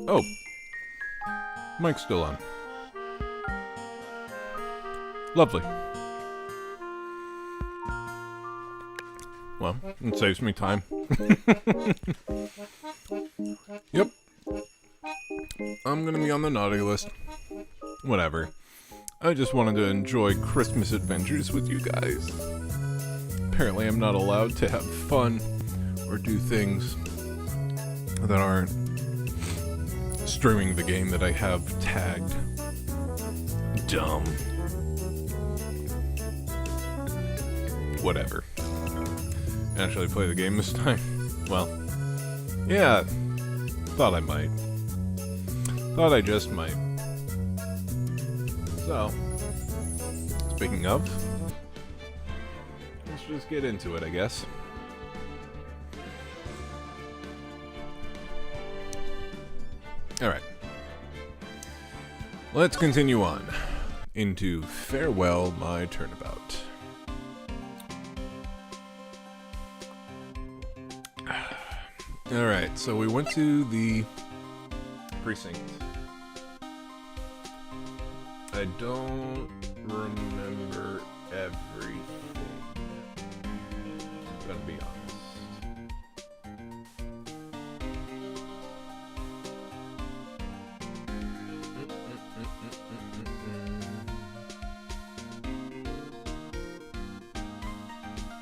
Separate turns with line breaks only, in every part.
Oh, mic's still on. Lovely. Well, it saves me time. Yep. I'm gonna be on the naughty list. Whatever. I just wanted to enjoy Christmas adventures with you guys. Apparently I'm not allowed to have fun or do things that aren't streaming the game that I have tagged. Dumb. Whatever. Actually play the game this time? Well, yeah, thought I might. Thought I just might. So, speaking of, let's just get into it, I guess. Alright. Let's continue on into Farewell My Turnabout. Alright, so we went to the precinct. I don't remember everything. I'm gonna be honest.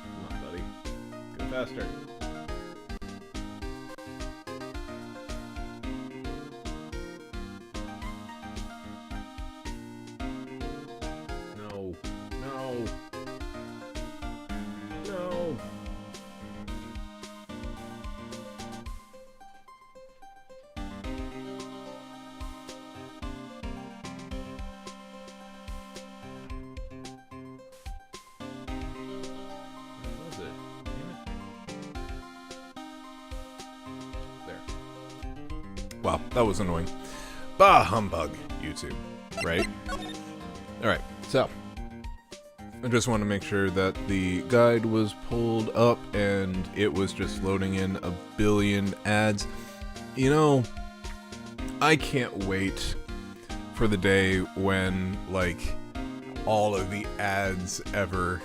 Come on, buddy. Go faster. Wow, that was annoying. Bah humbug, YouTube, right? Alright, so I just want to make sure that the guide was pulled up and it was just loading in a billion ads. You know, I can't wait for the day when, like, all of the ads ever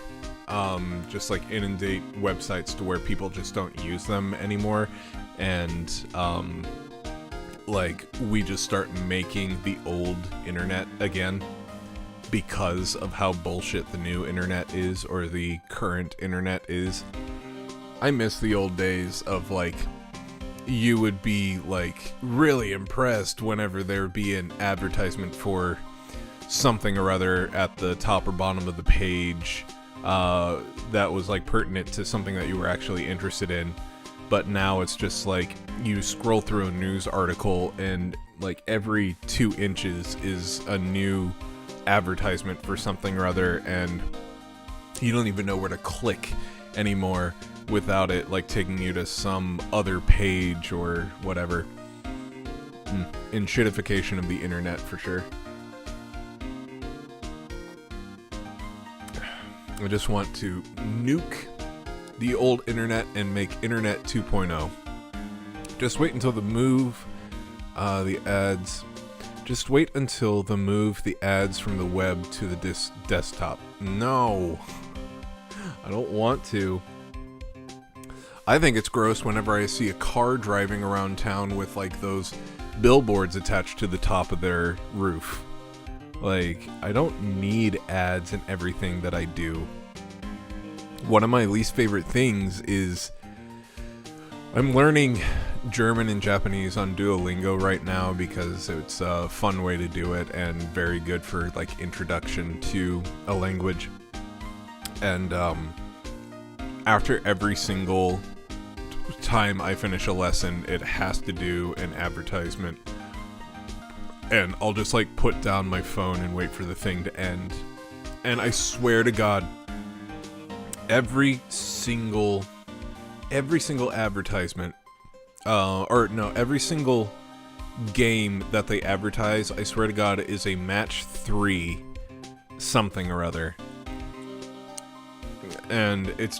just, like, inundate websites to where people just don't use them anymore, and, like, we just start making the old internet again because of how bullshit the new internet is, or the current internet is. I miss the old days of, like, you would be, like, really impressed whenever there would be an advertisement for something or other at the top or bottom of the page that was, like, pertinent to something that you were actually interested in. But now it's just like you scroll through a news article and like every 2 inches is a new advertisement for something or other, and you don't even know where to click anymore without it like taking you to some other page or whatever. Shitification of the internet for sure. I just want to nuke the old internet and make internet 2.0. Just wait until the move the ads. Just wait until the move the ads from the web to the desktop. No, I don't want to. I think it's gross whenever I see a car driving around town with like those billboards attached to the top of their roof. Like, I don't need ads in everything that I do. One of my least favorite things is I'm learning German and Japanese on Duolingo right now because it's a fun way to do it and very good for like introduction to a language. And after every single time I finish a lesson, it has to do an advertisement. And I'll just like put down my phone and wait for the thing to end. And I swear to God, every single advertisement, every single game that they advertise, I swear to God, is a match 3 something or other. And it's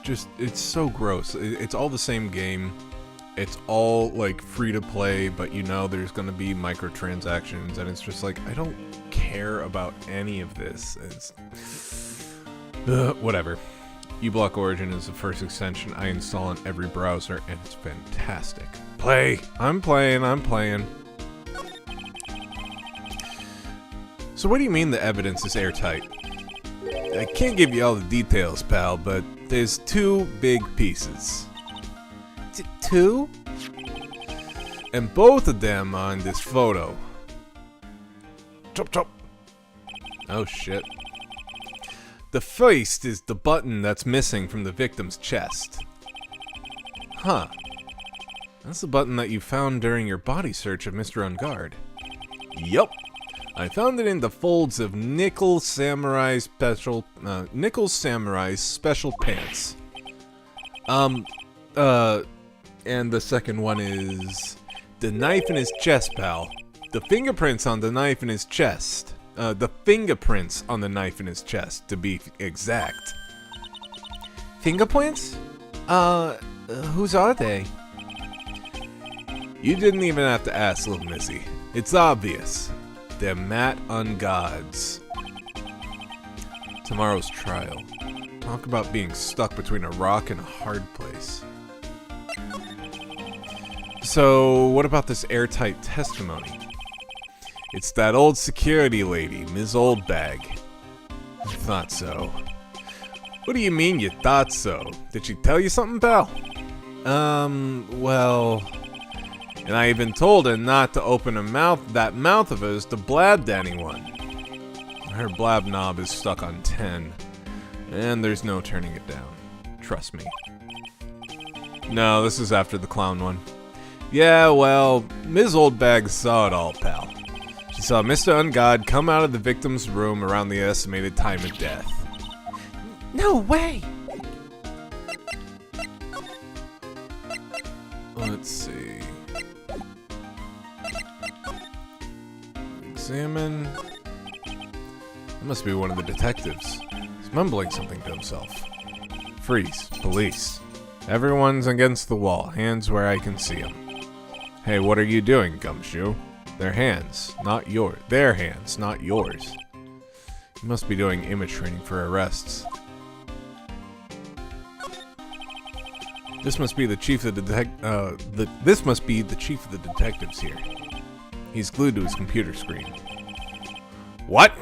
so gross. It's all the same game. It's all like free to play, but you know there's gonna be microtransactions, and it's just like, I don't care about any of this. It's whatever. uBlock Origin is the first extension I install on every browser, and it's fantastic. Play! I'm playing. So what do you mean the evidence is airtight? I can't give you all the details, pal, but there's 2 big pieces. 2? And both of them are in this photo. Chop chop. Oh shit. The first is the button that's missing from the victim's chest. Huh. That's the button that you found during your body search of Mr. Ungard. Yup. I found it in the folds of Nickel's Samurai's special pants. And the second one is the knife in his chest, pal. The fingerprints on the knife in his chest. The fingerprints on the knife in his chest, to be exact. Fingerprints? Whose are they? You didn't even have to ask, little missy. It's obvious. They're Matt Ungard's. Tomorrow's trial. Talk about being stuck between a rock and a hard place. So, what about this airtight testimony? It's that old security lady, Ms. Oldbag. I thought so. What do you mean you thought so? Did she tell you something, pal? Well... And I even told her not to open that mouth of hers to blab to anyone. Her blab knob is stuck on 10, and there's no turning it down. Trust me. No, this is after the clown one. Yeah, well, Ms. Oldbag saw it all, pal. She saw Mr. Ungard come out of the victim's room around the estimated time of death. No way! Let's see. Examine. That must be one of the detectives. He's mumbling something to himself. Freeze. Police. Everyone's against the wall. Hands where I can see them. Hey, what are you doing, Gumshoe? Their hands, not yours. Their hands, not yours. You must be doing image training for arrests. This must be the chief of the this must be the chief of the detectives here. He's glued to his computer screen. What?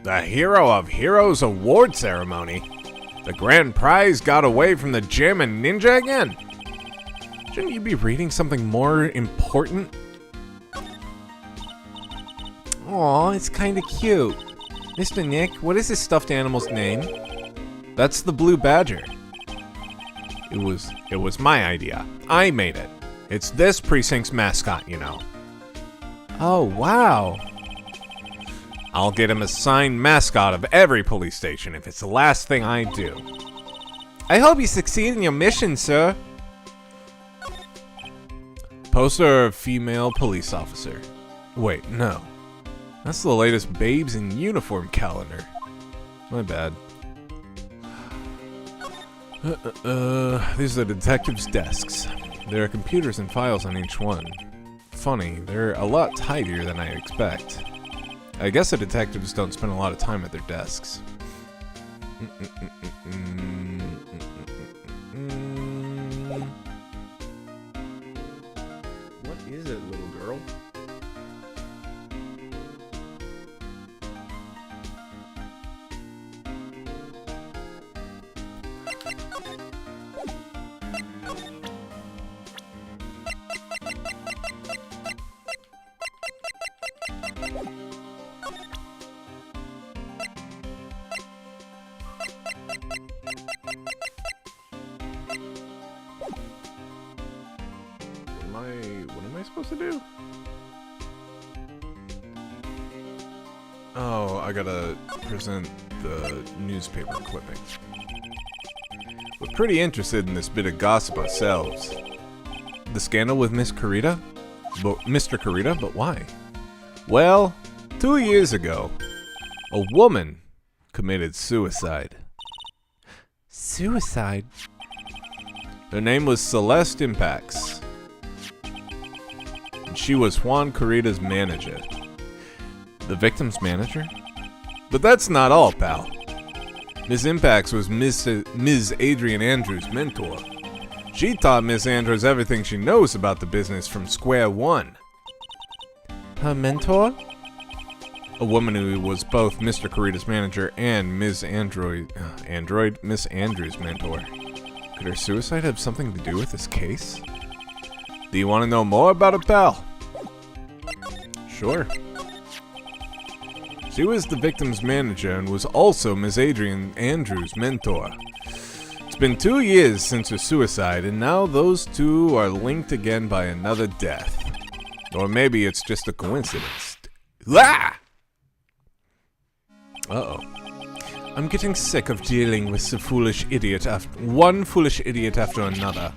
The Hero of Heroes award ceremony? The grand prize got away from the German ninja again? Shouldn't you be reading something more important? Aw, it's kinda cute. Mr. Nick, what is this stuffed animal's name? That's the Blue Badger. It was my idea. I made it. It's this precinct's mascot, you know. Oh, wow. I'll get him a signed mascot of every police station if it's the last thing I do. I hope you succeed in your mission, sir. Poster of female police officer. Wait, no. That's the latest Babes in Uniform calendar. My bad. These are the detectives' desks. There are computers and files on each one. Funny, they're a lot tidier than I expect. I guess the detectives don't spend a lot of time at their desks. supposed to do? Oh, I gotta present the newspaper clipping. We're pretty interested in this bit of gossip ourselves. The scandal with Mr. Kurita, but why? Well, 2 years ago, a woman committed suicide. Suicide? Her name was Celeste Impax. And she was Juan Kurita's manager. The victim's manager? But that's not all, pal. Miss Impax was Ms. Adrian Andrews' mentor. She taught Miss Andrews everything she knows about the business from square one. Her mentor? A woman who was both Mr. Kurita's manager and Miss Andrews' mentor. Could her suicide have something to do with this case? Do you want to know more about it, pal? Sure. She was the victim's manager and was also Miss Adrian Andrews' mentor. It's been 2 years since her suicide, and now those two are linked again by another death. Or maybe it's just a coincidence. Ah! Uh-oh. I'm getting sick of dealing with one foolish idiot after another.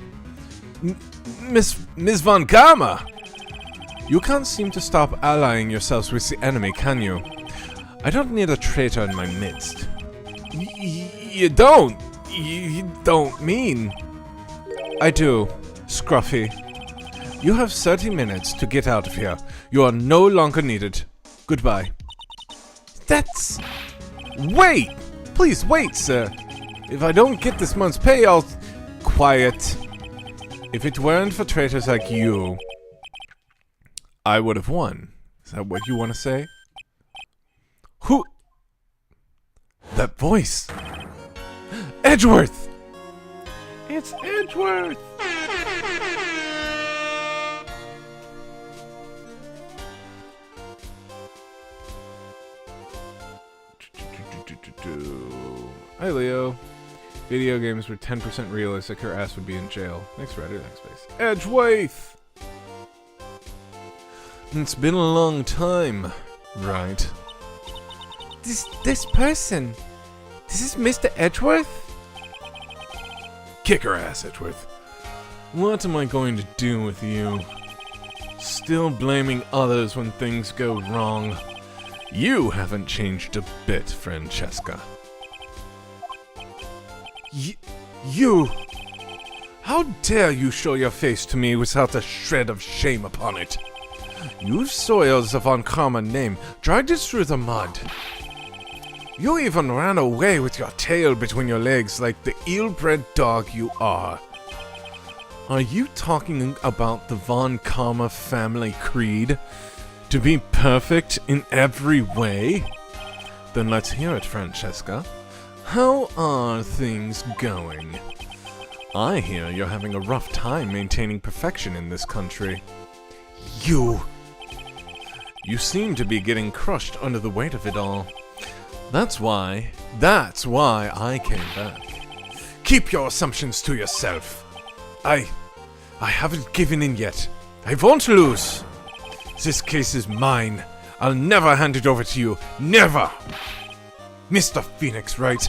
Miss Von Karma! You can't seem to stop allying yourselves with the enemy, can you? I don't need a traitor in my midst. You don't? You don't mean? I do, Scruffy. You have 30 minutes to get out of here. You are no longer needed. Goodbye. That's... Wait! Please wait, sir. If I don't get this month's pay, I'll... Quiet. If it weren't for traitors like you, I would have won. Is that what you want to say? Who? That voice. Edgeworth! It's Edgeworth! Hi, Leo. Video games were 10% realistic, her ass would be in jail. Next Reddit, next space. Edgeworth! It's been a long time, right? This person, this is Mr. Edgeworth? Kick her ass, Edgeworth. What am I going to do with you? Still blaming others when things go wrong. You haven't changed a bit, Francesca. You! How dare you show your face to me without a shred of shame upon it? You've soiled the Von Karma name, dragged it through the mud. You even ran away with your tail between your legs like the ill-bred dog you are. Are you talking about the Von Karma family creed? To be perfect in every way? Then let's hear it, Francesca. How are things going? I hear you're having a rough time maintaining perfection in this country. You seem to be getting crushed under the weight of it all. That's why I came back. Keep your assumptions to yourself. I haven't given in yet. I won't lose. This case is mine. I'll never hand it over to you. Never! Mr. Phoenix, Wright.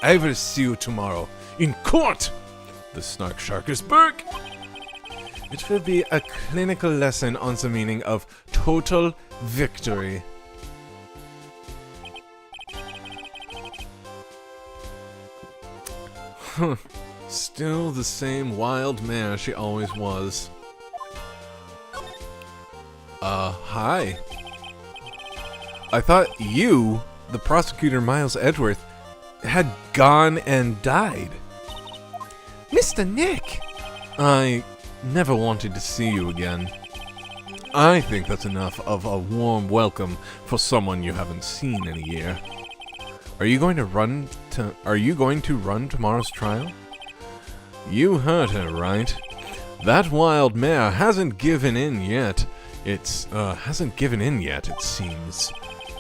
I will see you tomorrow in court. The Snark Shark is back. It will be a clinical lesson on the meaning of total victory. Still the same wild mare she always was. Hi. I thought you, the prosecutor Miles Edgeworth, had gone and died. Mr. Nick! I never wanted to see you again. I think that's enough of a warm welcome for someone you haven't seen in a year. Are you going to run tomorrow's trial? You heard her, right? That wild mare hasn't given in yet. It seems.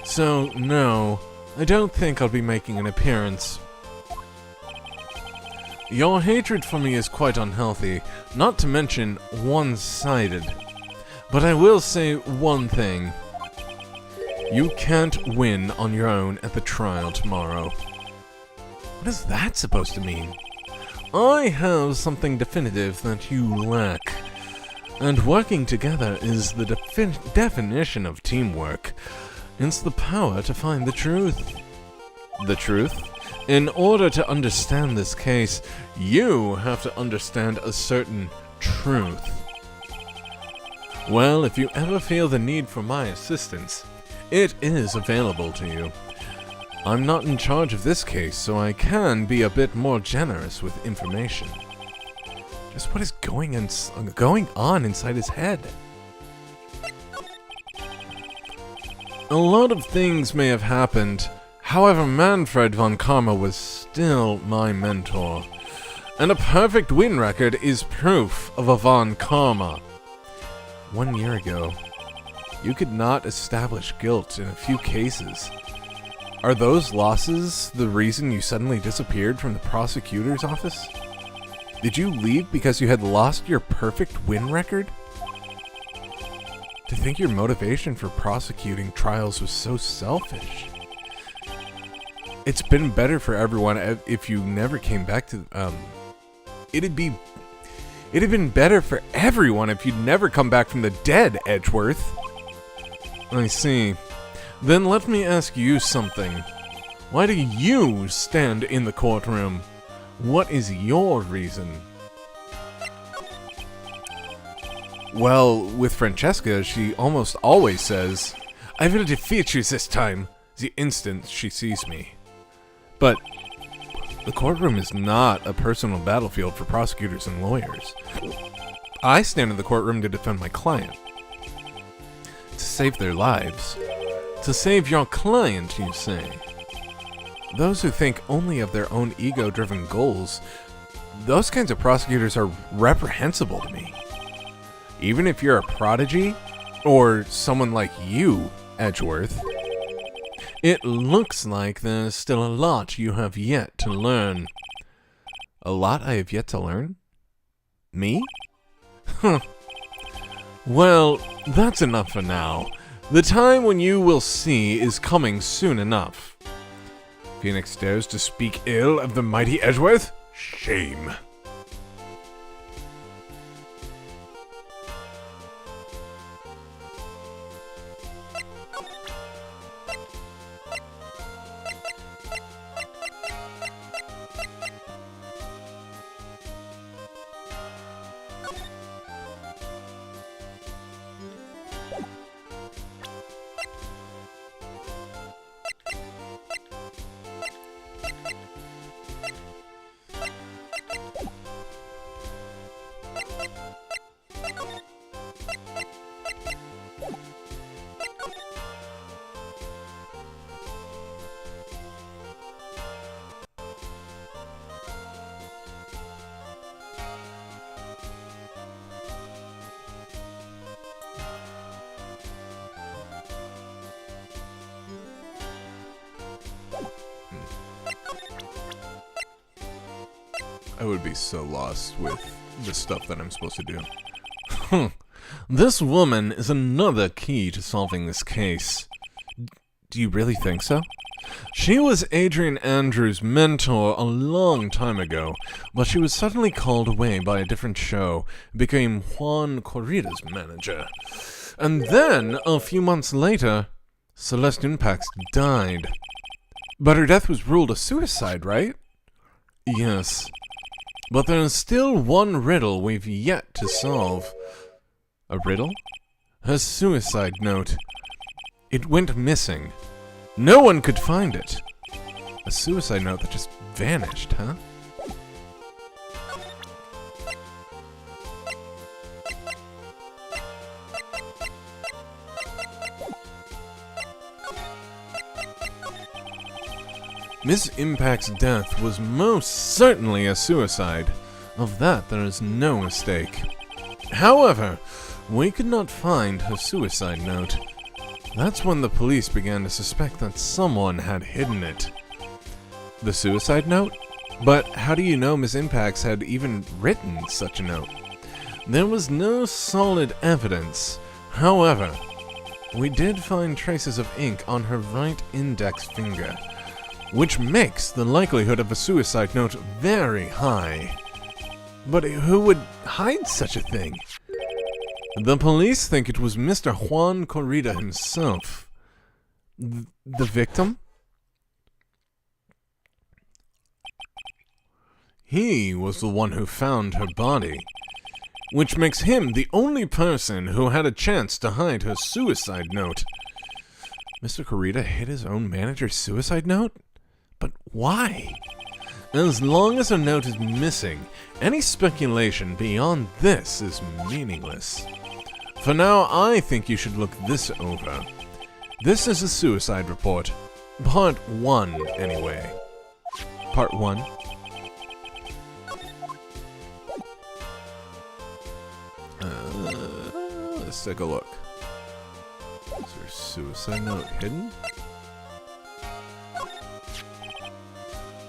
So, no, I don't think I'll be making an appearance. Your hatred for me is quite unhealthy, not to mention one-sided. But I will say one thing. You can't win on your own at the trial tomorrow. What is that supposed to mean? I have something definitive that you lack. And working together is the definition of teamwork. It's the power to find the truth. The truth? In order to understand this case, you have to understand a certain truth. Well, if you ever feel the need for my assistance, it is available to you. I'm not in charge of this case, so I can be a bit more generous with information. Just what is going on inside his head? A lot of things may have happened. However, Manfred von Karma was still my mentor. And a perfect win record is proof of a von Karma. 1 year ago, you could not establish guilt in a few cases. Are those losses the reason you suddenly disappeared from the prosecutor's office? Did you leave because you had lost your perfect win record? To think your motivation for prosecuting trials was so selfish. It's been better for everyone if you never came back to... It'd have been better for everyone if you'd never come back from the dead, Edgeworth. I see. Then let me ask you something. Why do you stand in the courtroom? What is your reason? Well, with Francesca, she almost always says, "I will defeat you this time," the instant she sees me. But the courtroom is not a personal battlefield for prosecutors and lawyers. I stand in the courtroom to defend my client. To save their lives. To save your client, you say. Those who think only of their own ego-driven goals, those kinds of prosecutors are reprehensible to me. Even if you're a prodigy, or someone like you, Edgeworth, it looks like there's still a lot you have yet to learn. A lot I have yet to learn? Me? Huh. Well, that's enough for now. The time when you will see is coming soon enough. Phoenix dares to speak ill of the mighty Edgeworth? Shame. I would be so lost with the stuff that I'm supposed to do. This woman is another key to solving this case. Do you really think so? She was Adrian Andrews' mentor a long time ago, but she was suddenly called away by a different show and became Juan Corrida's manager. And then, a few months later, Celeste Unpax died. But her death was ruled a suicide, right? Yes. But there's still one riddle we've yet to solve. A riddle? Her suicide note. It went missing. No one could find it. A suicide note that just vanished, huh? Miss Impact's death was most certainly a suicide. Of that there is no mistake. However, we could not find her suicide note. That's when the police began to suspect that someone had hidden it. The suicide note? But how do you know Miss Impacts had even written such a note? There was no solid evidence, However, we did find traces of ink on her right index finger, which makes the likelihood of a suicide note very high. But who would hide such a thing? The police think it was Mr. Juan Corrida himself. The victim? He was the one who found her body, which makes him the only person who had a chance to hide her suicide note. Mr. Corrida hid his own manager's suicide note? But why? As long as a note is missing, any speculation beyond this is meaningless. For now, I think you should look this over. This is a suicide report. Part 1, anyway. Part 1. Let's take a look. Is there a suicide note hidden?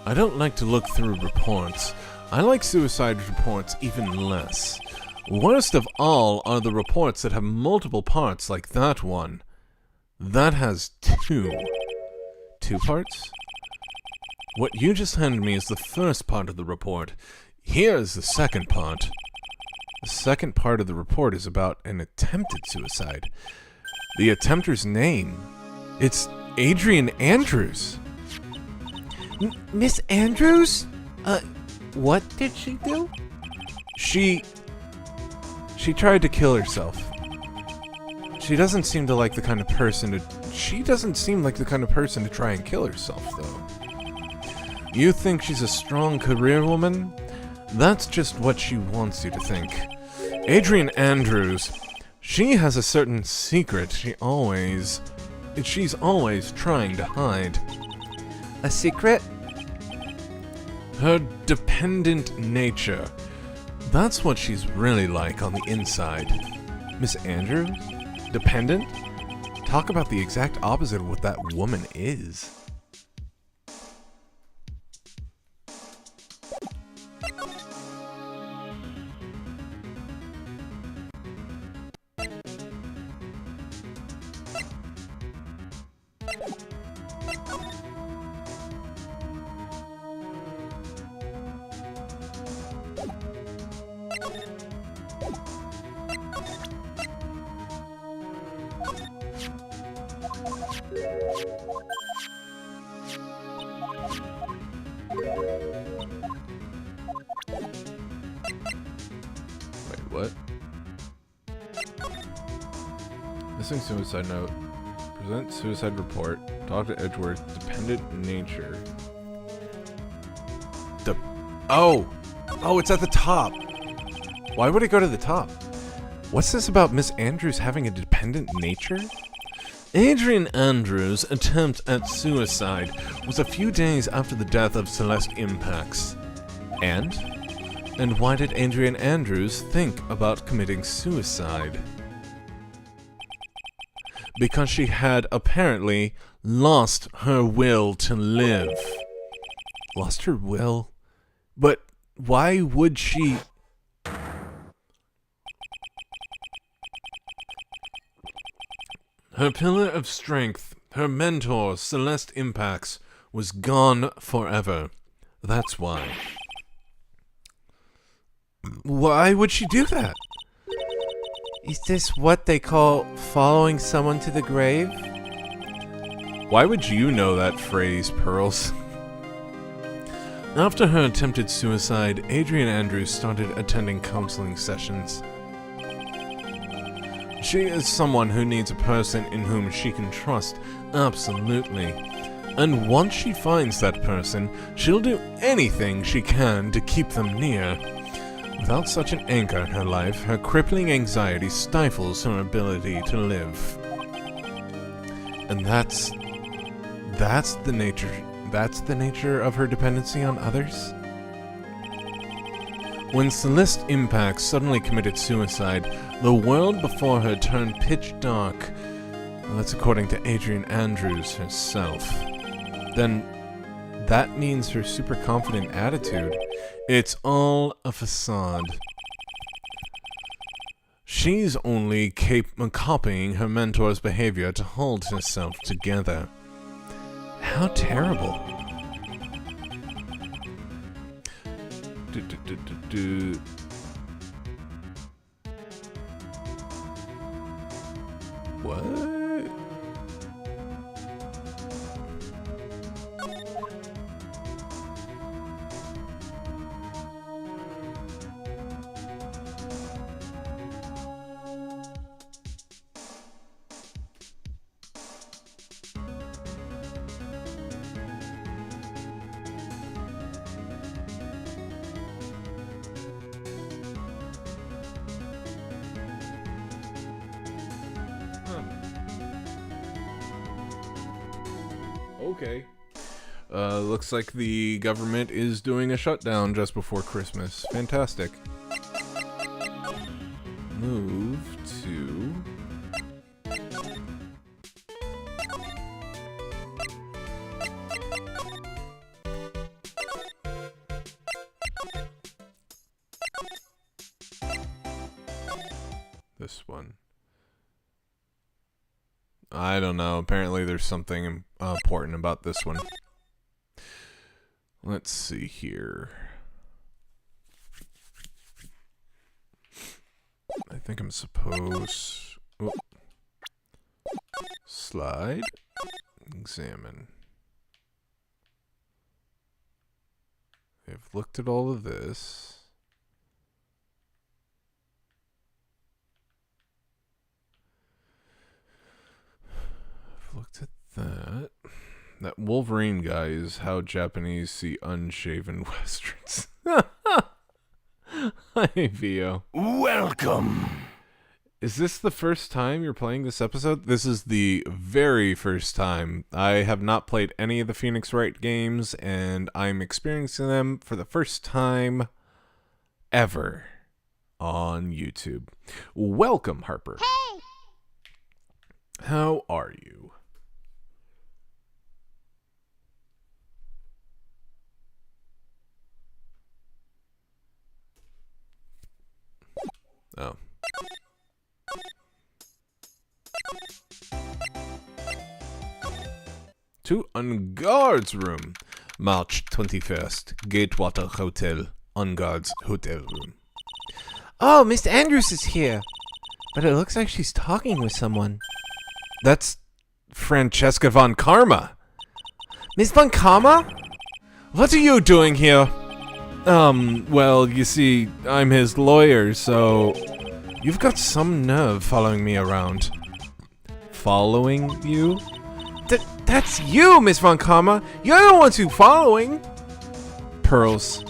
I don't like to look through reports. I like suicide reports even less. Worst of all are the reports that have multiple parts like that one. That has 2. 2 parts? What you just handed me is the first part of the report. Here's the second part. The second part of the report is about an attempted suicide. The attempter's name? It's Adrian Andrews.
Miss Andrews? What did she do?
She tried to kill herself. She doesn't seem like the kind of person to try and kill herself, though. You think she's a strong career woman? That's just what she wants you to think. Adrian Andrews, she has a certain secret she's always trying to hide.
A secret?
Her dependent nature. That's what she's really like on the inside. Miss Andrews? Dependent? Talk about the exact opposite of what that woman is. Wait, what? Missing suicide note. Present suicide report. Dr. Edgeworth. Dependent nature. Oh, it's at the top. Why would it go to the top? What's this about Miss Andrews having a dependent nature? Adrian Andrews' attempt at suicide was a few days after the death of Celeste Impax. And why did Adrian Andrews think about committing suicide? Because she had apparently lost her will to live. Lost her will? But why would she... Her pillar of strength, her mentor, Celeste Impax, was gone forever. That's why. Why would she do that?
Is this what they call following someone to the grave?
Why would you know that phrase, Pearls? After her attempted suicide, Adrian Andrews started attending counseling sessions. She is someone who needs a person in whom she can trust, absolutely. And once she finds that person, she'll do anything she can to keep them near. Without such an anchor in her life, her crippling anxiety stifles her ability to live. And that's the nature of her dependency on others? When Celeste Impax suddenly committed suicide, the world before her turned pitch dark. Well, that's according to Adrian Andrews herself. Then that means her super confident attitude. It's all a facade.
She's only copying her mentor's behavior to hold herself together. How terrible. What?
Okay. Looks like the government is doing a shutdown just before Christmas. Fantastic. Move to... this one. I don't know. Apparently there's something important about this one. Let's see here. I think I'm supposed... Oh. Slide. Examine. I've looked at all of this. Looked at that. That Wolverine guy is how Japanese see unshaven westerns. Hi, Vio.
Welcome.
Is this the first time you're playing this episode? This is the very first time. I have not played any of the Phoenix Wright games, and I'm experiencing them for the first time ever on YouTube. Welcome, Harper.
Hey!
How are you? Oh. To On Guard's room. March 21st. Gatewater Hotel. On Guard's hotel room.
Oh, Miss Andrews is here. But it looks like she's talking with someone.
That's Francesca von Karma.
Miss Von Karma?
What are you doing here? Well, you see, I'm his lawyer, so... You've got some nerve following me around. Following you?
That's you, Miss Von Karma. You're the ones who following.
Pearls.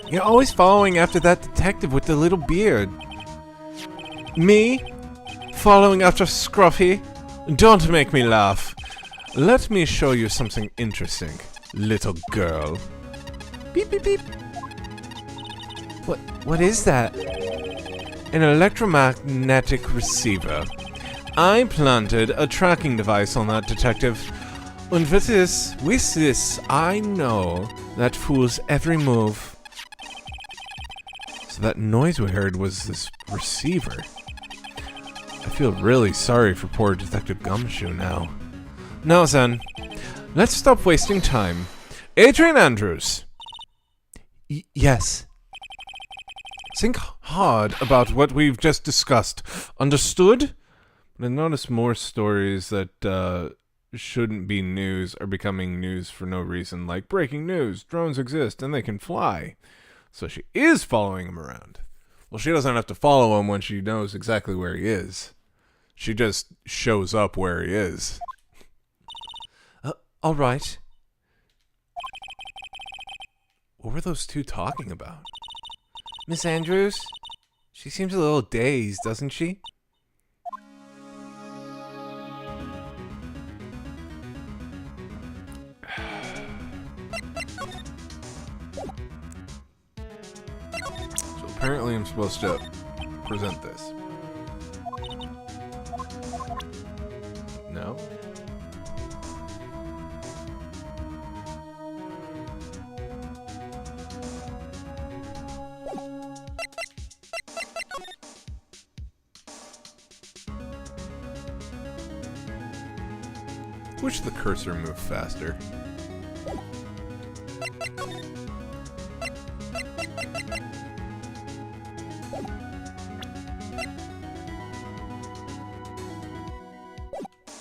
You're always following after that detective with the little beard.
Me? Following after Scruffy? Don't make me laugh. Let me show you something interesting, little girl.
Beep, beep, beep. What is that?
An electromagnetic receiver. I planted a tracking device on that detective. And with this, I know that fool's every move. So that noise we heard was this receiver. I feel really sorry for poor Detective Gumshoe now. Now then, let's stop wasting time. Adrian Andrews.
Yes.
Think hard about what we've just discussed. Understood? But I noticed more stories that shouldn't be news are becoming news for no reason, like breaking news, drones exist and they can fly. So she is following him around. Well, she doesn't have to follow him when she knows exactly where he is. She just shows up where he is.
All right.
What were those two talking about?
Miss Andrews? She seems a little dazed, doesn't she?
So apparently I'm supposed to present this. No? wish the cursor moved faster.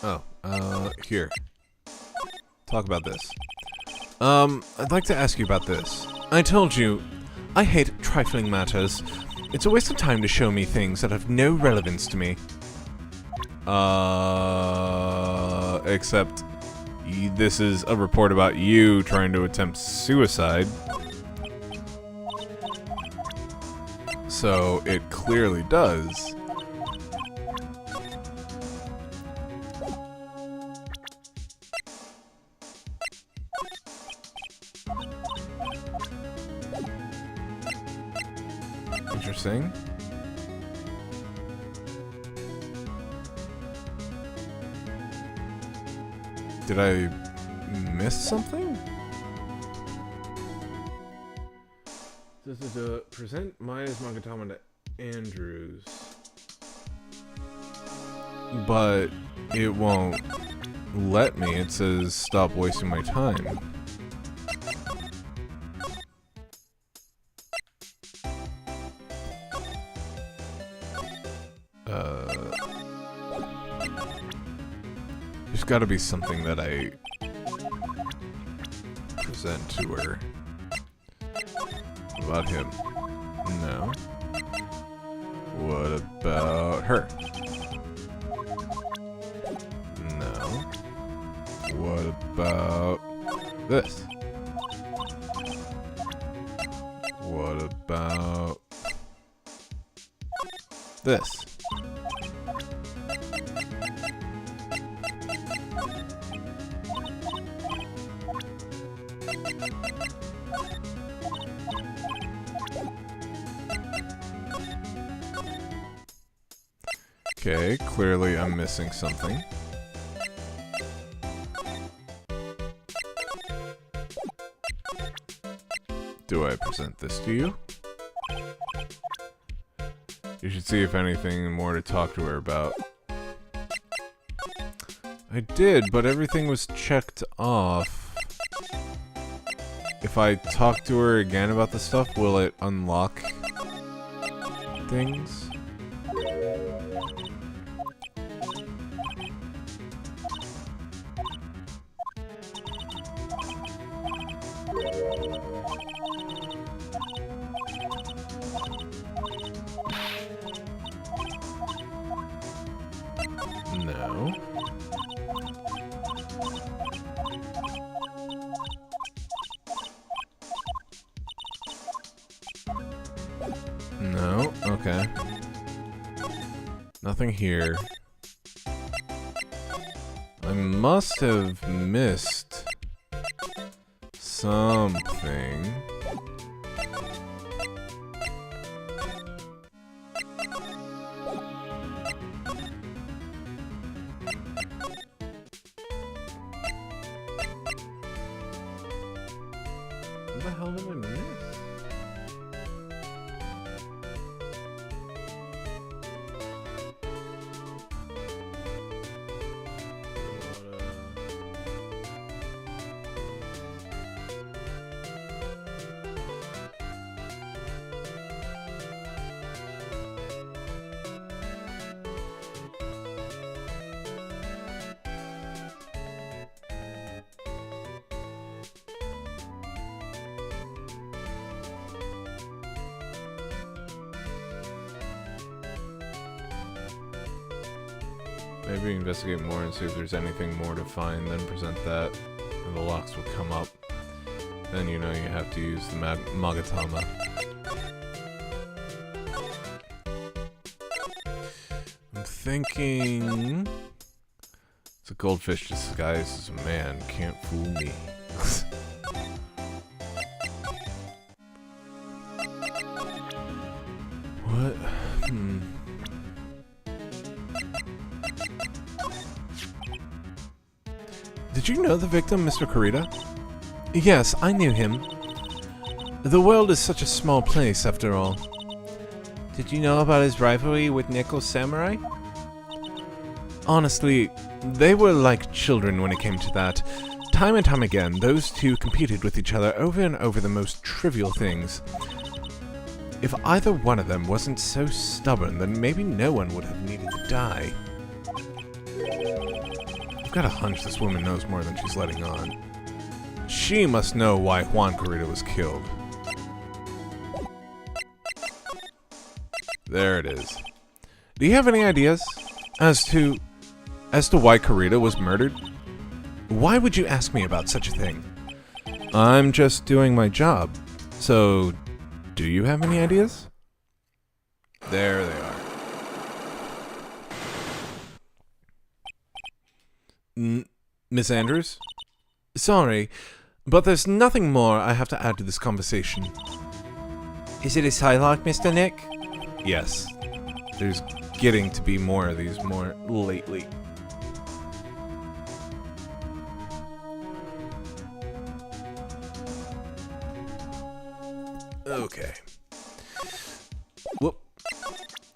Oh, here. Talk about this. I'd like to ask you about this. I told you, I hate trifling matters. It's a waste of time to show me things that have no relevance to me. Except this is a report about you trying to attempt suicide. So it clearly does. Interesting. Did I miss something? This is a present Maya's Magatama to Andrews. But it won't let me. It says stop wasting my time. There's gotta be something that I present to her. About him. No. What about her? No. What about this? What about this? Okay, clearly I'm missing something. Do I present this to you? You should see if anything more to talk to her about. I did, but everything was checked off. If I talk to her again about the stuff, will it unlock things? No. No, okay. Nothing here. I must have missed something. What the hell did I miss? Maybe investigate more and see if there's anything more to find, then present that, and the locks will come up. Then you know you have to use the Magatama. I'm thinking... It's a goldfish disguised as a man, can't fool me. What? Did you know the victim, Mr. Kurita? Yes, I knew him. The world is such a small place, after all. Did you know about his rivalry with Nicho's samurai? Honestly,
They were like children when it came to that. Time and time again, those two competed with each other over and over the most trivial things. If either one of them wasn't so stubborn, then maybe no one would have needed to die. I've got a hunch this woman knows more than she's letting on. She must know why Juan Corrida was killed. There it is. Do you have any ideas as to why Corrida was murdered? Why would you ask me about such a thing? I'm just doing my job. So, do you have any ideas? There they are. Miss Andrews? Sorry, but there's nothing more I have to add to this conversation. Is it a Psylocke, Mr. Nick? Yes. There's getting to be more of these more lately. Okay. Whoop.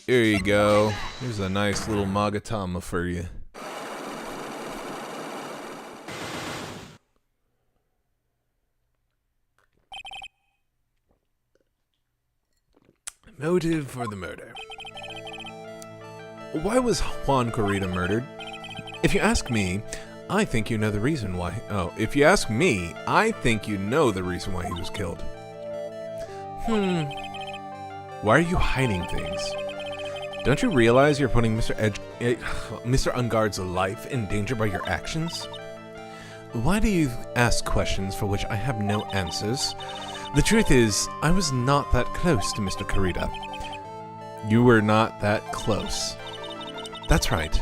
Here you go. Here's a nice little Magatama for you. Motive for the murder. Why was Juan Corrida murdered? If you ask me, I think you know the reason why. Oh, if you ask me, I think you know the reason why he was killed. Why are you hiding things? Don't you realize you're putting Mr. Unguard's life in danger by your actions? Why do you ask questions for which I have no answers? The truth is, I was not that close to Mr. Corrida. You were not that close. That's right.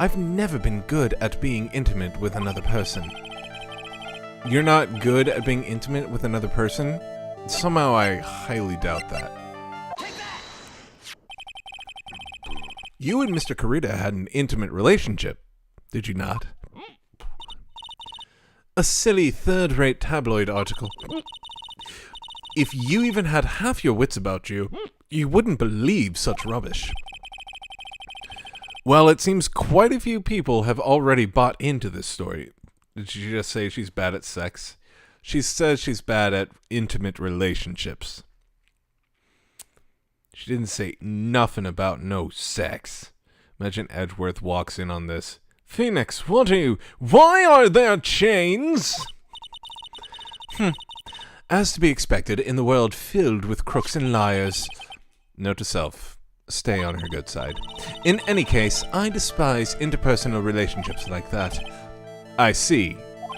I've never been good at being intimate with another person. You're not good at being intimate with another person? Somehow I highly doubt that. You and Mr. Corrida had an intimate relationship, did you not? A silly third-rate tabloid article. If you even had half your wits about you, you wouldn't believe such rubbish. Well, it seems quite a few people have already bought into this story. Did she just say she's bad at sex? She says she's bad at intimate relationships. She didn't say nothing about no sex. Imagine Edgeworth walks in on this. Phoenix, what are you? Why are there chains? As to be expected in the world filled with crooks and liars. Note to self, stay on her good side. In any case, I despise interpersonal relationships like that. I see.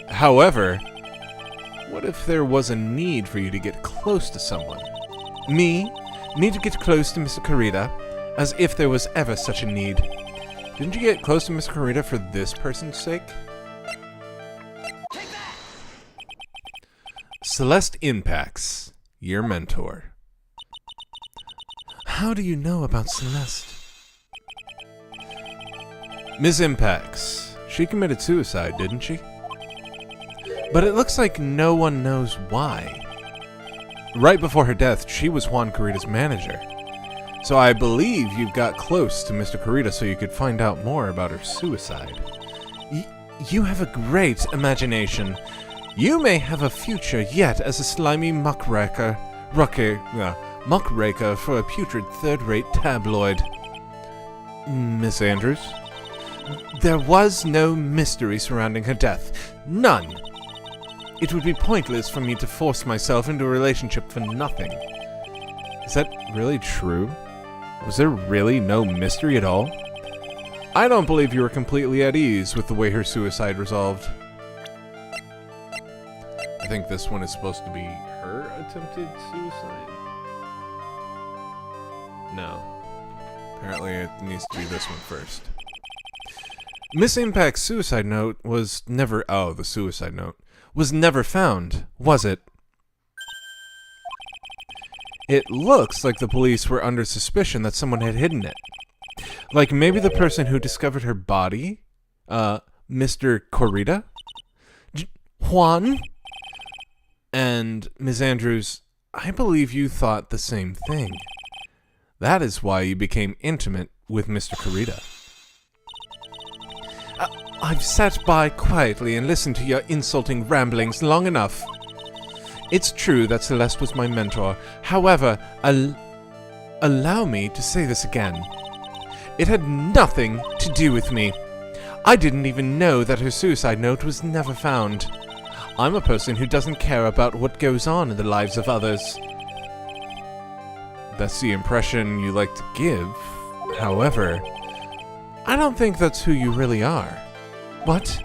However, what if there was a need for you to get close to someone? Me? Need to get close to Mr. Corrida? As if there was ever such a need. Didn't you get close to Mr. Corrida for this person's sake? Celeste Impacts, your mentor. How do you know about Celeste? Ms. Impacts, she committed suicide, didn't she? But it looks like no one knows why. Right before her death, she was Juan Corrida's manager. So I believe you got close to Mr. Corrida so you could find out more about her suicide. You have a great imagination. You may have a future yet as a slimy muckraker for a putrid third-rate tabloid. Miss Andrews? There was no mystery surrounding her death. None. It would be pointless for me to force myself into a relationship for nothing. Is that really true? Was there really no mystery at all? I don't believe you were completely at ease with the way her suicide resolved. I think this one is supposed to be her attempted suicide. No. Apparently it needs to be this one first. Miss Impact's suicide note was never... Oh, the suicide note. Was never found, was it? It looks like the police were under suspicion that someone had hidden it. Like maybe the person who discovered her body? Mr. Corrida? Juan? And, Ms. Andrews, I believe you thought the same thing. That is why you became intimate with Mr. Corrida. I've sat by quietly and listened to your insulting ramblings long enough. It's true that Celeste was my mentor. However, allow me to say this again. It had nothing to do with me. I didn't even know that her suicide note was never found. I'm a person who doesn't care about what goes on in the lives of others. That's the impression you like to give. However, I don't think that's who you really are. What?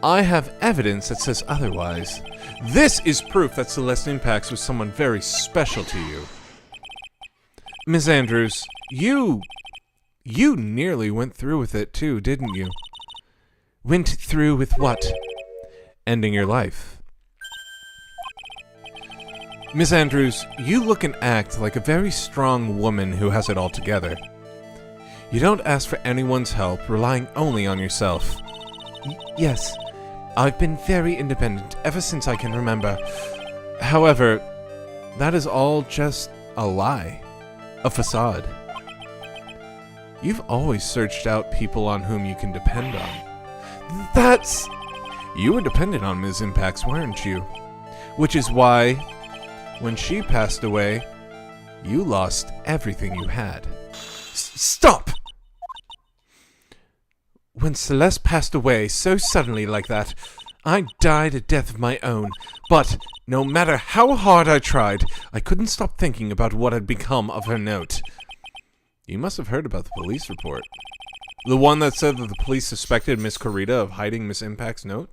I have evidence that says otherwise. This is proof that Celeste Impax was someone very special to you. Ms. Andrews, you nearly went through with it too, didn't you? Went through with what? Ending your life. Ms. Andrews, you look and act like a very strong woman who has it all together. You don't ask for anyone's help, relying only on yourself. Yes, I've been very independent ever since I can remember. However, that is all just a lie. A facade. You've always searched out people on whom you can depend on. That's... You were dependent on Ms. Impax, weren't you? Which is why, when she passed away, you lost everything you had. Stop! When Celeste passed away so suddenly like that, I died a death of my own. But no matter how hard I tried, I couldn't stop thinking about what had become of her note. You must have heard about the police report. The one that said that the police suspected Miss Corita of hiding Miss Impact's note?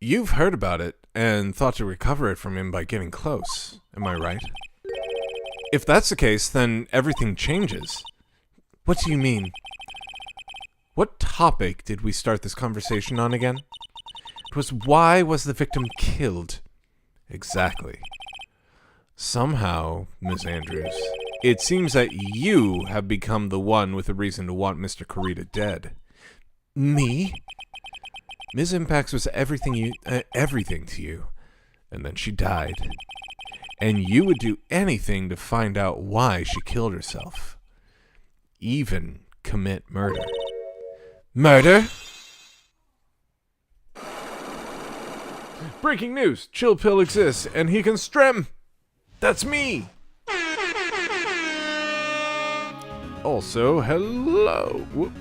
You've heard about it, and thought to recover it from him by getting close. Am I right? If that's the case, then everything changes. What do you mean? What topic did we start this conversation on again? It was why was the victim killed? Exactly. Somehow, Miss Andrews, it seems that you have become the one with a reason to want Mr. Corita dead. Me? Ms. Impax was everything to you, and then she died. And you would do anything to find out why she killed herself. Even commit murder. Murder? Breaking news! Chill Pill exists, and he can stream! That's me! Also, hello! Whoop.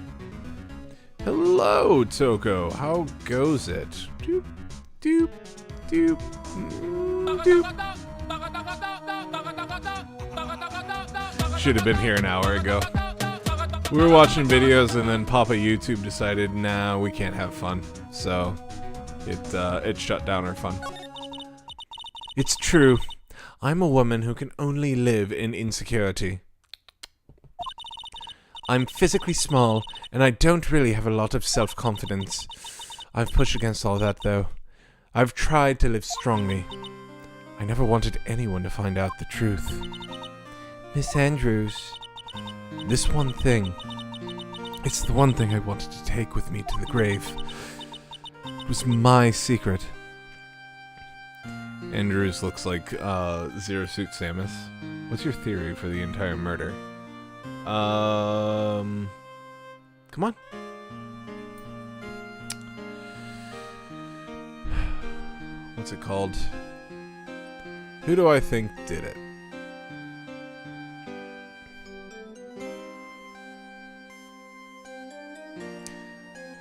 Hello, Toko. How goes it? Doop, doop, doop, doop. Should have been here an hour ago. We were watching videos and then Papa YouTube decided, nah, we can't have fun. So, it shut down our fun. It's true. I'm a woman who can only live in insecurity. I'm physically small, and I don't really have a lot of self-confidence. I've pushed against all that, though. I've tried to live strongly. I never wanted anyone to find out the truth. Miss Andrews, this one thing. It's the one thing I wanted to take with me to the grave. It was my secret. Andrews looks like Zero Suit Samus. What's your theory for the entire murder? Come on. What's it called? Who do I think did it?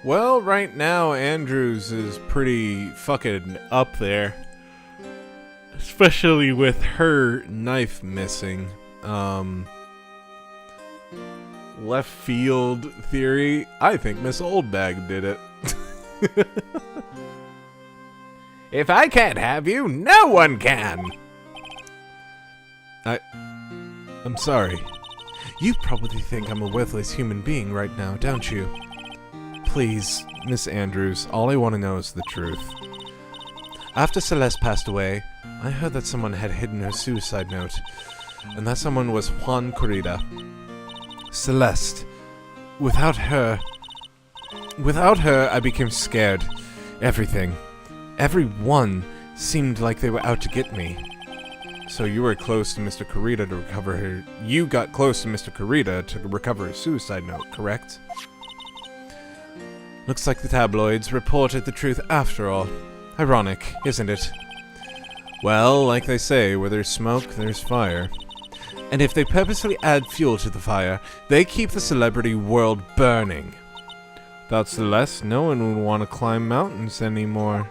Well, right now, Andrews is pretty fucking up there. Especially with her knife missing. Left field theory. I think Miss Oldbag did it. If I can't have you, no one can! I'm sorry. You probably think I'm a worthless human being right now, don't you? Please, Miss Andrews, all I want to know is the truth. After Celeste passed away, I heard that someone had hidden her suicide note, and that someone was Juan Corrida. Celeste. Without her, I became scared. Everything. Everyone seemed like they were out to get me. So you were close to Mr. Kurita to recover her... You got close to Mr. Kurita to recover a suicide note, correct? Looks like the tabloids reported the truth after all. Ironic, isn't it? Well, like they say, where there's smoke, there's fire. And if they purposely add fuel to the fire, they keep the celebrity world burning. Without Celeste, no one would want to climb mountains anymore.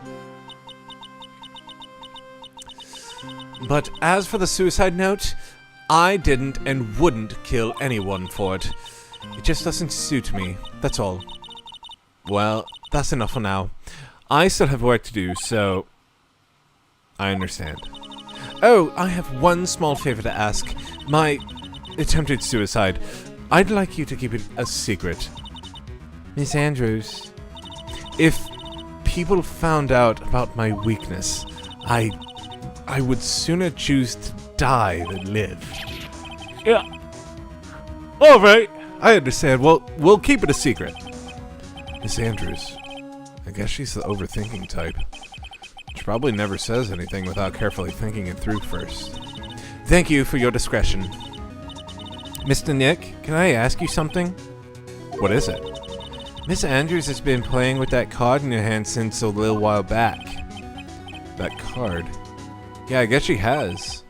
But as for the suicide note, I didn't and wouldn't kill anyone for it. It just doesn't suit me, that's all. Well, that's enough for now. I still have work to do, so... I understand. Oh, I have one small favor to ask. My attempted suicide. I'd like you to keep it a secret. Miss Andrews, if people found out about my weakness, I would sooner choose to die than live. Yeah. Alright. I understand. Well, we'll keep it a secret. Miss Andrews. I guess she's the overthinking type. She probably never says anything without carefully thinking it through first. Thank you for your discretion. Mr. Nick, can I ask you something? What is it? Miss Andrews has been playing with that card in your hand since a little while back. That card? Yeah, I guess she has.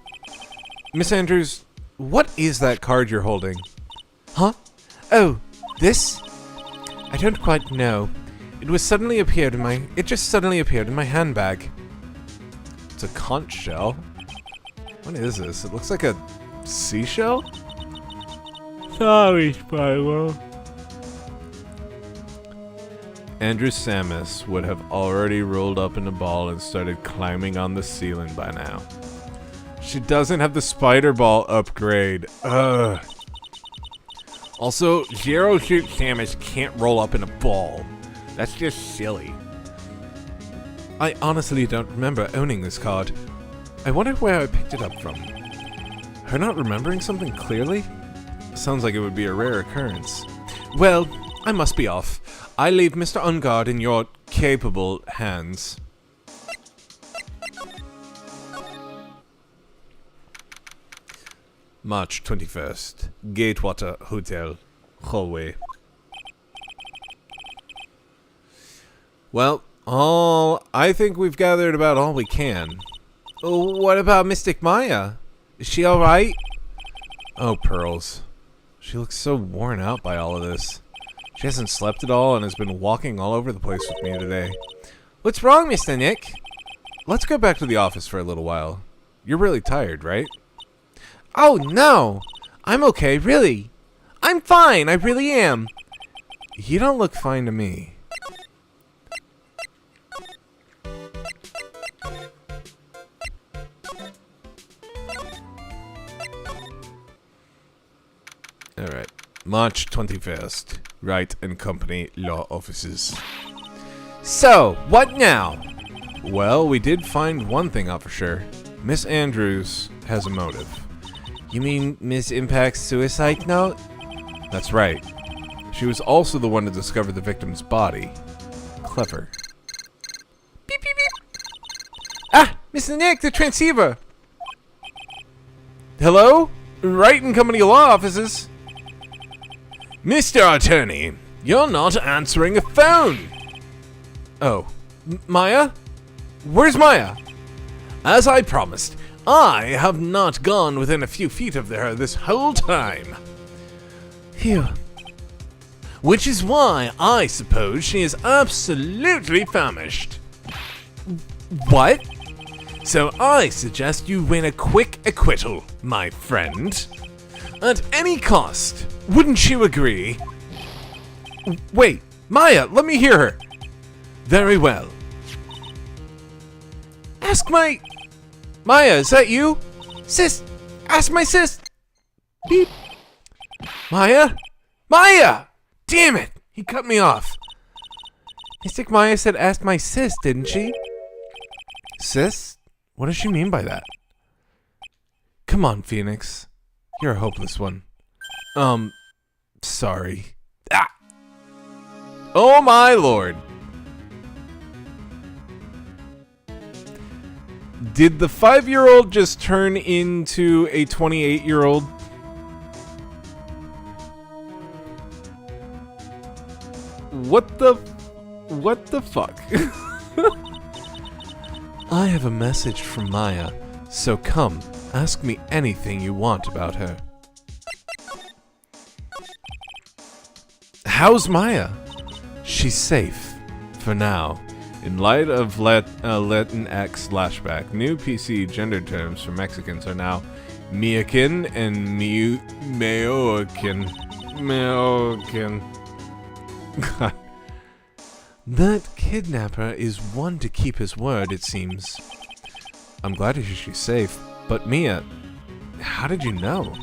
Miss Andrews, what is that card you're holding? Huh? Oh, this? I don't quite know. It just suddenly appeared in my handbag. It's a conch shell. What is this? It looks like a seashell? Sorry, Spyro. Andrew Samus would have already rolled up in a ball and started climbing on the ceiling by now. She doesn't have the spider ball upgrade. Ugh. Also, Zero Suit Samus can't roll up in a ball. That's just silly. I honestly don't remember owning this card. I wonder where I picked it up from. Her not remembering something clearly? Sounds like it would be a rare occurrence. Well, I must be off. I leave Mr. Ungard in your capable hands. March 21st. Gatewater Hotel, Hallway. Well, I think we've gathered about all we can. Oh, what about Mystic Maya? Is she alright? Oh, Pearls. She looks so worn out by all of this. She hasn't slept at all and has been walking all over the place with me today. What's wrong, Mr. Nick? Let's go back to the office for a little while. You're really tired, right? Oh, no! I'm okay, really. I'm fine, I really am. You don't look fine to me. Alright. March 21st. Wright and Company Law Offices. So, what now? Well, we did find one thing out for sure. Miss Andrews has a motive. You mean Miss Impact's suicide note? That's right. She was also the one to discover the victim's body. Clever. Beep, beep, beep. Ah! Mr. Nick, the transceiver! Hello? Wright and Company Law Offices? Mr. Attorney, you're not answering a phone! Oh. Maya? Where's Maya? As I promised, I have not gone within a few feet of her this whole time. Phew. Which is why I suppose she is absolutely famished. What? So I suggest you win a quick acquittal, my friend. At any cost. Wouldn't you agree? Wait, Maya, let me hear her. Very well. Ask my... Maya, is that you? Sis, ask my sis. Beep. Maya? Maya! Damn it, he cut me off. Mystic Maya said ask my sis, didn't she? Sis? What does she mean by that? Come on, Phoenix. You're a hopeless one. Sorry. Ah! Oh my lord. Did the 5-year-old just turn into a 28-year-old? What the fuck? I have a message from Maya, so come, ask me anything you want about her. How's Maya? She's safe, for now. In light of Latinx flashback, new PC gender terms for Mexicans are now Miakin and Meoakin. God. That kidnapper is one to keep his word, it seems. I'm glad to hear she's safe, but Mia, how did you know?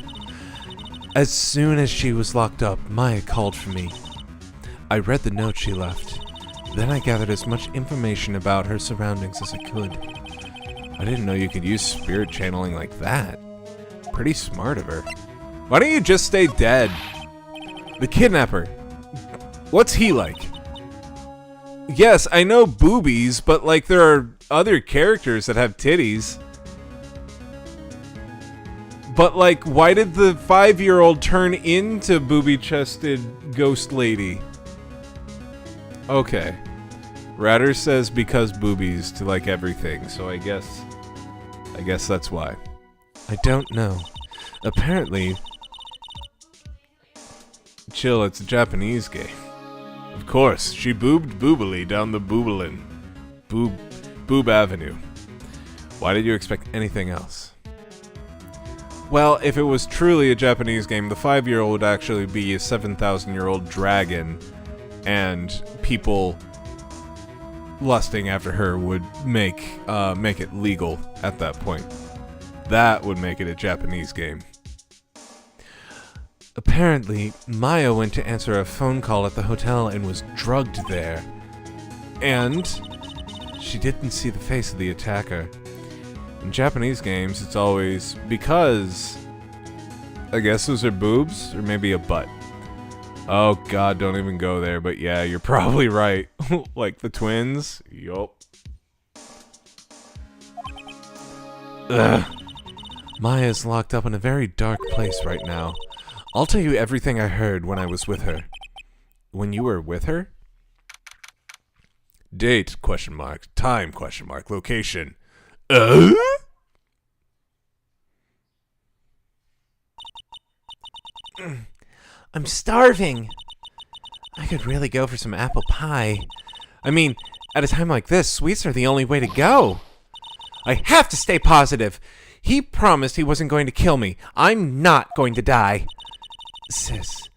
As soon as she was locked up, Maya called for me. I read the note she left. Then I gathered as much information about her surroundings as I could. I didn't know you could use spirit channeling like that. Pretty smart of her. Why don't you just stay dead? The kidnapper. What's he like? Yes, I know boobies, but like there are other characters that have titties. But like, why did the 5-year-old turn into booby-chested ghost lady? Okay. Ratter says because boobies to like everything, so I guess that's why. I don't know. Apparently... Chill, it's a Japanese game. Of course, she boobed boobily down the booblin. Boob Avenue. Why did you expect anything else? Well, if it was truly a Japanese game, the 5-year-old would actually be a 7,000-year-old dragon, and people lusting after her would make it legal at that point. That would make it a Japanese game. Apparently, Maya went to answer a phone call at the hotel and was drugged there. And she didn't see the face of the attacker. In Japanese games, it's always because... I guess those are boobs, or maybe a butt. Oh god, don't even go there, but yeah, you're probably right. Like the twins? Yup. Ugh. Maya's locked up in a very dark place right now. I'll tell you everything I heard when I was with her. When you were with her? Date, question mark. Time, question mark. Location. I'm starving. I could really go for some apple pie. I mean, at a time like this, sweets are the only way to go. I have to stay positive. He promised he wasn't going to kill me. I'm not going to die. Sis,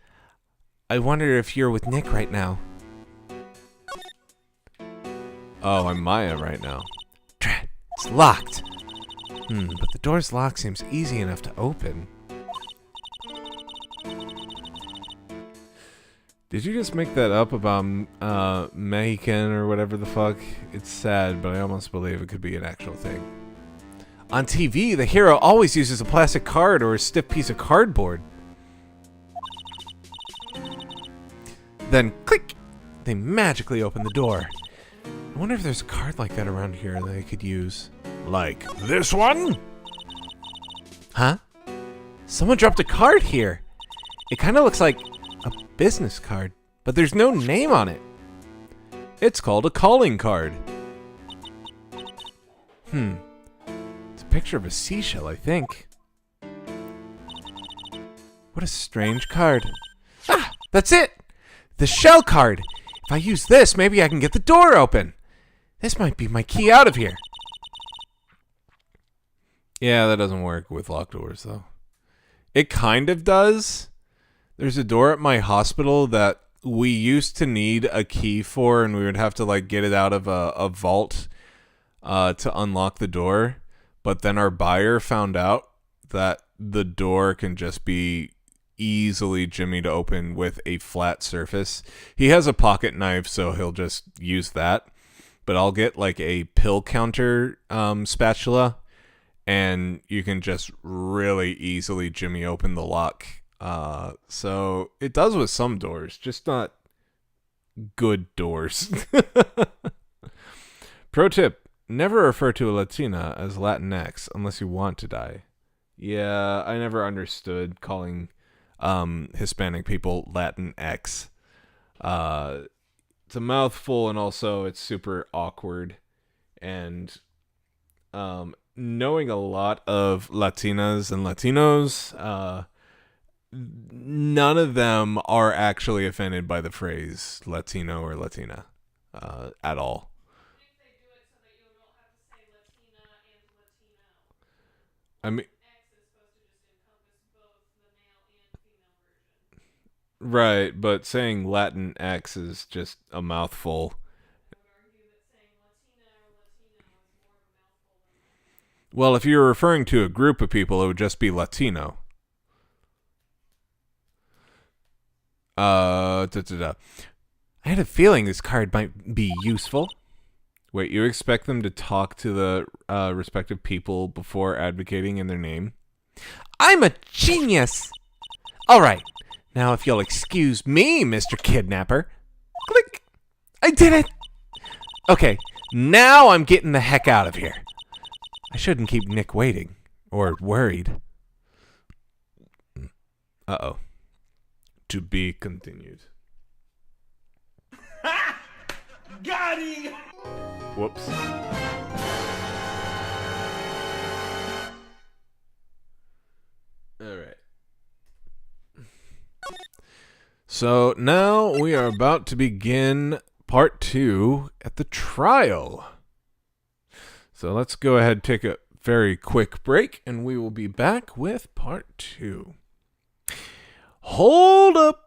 I wonder if you're with Nick right now. Oh, I'm Maya right now. Drat, it's locked. But the door's lock seems easy enough to open. Did you just make that up about Mexican or whatever the fuck? It's sad, but I almost believe it could be an actual thing. On TV, the hero always uses a plastic card or a stiff piece of cardboard. Then, click! They magically open the door. I wonder if there's a card like that around here that I could use. Like this one? Huh? Someone dropped a card here. It kind of looks like a business card, but there's no name on it. It's called a calling card. It's a picture of a seashell, I think. What a strange card. Ah, that's it! The shell card! If I use this, maybe I can get the door open. This might be my key out of here. Yeah, that doesn't work with locked doors, though. It kind of does. There's a door at my hospital that we used to need a key for, and we would have to like get it out of a vault to unlock the door. But then our buyer found out that the door can just be easily jimmied open with a flat surface. He has a pocket knife, so he'll just use that. But I'll get like a pill counter spatula, and you can just really easily jimmy open the lock. So it does with some doors, just not good doors. Pro tip, Never refer to a Latina as Latinx unless you want to die. Yeah, I never understood calling Hispanic people Latinx. It's a mouthful, and also it's super awkward. And knowing a lot of Latinas and Latinos, none of them are actually offended by the phrase Latino or Latina at all. I mean, right, but saying Latin X is just a mouthful. Well, if you're referring to a group of people, it would just be Latino. Da. I had a feeling this card might be useful. Wait, you expect them to talk to the respective people before advocating in their name? I'm a genius! Alright, now if you'll excuse me, Mr. Kidnapper. Click! I did it! Okay, now I'm getting the heck out of here. I shouldn't keep Nick waiting. Or worried. Uh-oh. To be continued.
Got him!
Whoops. Alright. So now we are about to begin part 2 at the trial. So let's go ahead and take a very quick break, and we will be back with part 2. Hold up!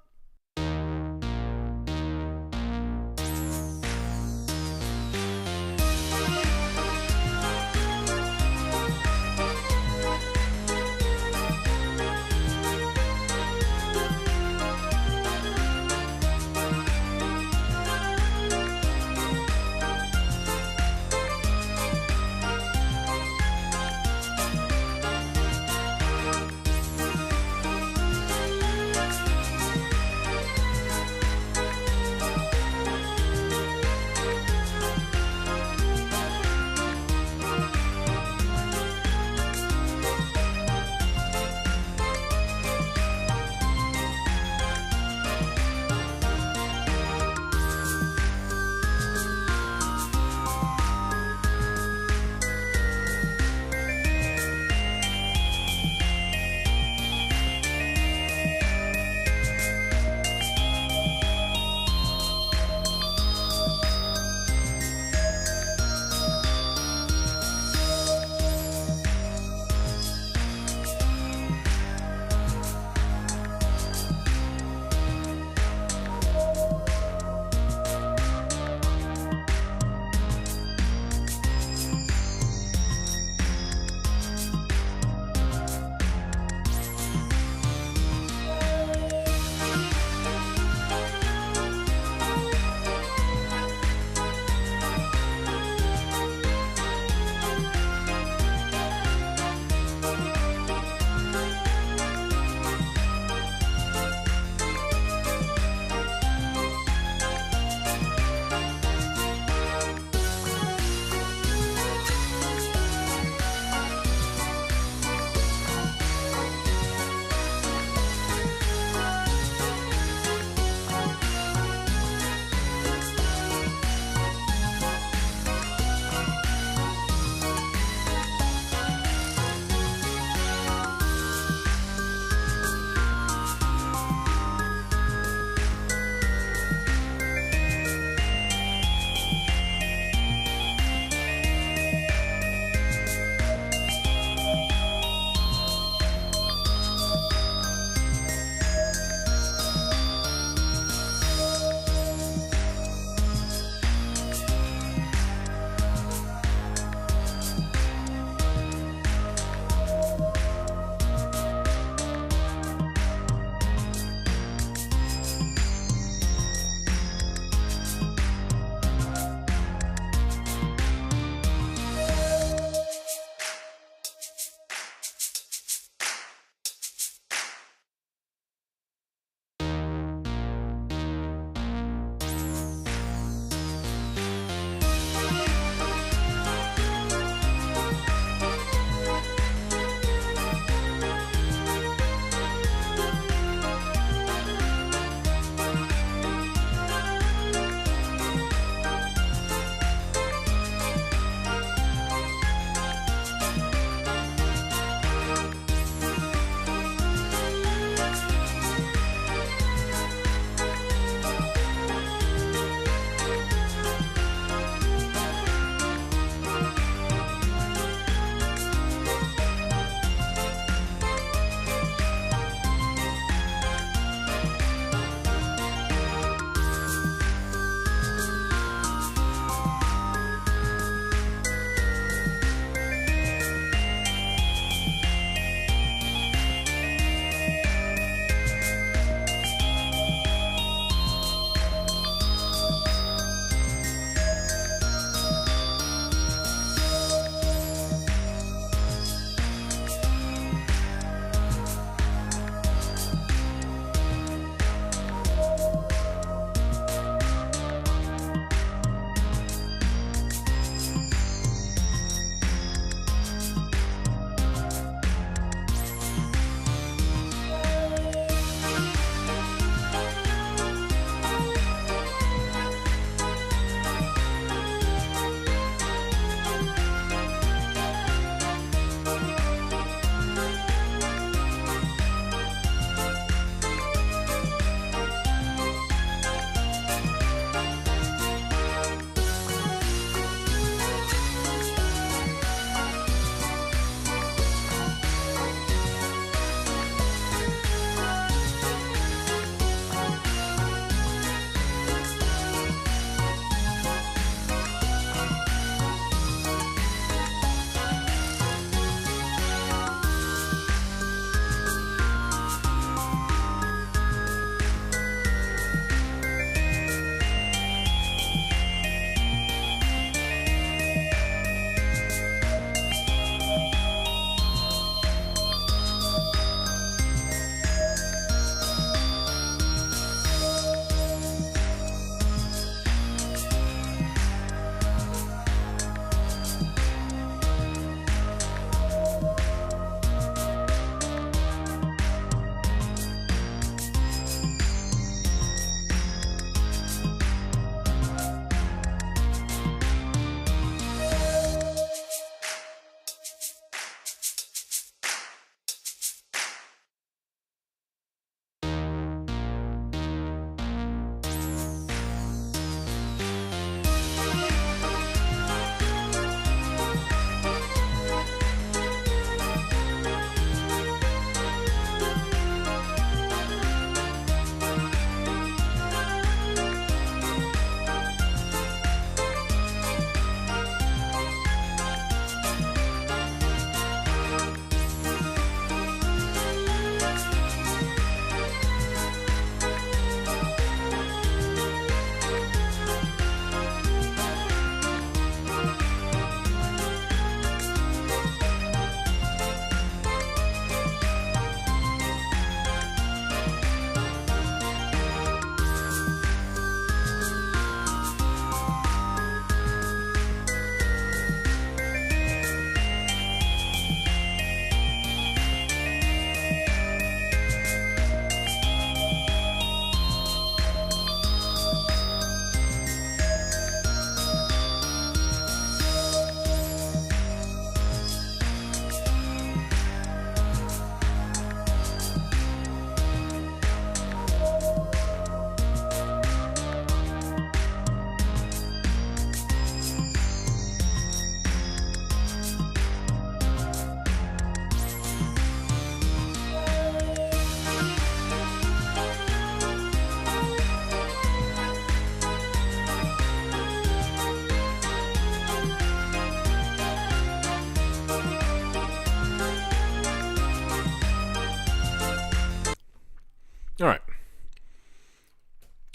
All right.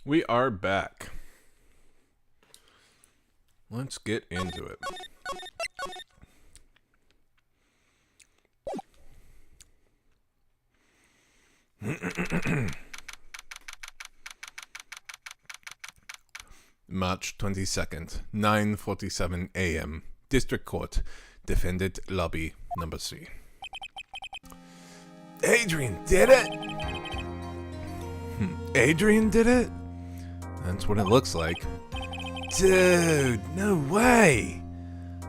We are back. Let's get into it. March 22nd, 9:47 a.m. District Court, Defendant Lobby Number 3. Adrian did it! Adrian did it? That's what it looks like. Dude, no way!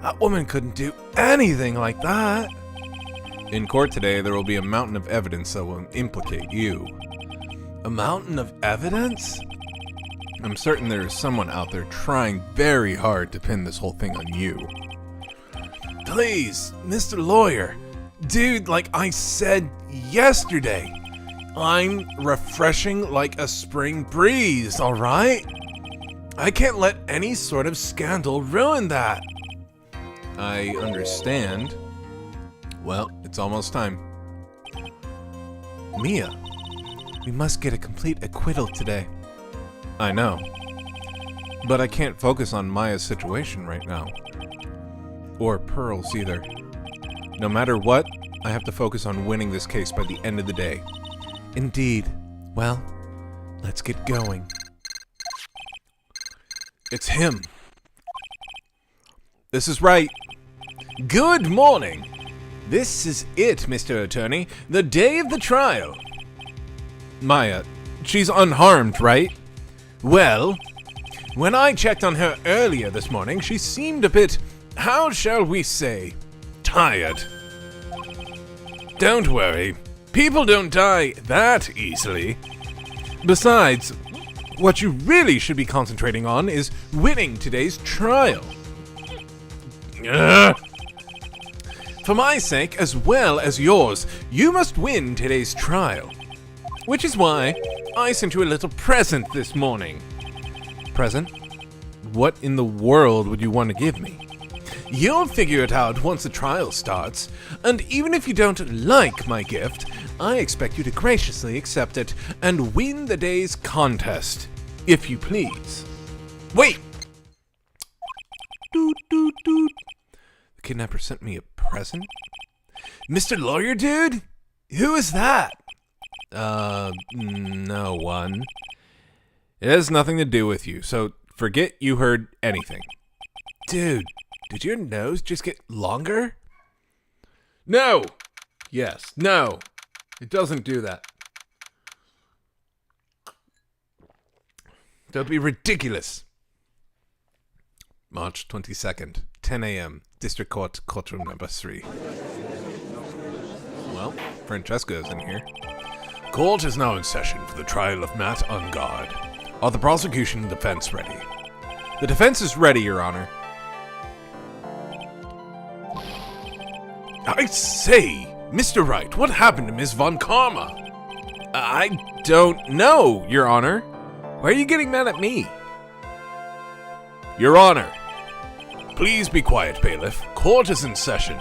That woman couldn't do anything like that! In court today, there will be a mountain of evidence that will implicate you. A mountain of evidence? I'm certain there is someone out there trying very hard to pin this whole thing on you. Please, Mr. Lawyer. Dude, like I said yesterday, I'm refreshing like a spring breeze, alright? I can't let any sort of scandal ruin that. I understand. Well, it's almost time. Mia, we must get a complete acquittal today. I know. But I can't focus on Maya's situation right now. Or Pearl's either. No matter what, I have to focus on winning this case by the end of the day. Indeed. Well, let's get going. It's him. This is Wright. Good morning. This is it, Mr. Attorney. The day of the trial. Maya, she's unharmed, right? Well, when I checked on her earlier this morning, she seemed a bit, how shall we say, tired. Don't worry. People don't die that easily. Besides, what you really should be concentrating on is winning today's trial. For my sake, as well as yours, you must win today's trial. Which is why I sent you a little present this morning. Present? What in the world would you want to give me? You'll figure it out once the trial starts, and even if you don't like my gift, I expect you to graciously accept it and win the day's contest, if you please. Wait! Doot, doot, doot. The kidnapper sent me a present? Mr. Lawyer Dude? Who is that? No one. It has nothing to do with you, so forget you heard anything. Dude, did your nose just get longer? No! Yes, no. It doesn't do that. Don't be ridiculous. March 22nd, 10 a.m., District Court, Courtroom Number 3. Well, Francesca is in here. Court is now in session for the trial of Matt Ungard. Are the prosecution and defense ready? The defense is ready, Your Honor. I say, Mr. Wright, what happened to Miss Von Karma? I don't know, Your Honor. Why are you getting mad at me? Your Honor. Please be quiet, bailiff. Court is in session.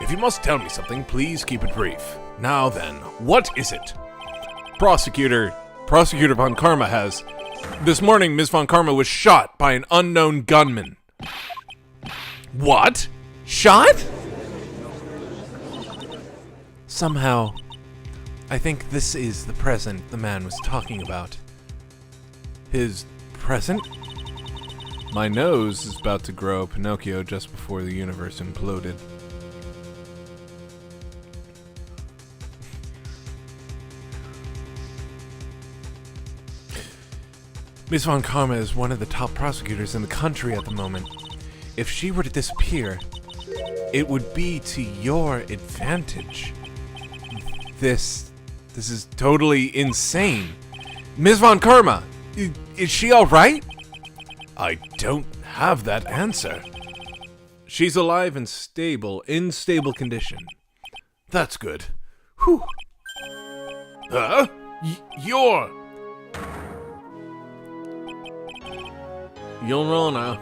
If you must tell me something, please keep it brief. Now then, what is it? Prosecutor Von Karma has... This morning, Ms. Von Karma was shot by an unknown gunman. What? Shot? Somehow, I think this is the present the man was talking about. His present? My nose is about to grow Pinocchio just before the universe imploded. Ms. Von Karma is one of the top prosecutors in the country at the moment. If she were to disappear, it would be to your advantage. This is totally insane. Ms. Von Karma, is she alright? I don't have that answer. She's alive and stable, in stable condition. That's good. Whew. You're... Your Honor,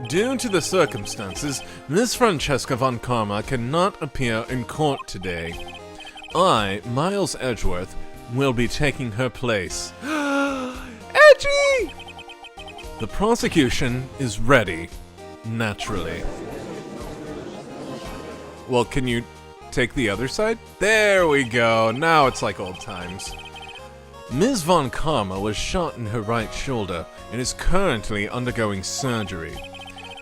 due to the circumstances, Miss Francesca Von Karma cannot appear in court today. I, Miles Edgeworth,
will be taking her place. Edgy! The prosecution is ready, naturally. Well, can you take the other side? There we go. Now it's like old times. Ms. Von Karma was shot in her right shoulder and is currently undergoing surgery.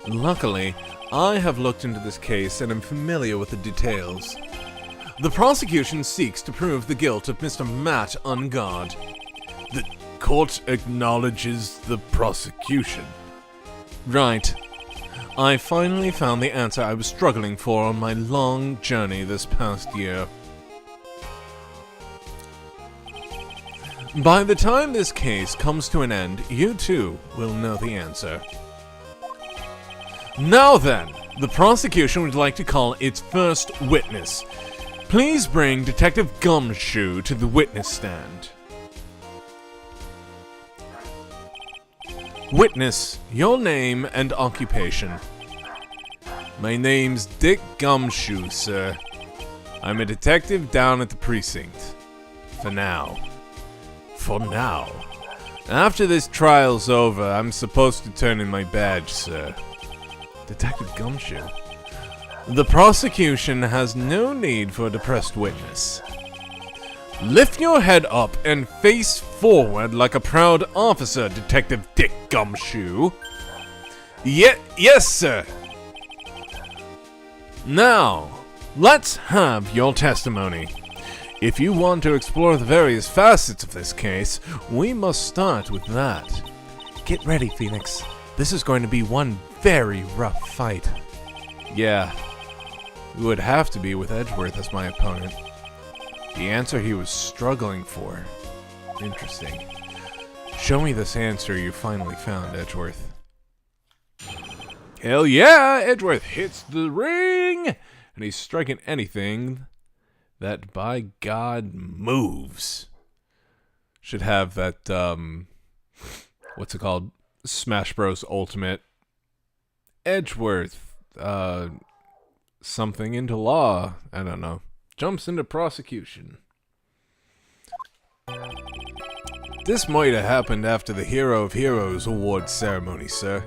Luckily, I have looked into this case and am familiar with the details. The prosecution seeks to prove the guilt of Mr. Matt Ungard. The court acknowledges the prosecution. Right. I finally found the answer I was struggling for on my long journey this past year. By the time this case comes to an end, you too will know the answer. Now then, the prosecution would like to call its first witness. Please bring Detective Gumshoe to the witness stand. Witness, your name and occupation. My name's Dick Gumshoe, sir. I'm a detective down at the precinct. For now. For now. After this trial's over, I'm supposed to turn in my badge, sir. Detective Gumshoe? The prosecution has no need for a depressed witness. Lift your head up and face forward like a proud officer, Detective Dick Gumshoe. Yes, sir. Now, let's have your testimony. If you want to explore the various facets of this case, we must start with that. Get ready, Phoenix. This is going to be one very rough fight. Yeah, it would have to be with Edgeworth as my opponent. The answer he was struggling for. Interesting. Show me this answer you finally found, Edgeworth. Hell yeah! Edgeworth hits the ring! And he's striking anything that, by God, moves. Should have that, what's it called? Smash Bros. Ultimate. Edgeworth, something into law. I don't know. Jumps into prosecution. This might have happened after the Hero of Heroes award ceremony, sir.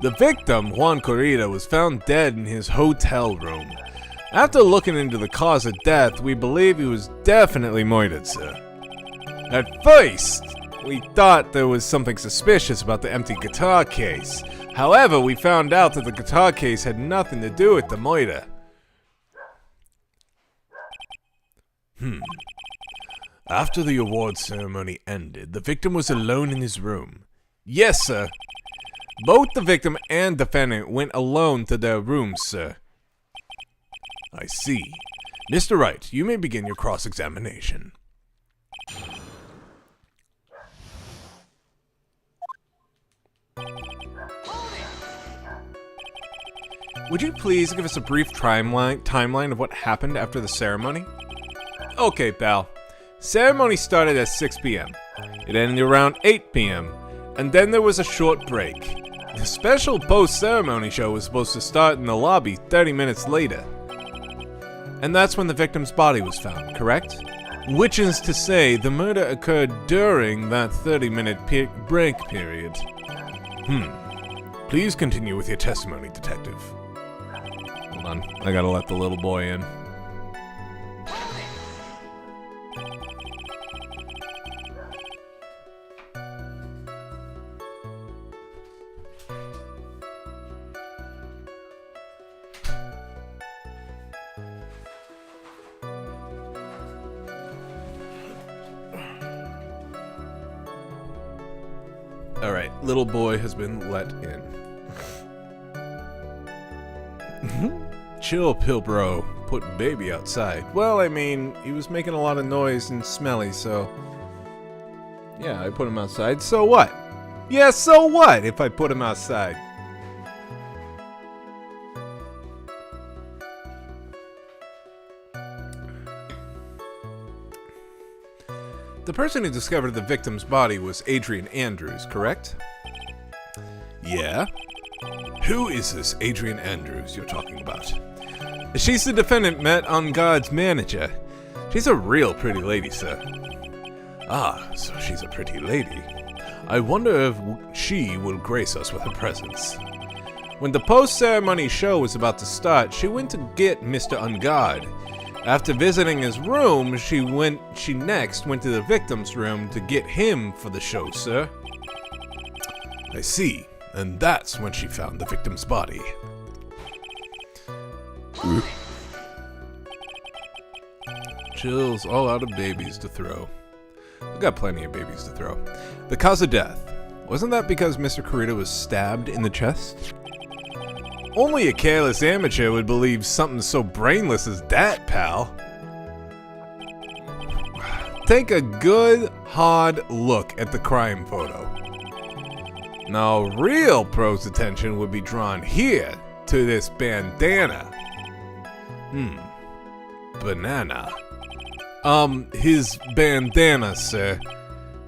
The victim, Juan Corrida, was found dead in his hotel room. After looking into the cause of death, we believe he was definitely murdered, sir. At first, we thought there was something suspicious about the empty guitar case. However, we found out that the guitar case had nothing to do with the murder. After the award ceremony ended, the victim was alone in his room. Yes, sir. Both the victim and defendant went alone to their rooms, sir. I see. Mr. Wright, you may begin your cross-examination. Would you please give us a brief timeline of what happened after the ceremony? Okay, pal. Ceremony started at 6 p.m. It ended around 8 p.m. And then there was a short break. The special post-ceremony show was supposed to start in the lobby 30 minutes later. And that's when the victim's body was found, correct? Which is to say, the murder occurred during that 30-minute break period. Please continue with your testimony, detective. Hold on, I gotta let the little boy in. Alright, little boy has been let in. Chill, Pilbro. Put baby outside. Well, I mean, he was making a lot of noise and smelly, so... yeah, I put him outside. So what? Yeah, so what if I put him outside? The person who discovered the victim's body was Adrian Andrews, correct? Yeah? Who is this Adrian Andrews you're talking about? She's the defendant Matt Ungard's manager. She's a real pretty lady, sir. Ah, so she's a pretty lady. I wonder if she will grace us with her presence. When the post-ceremony show was about to start, she went to get Mr. Ungard. After visiting his room, she next went to the victim's room to get him for the show, sir. I see, and that's when she found the victim's body. Chills all out of babies to throw. I've got plenty of babies to throw. The cause of death. Wasn't that because Mr. Kurita was stabbed in the chest? Only a careless amateur would believe something so brainless as that, pal. Take a good, hard look at the crime photo. Now, real pros' attention would be drawn here to this bandana. Banana. His bandana, sir.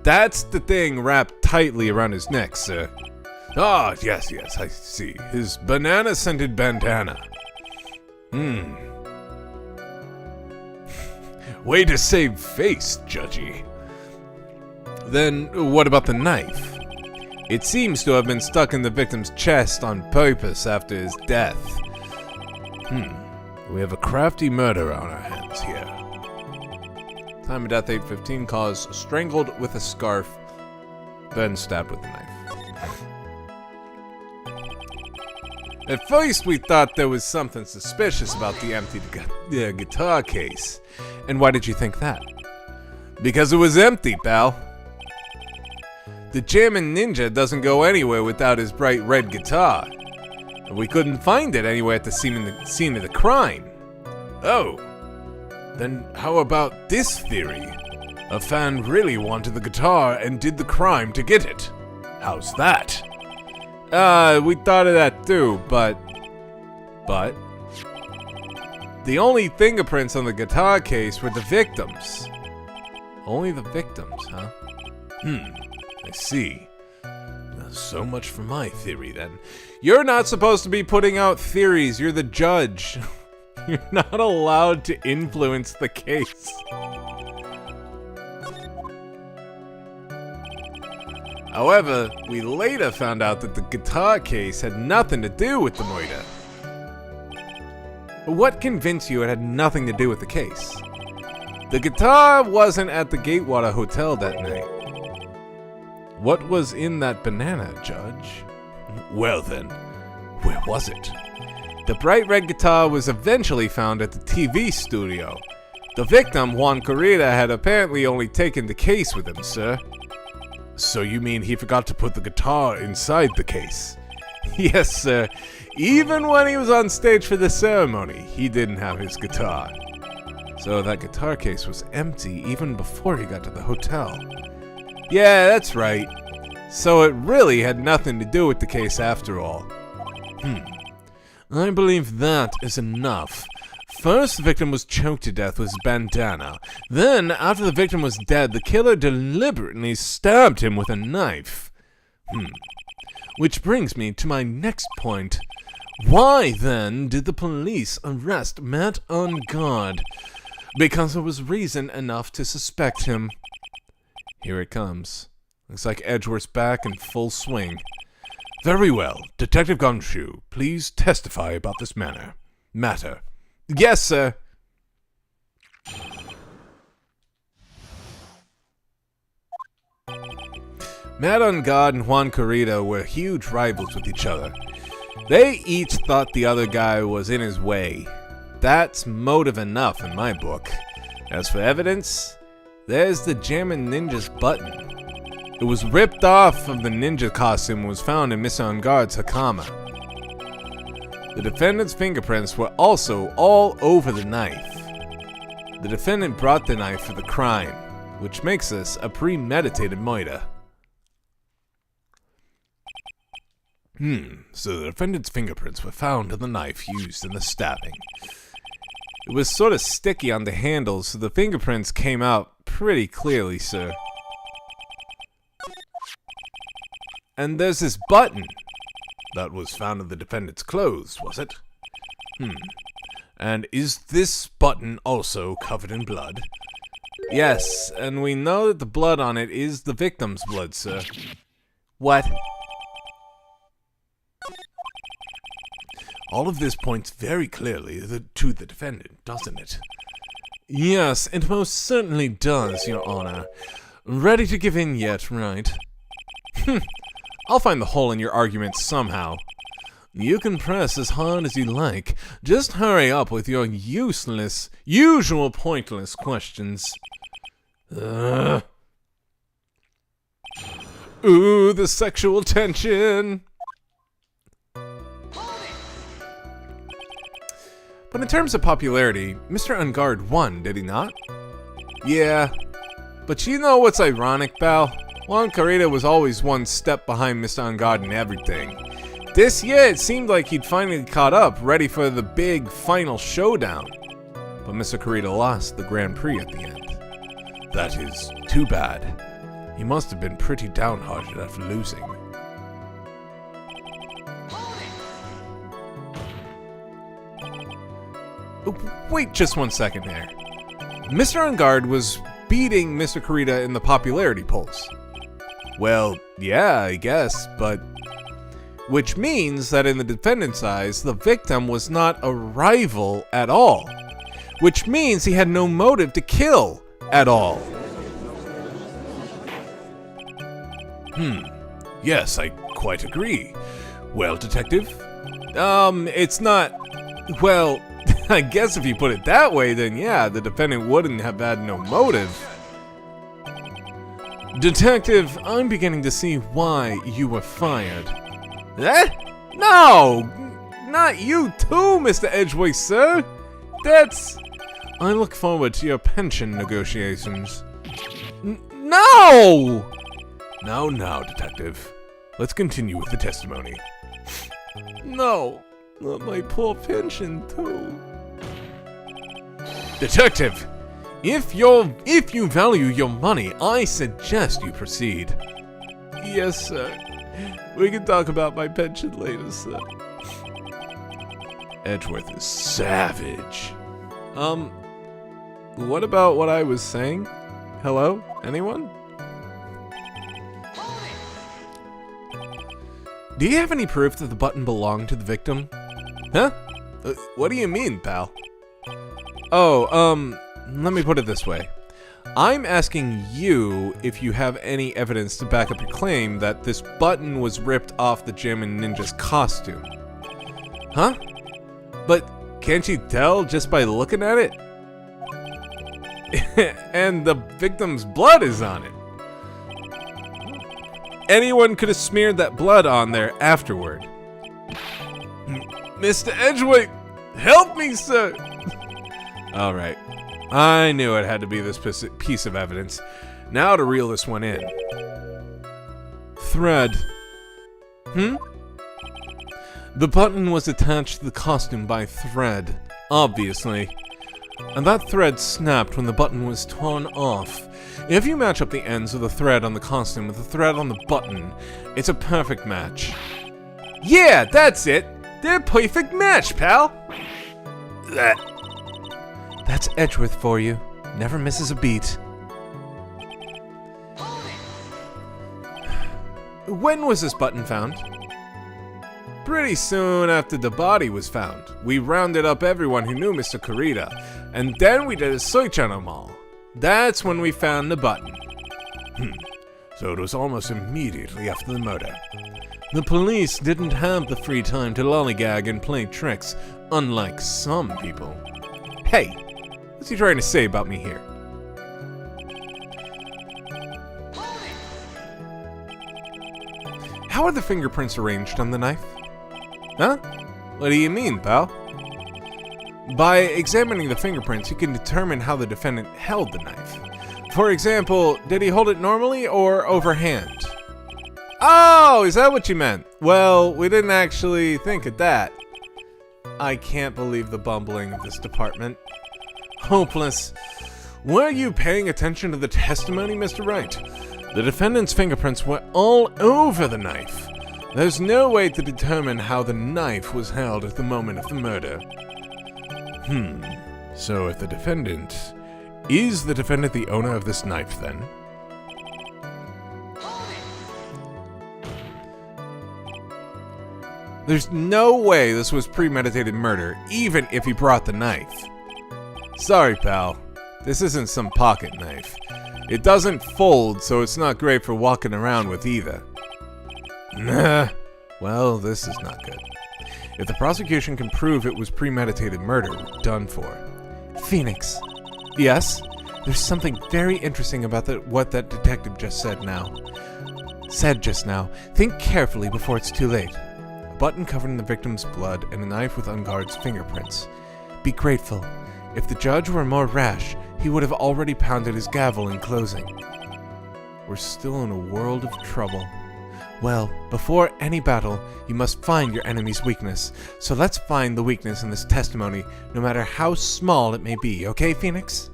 That's the thing wrapped tightly around his neck, sir. Ah, yes, I see. His banana-scented bandana. Way to save face, Judgy. Then, what about the knife? It seems to have been stuck in the victim's chest on purpose after his death. We have a crafty murder on our hands here. Time of death 8:15, cause strangled with a scarf, then stabbed with a knife. At first we thought there was something suspicious about the empty guitar case. And why did you think that? Because it was empty, pal. The German ninja doesn't go anywhere without his bright red guitar. And we couldn't find it anywhere at the scene of the crime. Oh. Then how about this theory? A fan really wanted the guitar and did the crime to get it. How's that? We thought of that too, but... The only fingerprints on the guitar case were the victims. Only the victims, huh? I see. So much for my theory, then. You're not supposed to be putting out theories, you're the judge. You're not allowed to influence the case. However, we later found out that the guitar case had nothing to do with the murder. What convinced you it had nothing to do with the case? The guitar wasn't at the Gatewater Hotel that night. What was in that banana, Judge? Well then, where was it? The bright red guitar was eventually found at the TV studio. The victim, Juan Corrida, had apparently only taken the case with him, sir. So you mean he forgot to put the guitar inside the case? Yes, sir. Even when he was on stage for the ceremony, he didn't have his guitar. So that guitar case was empty even before he got to the hotel. Yeah, that's right. So it really had nothing to do with the case after all. I believe that is enough. First, the victim was choked to death with his bandana. Then, after the victim was dead, the killer deliberately stabbed him with a knife. Which brings me to my next point. Why, then, did the police arrest Matt Ungard? Because there was reason enough to suspect him. Here it comes. Looks like Edgeworth's back in full swing. Very well. Detective Gumshoe, please testify about this matter. Yes, sir. Matt Ungard and Juan Corrida were huge rivals with each other. They each thought the other guy was in his way. That's motive enough in my book. As for evidence, there's the German ninja's button. It was ripped off of the ninja costume and was found in Mr. Ungard's hakama. The defendant's fingerprints were also all over the knife. The defendant brought the knife for the crime, which makes this a premeditated murder. So the defendant's fingerprints were found on the knife used in the stabbing. It was sort of sticky on the handle, so the fingerprints came out pretty clearly, sir. And there's this button. That was found in the defendant's clothes, was it? And is this button also covered in blood? Yes, and we know that the blood on it is the victim's blood, sir. What? All of this points very clearly to the defendant, doesn't it? Yes, it most certainly does, Your Honor. Ready to give in yet, right? I'll find the hole in your argument somehow. You can press as hard as you like. Just hurry up with your usual pointless questions. Ooh, the sexual tension! But in terms of popularity, Mr. Ungard won, did he not? Yeah. But you know what's ironic, pal? Juan Carreta was always one step behind Mr. Ungard in everything. This year, it seemed like he'd finally caught up, ready for the big final showdown. But Mr. Carreta lost the Grand Prix at the end. That is too bad. He must have been pretty downhearted after losing. Wait just 1 second there. Mr. Ungard was beating Mr. Carreta in the popularity polls. Well, yeah, I guess, but... Which means that in the defendant's eyes, the victim was not a rival at all. Which means he had no motive to kill at all. Yes, I quite agree. Well, detective? It's not... Well, I guess if you put it that way, then yeah, the defendant wouldn't have had no motive. Detective, I'm beginning to see why you were fired. Eh? No! Not you too, Mr. Edgeway, sir! That's... I look forward to your pension negotiations. No! Now, detective. Let's continue with the testimony. No, not my poor pension, too. Detective! If you value your money, I suggest you proceed. Yes, sir. We can talk about my pension later, sir. Edgeworth is savage. What about what I was saying? Hello? Anyone? Do you have any proof that the button belonged to the victim? Huh? What do you mean, pal? Oh, let me put it this way. I'm asking you if you have any evidence to back up your claim that this button was ripped off the German ninja's costume. Huh? But can't you tell just by looking at it? And the victim's blood is on it. Anyone could have smeared that blood on there afterward. Mr. Edgeway, help me, sir! Alright. I knew it had to be this piece of evidence. Now to reel this one in. Thread. The button was attached to the costume by thread, obviously. And that thread snapped when the button was torn off. If you match up the ends of the thread on the costume with the thread on the button, it's a perfect match. Yeah, that's it! They're a perfect match, pal! That's Edgeworth for you. Never misses a beat. When was this button found? Pretty soon after the body was found. We rounded up everyone who knew Mr. Carreta, and then we did a search on them all. That's when we found the button. So it was almost immediately after the murder. The police didn't have the free time to lollygag and play tricks, unlike some people. Hey, what's he trying to say about me here? How are the fingerprints arranged on the knife? Huh? What do you mean, pal? By examining the fingerprints, you can determine how the defendant held the knife. For example, did he hold it normally or overhand? Oh, is that what you meant? Well, we didn't actually think of that. I can't believe the bumbling of this department. Hopeless. Were you paying attention to the testimony, Mr. Wright? The defendant's fingerprints were all over the knife. There's no way to determine how the knife was held at the moment of the murder. So if the defendant... Is the defendant the owner of this knife, then? There's no way this was premeditated murder, even if he brought the knife. Sorry, pal. This isn't some pocket knife. It doesn't fold, so it's not great for walking around with either. Nah. Well, this is not good. If the prosecution can prove it was premeditated murder, we're done for. Phoenix. Yes? There's something very interesting about what that detective just said just now. Think carefully before it's too late. A button covered in the victim's blood and a knife with Unguard's fingerprints. Be grateful. If the judge were more rash, he would have already pounded his gavel in closing. We're still in a world of trouble. Well, before any battle, you must find your enemy's weakness. So let's find the weakness in this testimony, no matter how small it may be, okay, Phoenix?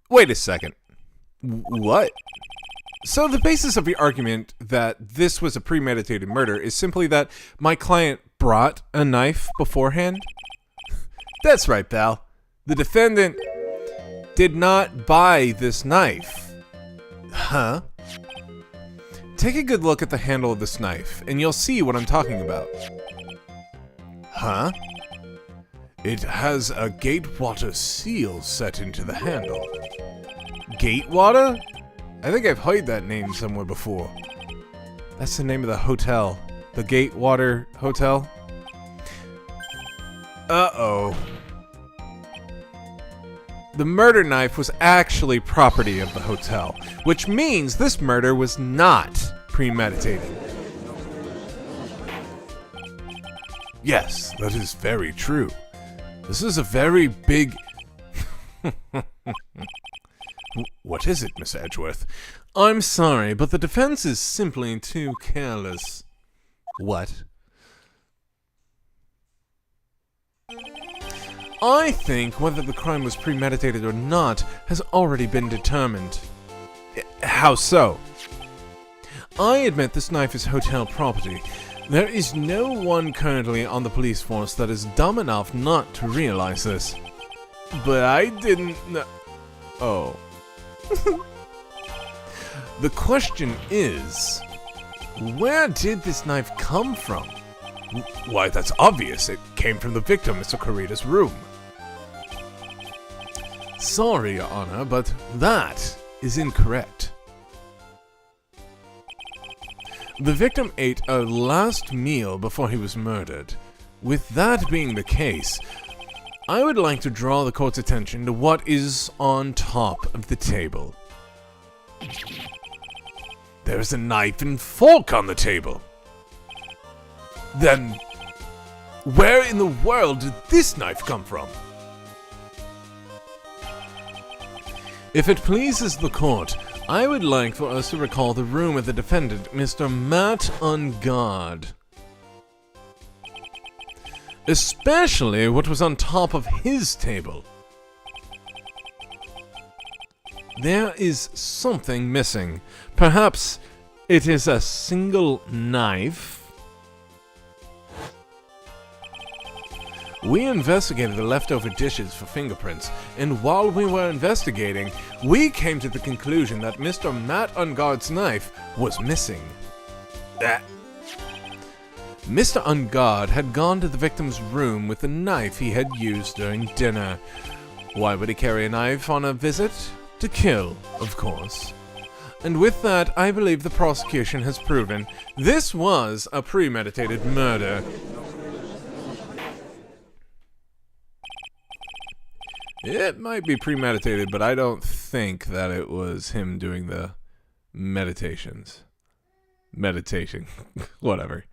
Wait a second. What? So the basis of the argument that this was a premeditated murder is simply that my client brought a knife beforehand? That's right, pal. The defendant did not buy this knife. Huh? Take a good look at the handle of this knife, and you'll see what I'm talking about. Huh? It has a Gatewater seal set into the handle. Gatewater? I think I've heard that name somewhere before. That's the name of the hotel. The Gatewater Hotel? Uh-oh. The murder knife was actually property of the hotel, which means this murder was not premeditated. Yes, that is very true. This is a very big... What is it, Miss Edgeworth? I'm sorry, but the defense is simply too careless. What? I think whether the crime was premeditated or not has already been determined. How so? I admit this knife is hotel property. There is no one currently on the police force that is dumb enough not to realize this. But I didn't know. Oh. The question is, where did this knife come from? Why, that's obvious. It came from the victim, Mr. Corrida's room. Sorry, Your Honor, but that is incorrect. The victim ate a last meal before he was murdered. With that being the case, I would like to draw the court's attention to what is on top of the table. There's a knife and fork on the table. Then, where in the world did this knife come from? If it pleases the court, I would like for us to recall the room of the defendant, Mr. Matt Ungard. Especially what was on top of his table. There is something missing. Perhaps it is a single knife. We investigated the leftover dishes for fingerprints, and while we were investigating, we came to the conclusion that Mr. Matt Ungard's knife was missing. Mr. Ungard had gone to the victim's room with the knife he had used during dinner. Why would he carry a knife on a visit? To kill, of course. And with that, I believe the prosecution has proven this was a premeditated murder. It might be premeditated, but I don't think that it was him doing the meditations.
meditating. Whatever.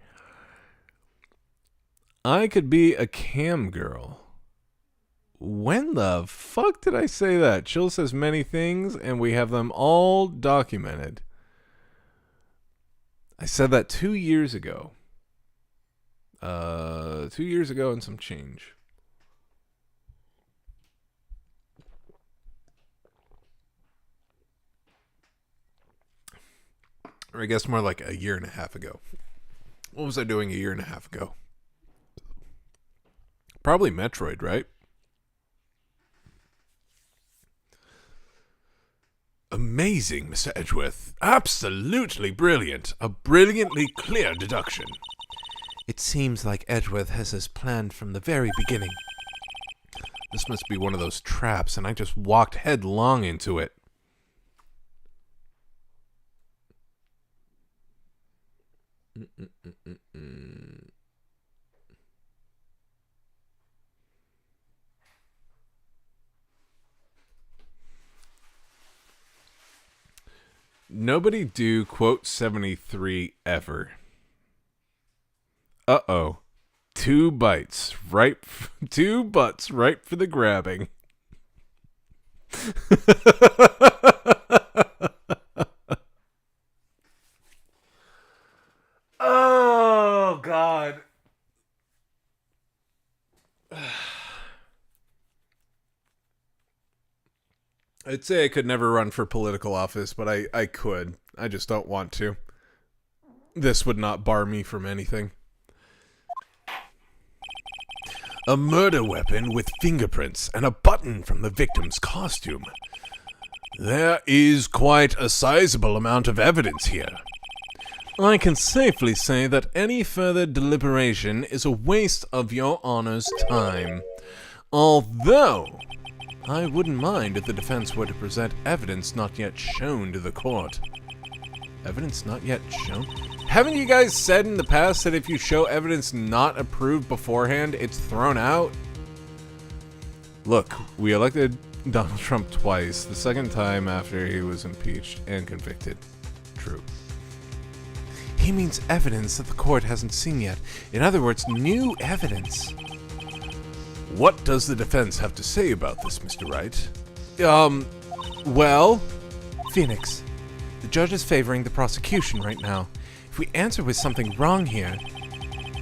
I could be a cam girl. When the fuck did I say that? Chill says many things, and we have them all documented. I said that 2 years ago. 2 years ago and some change. Or I guess more like a year and a half ago. What was I doing a year and a half ago? Probably Metroid, right? Amazing, Mr. Edgeworth. Absolutely brilliant. A brilliantly clear deduction.
It seems like Edgeworth has this planned from the very beginning.
This must be one of those traps, and I just walked headlong into it. Nobody do quote 73 ever. Uh-oh. 2 bites ripe, 2 butts ripe for the grabbing. Oh, God. I'd say I could never run for political office, but I could. I just don't want to. This would not bar me from anything. A murder weapon with fingerprints and a button from the victim's costume. There is quite a sizable amount of evidence here. I can safely say that any further deliberation is a waste of your honor's time. Although, I wouldn't mind if the defense were to present evidence not yet shown to the court. Evidence not yet shown? Haven't you guys said in the past that if you show evidence not approved beforehand, it's thrown out? Look, we elected Donald Trump twice, the second time after he was impeached and convicted. True.
He means evidence that the court hasn't seen yet. In other words, new evidence.
What does the defense have to say about this, Mr. Wright?
Well, Phoenix, the judge is favoring the prosecution right now. If we answer with something wrong here,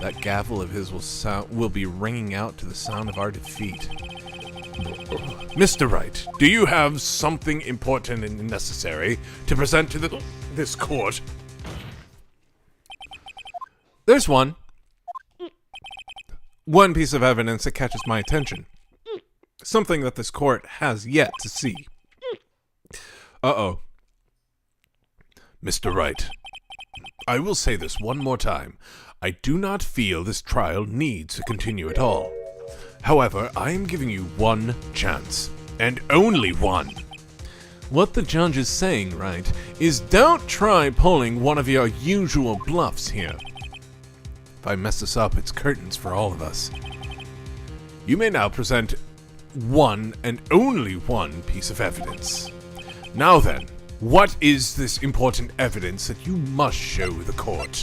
that gavel of his will be ringing out to the sound of our defeat. Mr. Wright, do you have something important and necessary to present to this court?
There's one. One piece of evidence that catches my attention. Something that this court has yet to see.
Uh-oh. Mr. Wright, I will say this one more time. I do not feel this trial needs to continue at all. However, I am giving you one chance, and only one.
What the judge is saying, Wright, is don't try pulling one of your usual bluffs here.
If I mess this up, it's curtains for all of us. You may now present one and only one piece of evidence. Now then, what is this important evidence that you must show the court?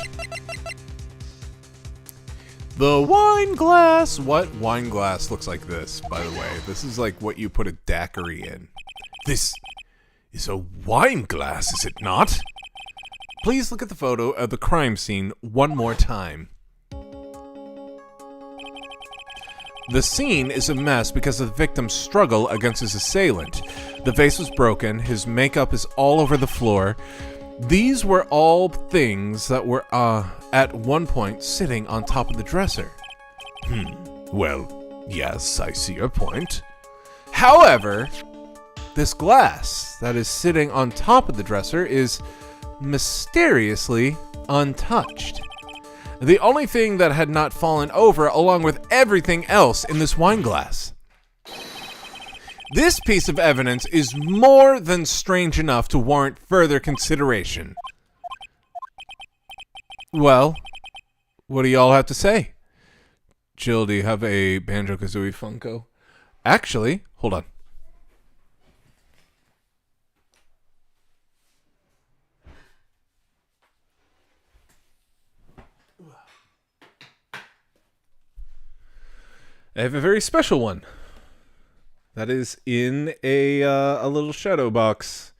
The wine glass. What wine glass looks like this, by the way? This is like what you put a daiquiri in. This is a wine glass, is it not?
Please look at the photo of the crime scene one more time. The scene is a mess because of the victim's struggle against his assailant. The vase was broken, his makeup is all over the floor. These were all things that were, at one point, sitting on top of the dresser.
Well, yes, I see your point.
However, this glass that is sitting on top of the dresser is mysteriously untouched. The only thing that had not fallen over, along with everything else in this wine glass. This piece of evidence is more than strange enough to warrant further consideration. Well, what do y'all have to say?
Jill, do you have a Banjo-Kazooie Funko?
Actually, hold on. I have a very special one. That is in a little shadow box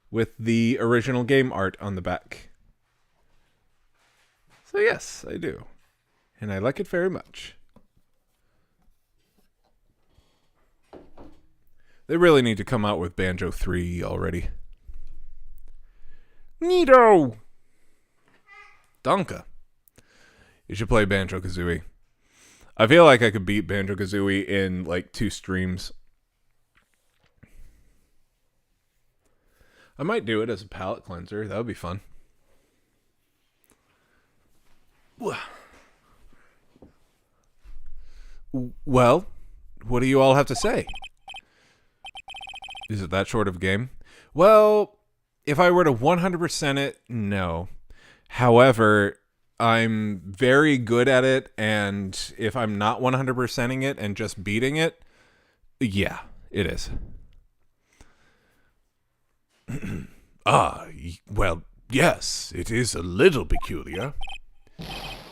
with the original game art on the back. So yes, I do. And I like it very much. They really need to come out with Banjo 3 already. Neato! Donka. You should play Banjo-Kazooie. I feel like I could beat Banjo-Kazooie in like 2 streams. I might do it as a palate cleanser. That would be fun. Well, what do you all have to say? Is it that short of a game? Well, if I were to 100% it, no. However, I'm very good at it, and if I'm not 100%ing it and just beating it, yeah, it is. Well, yes, it is a little peculiar.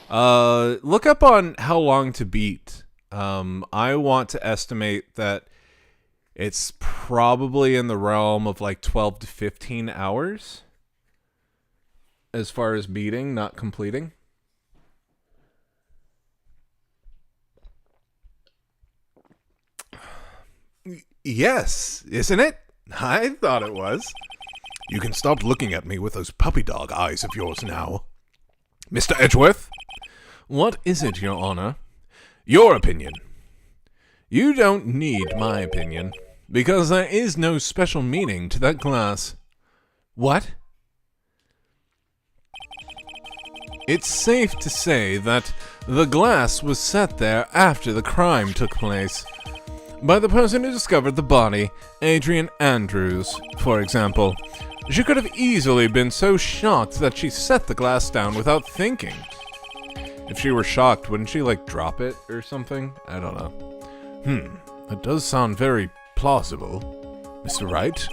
Look up on how long to beat. I want to estimate that it's probably in the realm of like 12 to 15 hours as far as beating, not completing. Yes, isn't it? I thought it was. You can stop looking at me with those puppy dog eyes of yours now. Mr. Edgeworth? What is it, Your Honor? Your opinion. You don't need my opinion, because there is no special meaning to that glass. What? It's safe to say that the glass was set there after the crime took place. By the person who discovered the body, Adrian Andrews, for example. She could have easily been so shocked that she set the glass down without thinking. If she were shocked, wouldn't she, like, drop it or something? I don't know. That does sound very plausible. Mr. Wright?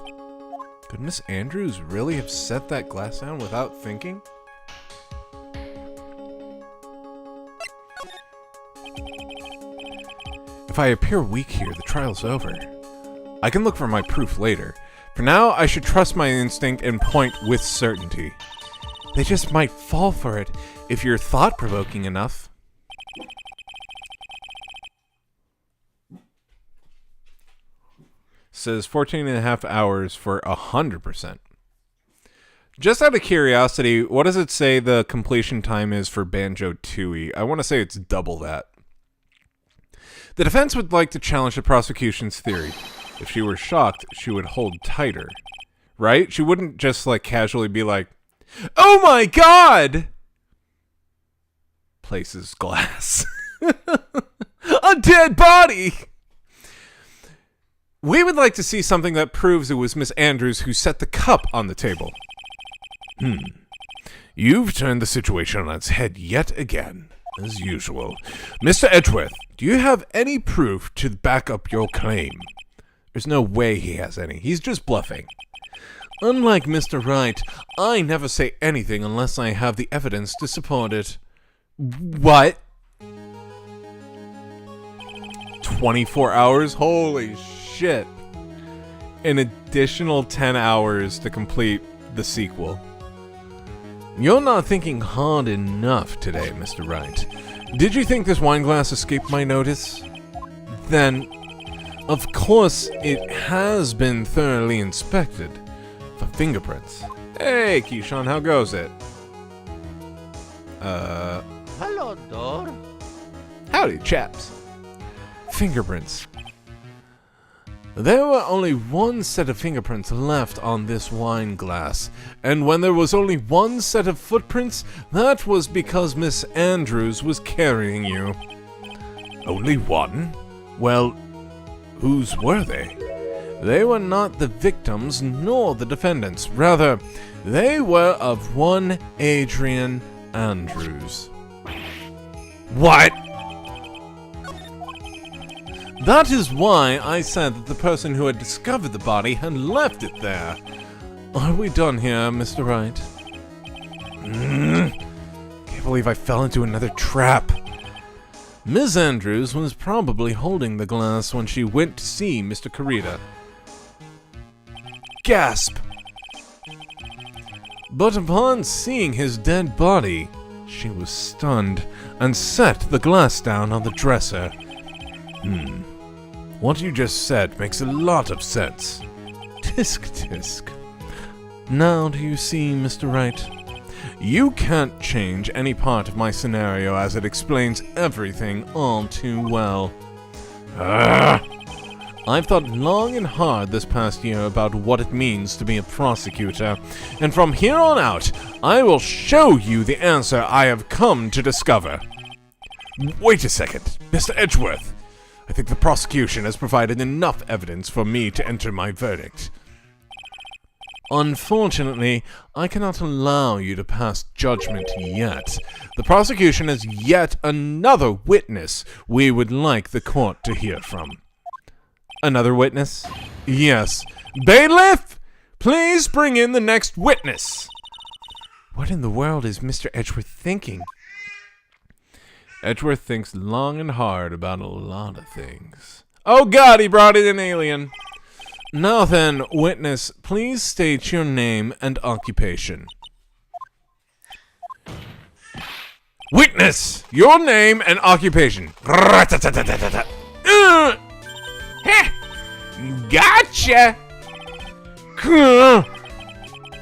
Could Miss Andrews really have set that glass down without thinking? If I appear weak here, the trial's over. I can look for my proof later. For now, I should trust my instinct and point with certainty. They just might fall for it if you're thought-provoking enough. Says 14 and a half hours for 100%. Just out of curiosity, what does it say the completion time is for Banjo-Tooie? I want to say it's double that. The defense would like to challenge the prosecution's theory. If she were shocked, she would hold tighter. Right? She wouldn't just, like, casually be like, "Oh my god!" Places glass. A dead body! We would like to see something that proves it was Miss Andrews who set the cup on the table. You've turned the situation on its head yet again, as usual. Mr. Edgeworth, do you have any proof to back up your claim? There's no way he has any. He's just bluffing. Unlike Mr. Wright, I never say anything unless I have the evidence to support it. What? 24 hours? Holy shit. An additional 10 hours to complete the sequel. You're not thinking hard enough today, Mr. Wright. Did you think this wine glass escaped my notice? Then, of course, it has been thoroughly inspected for fingerprints. Hey, Keyshawn, how goes it?
Hello, Dor.
Howdy, chaps. Fingerprints. There were only one set of fingerprints left on this wine glass, and when there was only one set of footprints, that was because Miss Andrews was carrying you. Only one? Well, whose were they? They were not the victims nor the defendants. Rather, they were of one Adrian Andrews. What? That is why I said that the person who had discovered the body had left it there. Are we done here, Mr. Wright? Can't believe I fell into another trap. Miss Andrews was probably holding the glass when she went to see Mr. Carita. Gasp! But upon seeing his dead body, she was stunned and set the glass down on the dresser. What you just said makes a lot of sense. Tisk tisk. Now do you see, Mr. Wright? You can't change any part of my scenario as it explains everything all too well. I've thought long and hard this past year about what it means to be a prosecutor, and from here on out, I will show you the answer I have come to discover. Wait a second, Mr. Edgeworth. I think the prosecution has provided enough evidence for me to enter my verdict. Unfortunately, I cannot allow you to pass judgment yet. The prosecution has yet another witness we would like the court to hear from. Another witness? Yes. Bailiff, please bring in the next witness. What in the world is Mr. Edgeworth thinking? Edgeworth thinks long and hard about a lot of things. Oh God, he brought in an alien. Now then, witness, please state your name and occupation. Witness, your name and occupation. Gotcha!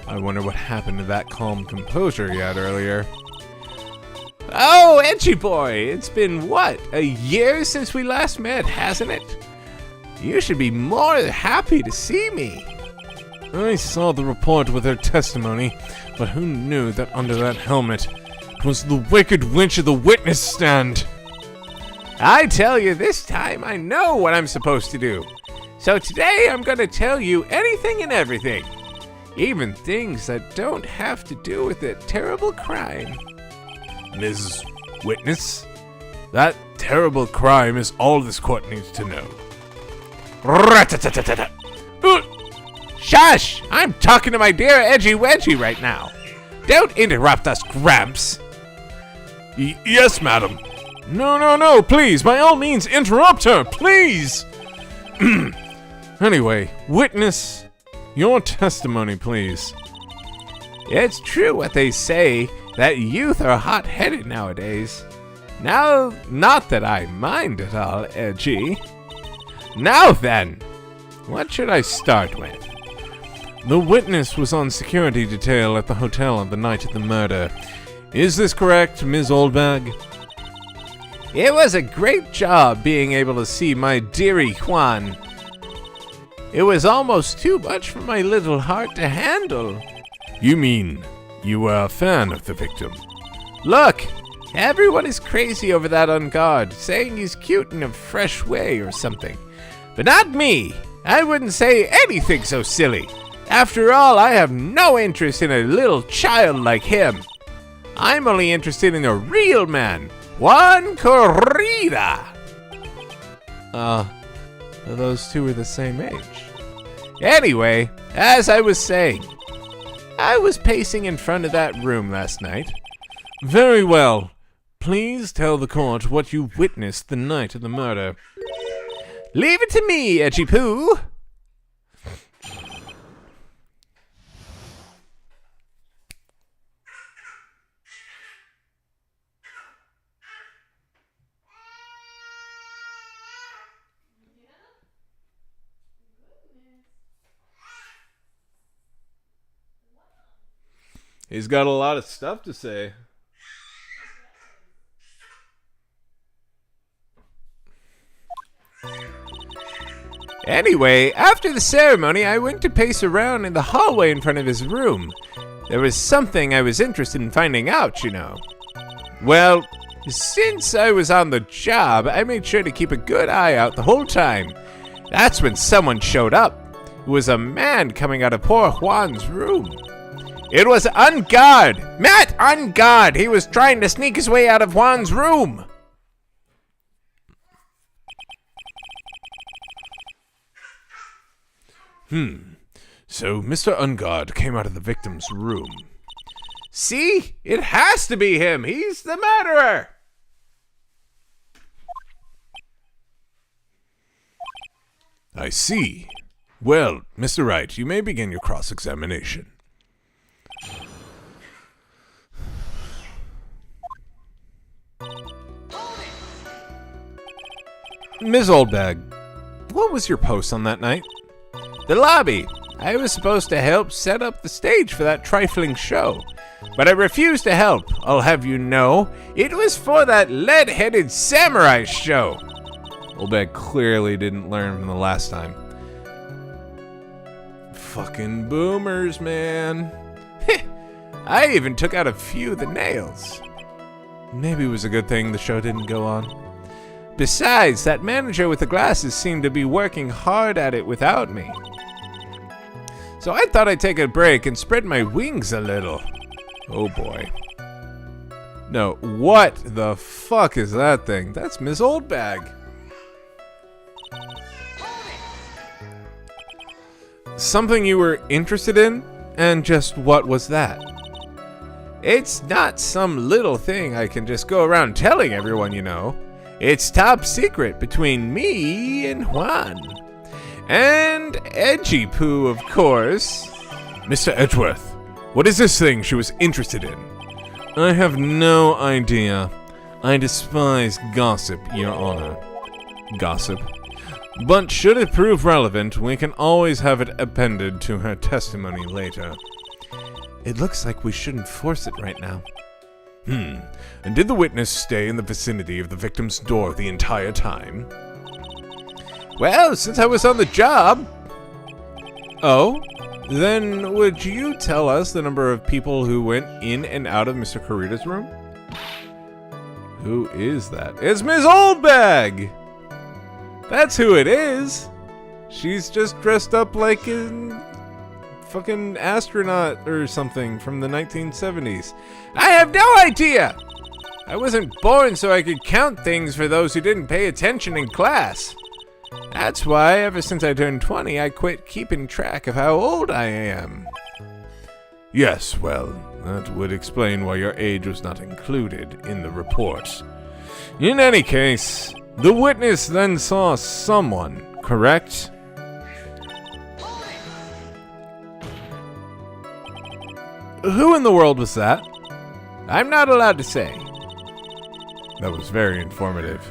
I wonder what happened to that calm composure he had earlier. Oh, Edgy boy, it's been what, a year since we last met, hasn't it? You should be more happy to see me. I saw the report with her testimony, but who knew that under that helmet it was the wicked wench of the witness stand? I tell you, this time I know what I'm supposed to do. So today I'm going to tell you anything and everything, even things that don't have to do with a terrible crime. Ms. Witness, that terrible crime is all this court needs to know. Shush! I'm talking to my dear Edgy Wedgie right now. Don't interrupt us, Gramps. Yes, madam. No, please, by all means, interrupt her, please! Anyway, witness, your testimony, please. It's true what they say, that youth are hot-headed nowadays. Now, not that I mind at all, Edgy. Now then, what should I start with? The witness was on security detail at the hotel on the night of the murder. Is this correct, Ms. Oldbag? It was a great job being able to see my dearie Juan. It was almost too much for my little heart to handle. You mean you were a fan of the victim? Look, everyone is crazy over that on guard, saying he's cute in a fresh way or something. But not me. I wouldn't say anything so silly. After all, I have no interest in a little child like him. I'm only interested in a real man. Juan Corrida. Those two are the same age. Anyway, as I was saying, I was pacing in front of that room last night. Very well. Please tell the court what you witnessed the night of the murder. Leave it to me, Edgy Poo. He's got a lot of stuff to say. Anyway, after the ceremony, I went to pace around in the hallway in front of his room. There was something I was interested in finding out, you know. Well, since I was on the job, I made sure to keep a good eye out the whole time. That's when someone showed up. It was a man coming out of poor Juan's room. It was Ungard! Matt Ungard! He was trying to sneak his way out of Juan's room! So Mr. Ungard came out of the victim's room. See? It has to be him! He's the murderer! I see. Well, Mr. Wright, you may begin your cross-examination.
Ms. Oldbag, what was your post on that night? The lobby. I was supposed to help set up the stage for that trifling show, but I refused to help, I'll have you know. It was for that lead-headed samurai show. Oldbag clearly didn't learn from the last time. Fucking boomers, man. I even took out a few of the nails. Maybe it was a good thing the show didn't go on. Besides, that manager with the glasses seemed to be working hard at it without me. So I thought I'd take a break and spread my wings a little. Oh boy. No, what the fuck is that thing? That's Miss Oldbag. Something you were interested in? And just what was that? It's not some little thing I can just go around telling everyone, you know. It's top secret between me and Juan. And Edgy Poo, of course.
Mr. Edgeworth, what is this thing she was interested in?
I have no idea. I despise gossip, Your Honor. Gossip. But should it prove relevant, we can always have it appended to her testimony later. It looks like we shouldn't force it right now.
And did the witness stay in the vicinity of the victim's door the entire time?
Well, since I was on the job... Oh? Then would you tell us the number of people who went in and out of Mr. Kurita's room? Who is that? It's Ms. Oldbag! That's who it is! She's just dressed up like a fucking astronaut or something from the 1970s. I have no idea! I wasn't born so I could count things for those who didn't pay attention in class. That's why, ever since I turned 20, I quit keeping track of how old I am.
Yes, well, that would explain why your age was not included in the report.
In any case, the witness then saw someone, correct? Who in the world was that? I'm not allowed to say. That was very informative.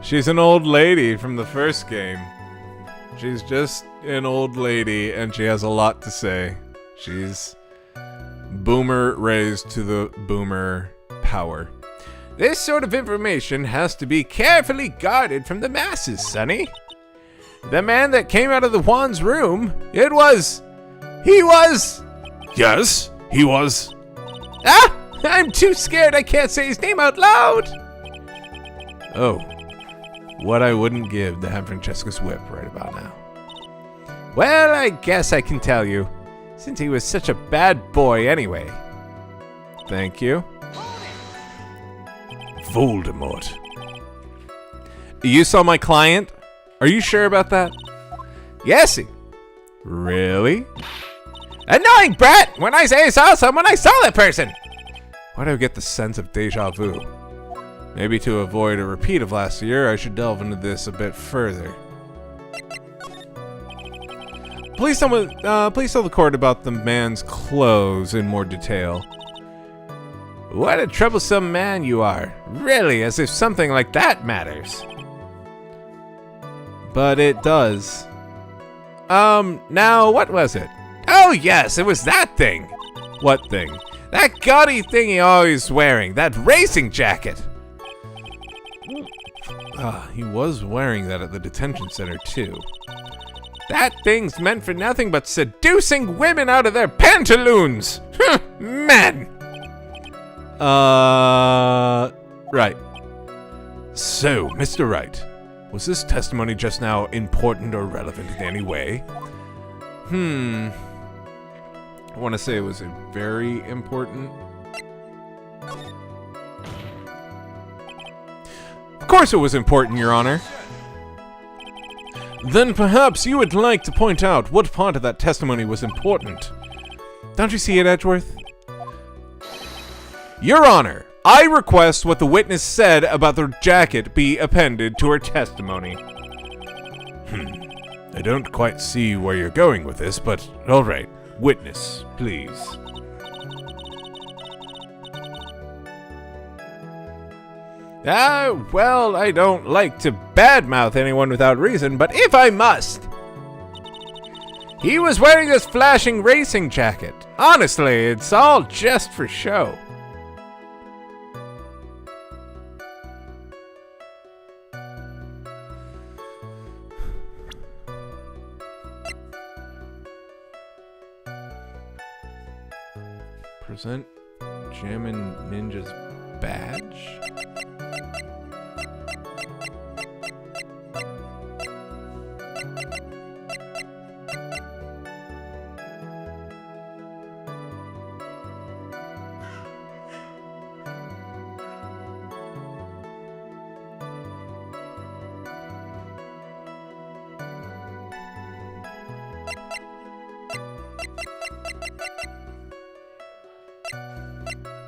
She's an old lady from the first game. She's just an old lady, and she has a lot to say. She's boomer raised to the boomer power. This sort of information has to be carefully guarded from the masses, Sonny. The man that came out of the Juan's room, he was...
Yes, he was.
Ah! I'm too scared I can't say his name out loud! Oh. What I wouldn't give to have Francesca's whip right about now. Well, I guess I can tell you, since he was such a bad boy anyway. Thank you.
Voldemort.
You saw my client? Are you sure about that? Yesy. Really? Annoying brat! When I say I saw someone, I saw that person! Why do I get the sense of deja vu? Maybe to avoid a repeat of last year, I should delve into this a bit further. Please tell the court about the man's clothes in more detail. What a troublesome man you are. Really, as if something like that matters. But it does. Now, what was it? Oh yes, it was that thing. What thing? That gaudy thing he always wearing, that racing jacket. He was wearing that at the detention center, too. That thing's meant for nothing but seducing women out of their pantaloons! Man! Right.
So, Mr. Wright, was this testimony just now important or relevant in any way?
I want to say it was very important. Of course it was important, Your Honor. Then perhaps you would like to point out what part of that testimony was important. Don't you see it, Edgeworth? Your Honor, I request what the witness said about the jacket be appended to her testimony.
I don't quite see where you're going with this, but alright. Witness, please. Well, I don't like to badmouth anyone without reason, but if I must... He was wearing this flashing racing jacket. Honestly, it's all just for show. Present Jammin' Ninja's badge?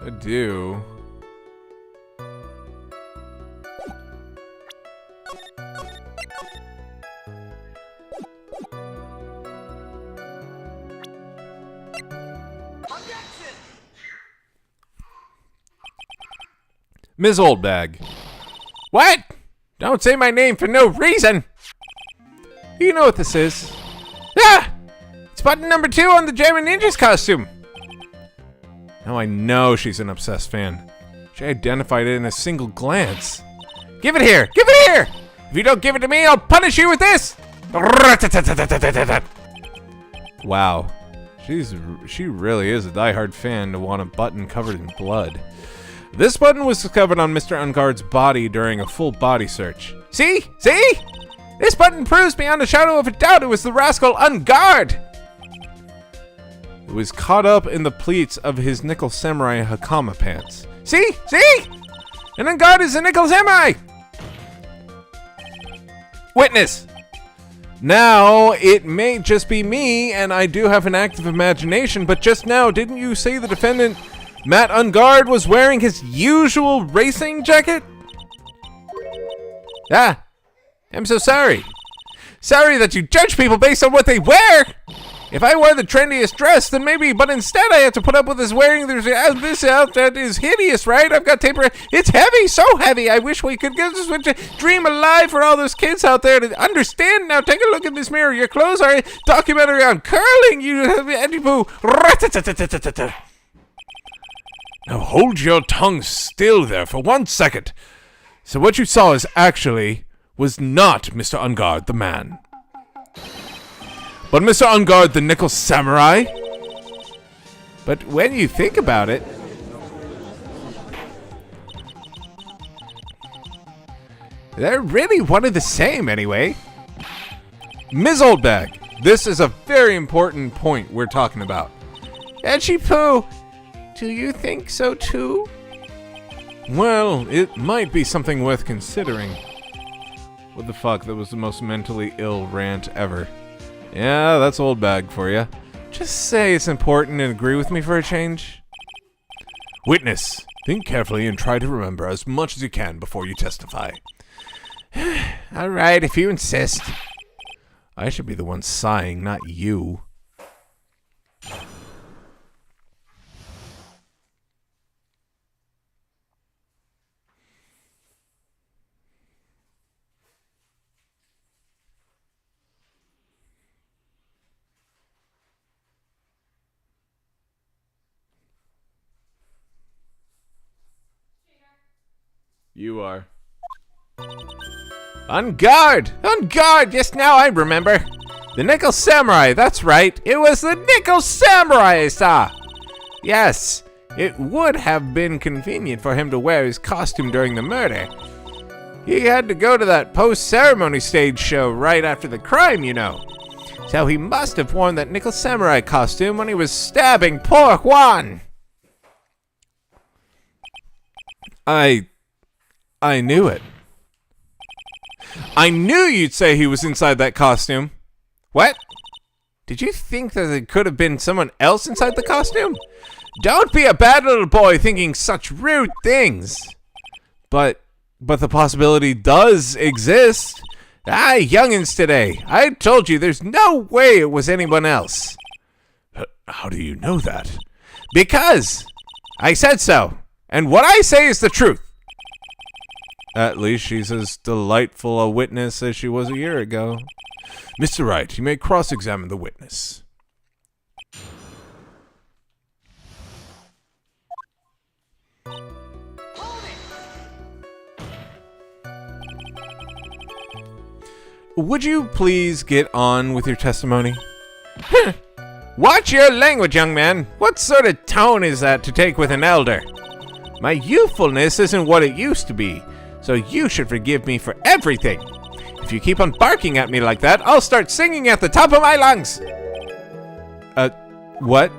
I do. Ms. Oldbag. What? Don't say my name for no reason. You know what this is. Ah! It's button number 2 on the Jammin' Ninja's costume. Now I know she's an obsessed fan. She identified it in a single glance. Give it here! Give it here! If you don't give it to me, I'll punish you with this! Wow. She really is a diehard fan to want a button covered in blood. This button was discovered on Mr. Unguard's body during a full body search. See? See? This button proves beyond a shadow of a doubt it was the rascal Unguard! It was caught up in the pleats of his Nickel Samurai Hakama pants. See? See? An Unguard is a Nickel Samurai! Witness! Now, it may just be me, and I do have an active imagination, but just now, didn't you say the defendant, Matt Unguard, was wearing his usual racing jacket? Ah, I'm so sorry. Sorry that you judge people based on what they wear! If I wore the trendiest dress, then maybe, but instead I have to put up with this wearing this outfit is hideous, right? I've got taper. It's heavy, so heavy. I wish we could get this dream alive for all those kids out there to understand. Now take a look in this mirror. Your clothes are a documentary on curling. You have Eddie-Boo. Now hold your tongue still there for 1 second. So what you saw was not Mr. Unguard, the man. But Mr. Unguard, the Nickel Samurai? But when you think about it... they're really one and the same, anyway. Ms. Oldbag, this is a very important point we're talking about. Edgy-poo, do you think so too? Well, it might be something worth considering. What the fuck, that was the most mentally ill rant ever. Yeah, that's Oldbag for you. Just say it's important and agree with me for a change. Witness, think carefully and try to remember as much as you can before you testify. Alright, if you insist. I should be the one sighing, not you. You are. On guard! On guard! Yes, now I remember. The Nickel Samurai, that's right. It was the Nickel Samurai I saw. Yes, it would have been convenient for him to wear his costume during the murder. He had to go to that post-ceremony stage show right after the crime, you know. So he must have worn that Nickel Samurai costume when he was stabbing poor Juan. I knew it. I knew you'd say he was inside that costume. What? Did you think that it could have been someone else inside the costume? Don't be a bad little boy thinking such rude things. But the possibility does exist. Ah, youngins today. I told you there's no way it was anyone else.
How do you know that?
Because I said so. And what I say is the truth.
At least she's as delightful a witness as she was a year ago. Mr. Wright, you may cross-examine the witness.
Would you please get on with your testimony? Watch your language, young man. What sort of tone is that to take with an elder? My youthfulness isn't what it used to be, so you should forgive me for everything. If you keep on barking at me like that, I'll start singing at the top of my lungs. What?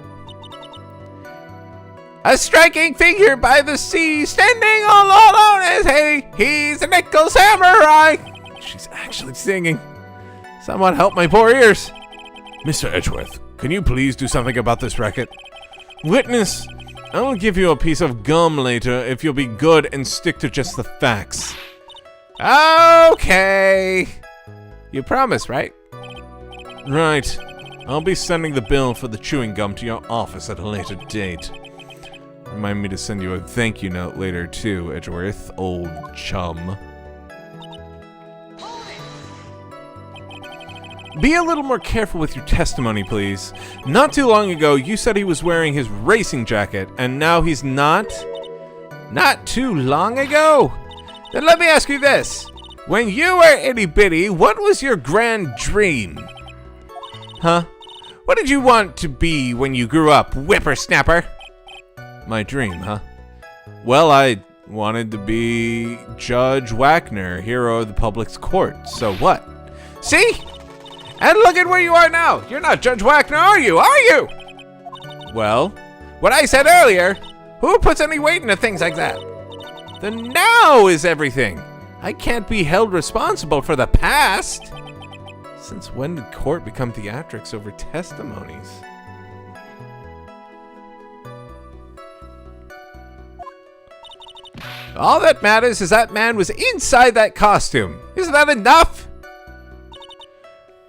A striking figure by the sea, standing all alone as hey, he's a nickel samurai. She's actually singing. Someone help my poor ears.
Mr. Edgeworth, can you please do something about this racket?
Witness, I'll give you a piece of gum later if you'll be good and stick to just the facts. Okay. You promise, right?
Right. I'll be sending the bill for the chewing gum to your office at a later date. Remind me to send you a thank you note later too, Edgeworth, old chum.
Be a little more careful with your testimony, please. Not too long ago, you said he was wearing his racing jacket, and now he's not? Not too long ago? Then let me ask you this. When you were itty-bitty, what was your grand dream? Huh? What did you want to be when you grew up, whippersnapper?
My dream, huh? Well, I wanted to be Judge Wagner, hero of the public's court. So what?
See? And look at where you are now. You're not Judge Wagner, are you? Are you? Well, what I said earlier, who puts any weight into things like that? The now is everything. I can't be held responsible for the past.
Since when did court become theatrics over testimonies?
All that matters is that man was inside that costume. Isn't that enough?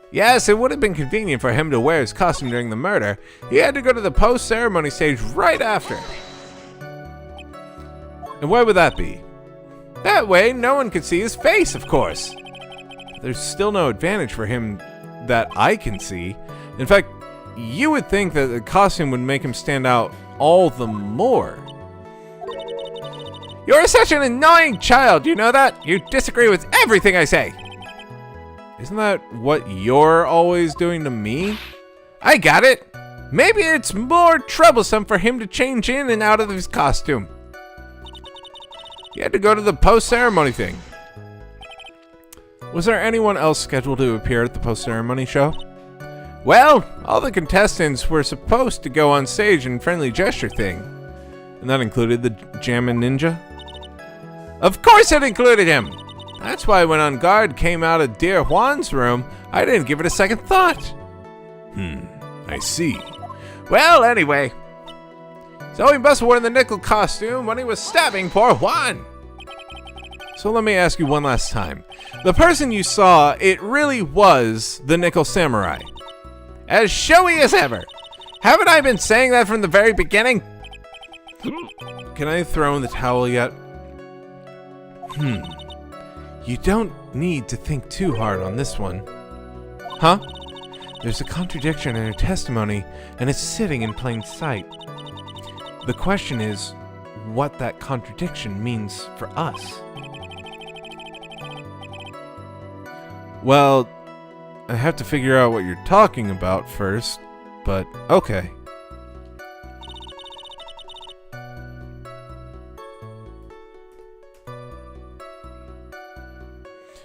Yes, it would have been convenient for him to wear his costume during the murder. He had to go to the post-ceremony stage right after.
And why would that be?
That way, no one could see his face, of course.
There's still no advantage for him that I can see. In fact, you would think that the costume would make him stand out all the more.
You're such an annoying child, you know that? You disagree with everything I say.
Isn't that what you're always doing to me?
I got it. Maybe it's more troublesome for him to change in and out of his costume. You had to go to the post-ceremony thing.
Was there anyone else scheduled to appear at the post-ceremony show?
Well, all the contestants were supposed to go on stage in friendly gesture thing.
And that included the Jammin' Ninja?
Of course it included him. That's why when On Guard came out of dear Juan's room, I didn't give it a second thought.
I see.
Well, anyway. So he must have worn the nickel costume when he was stabbing poor Juan.
So let me ask you one last time. The person you saw, it really was the nickel samurai.
As showy as ever. Haven't I been saying that from the very beginning?
Can I throw in the towel yet?
You don't need to think too hard on this one.
Huh?
There's a contradiction in her testimony, and it's sitting in plain sight. The question is, what that contradiction means for us.
Well, I have to figure out what you're talking about first, but okay.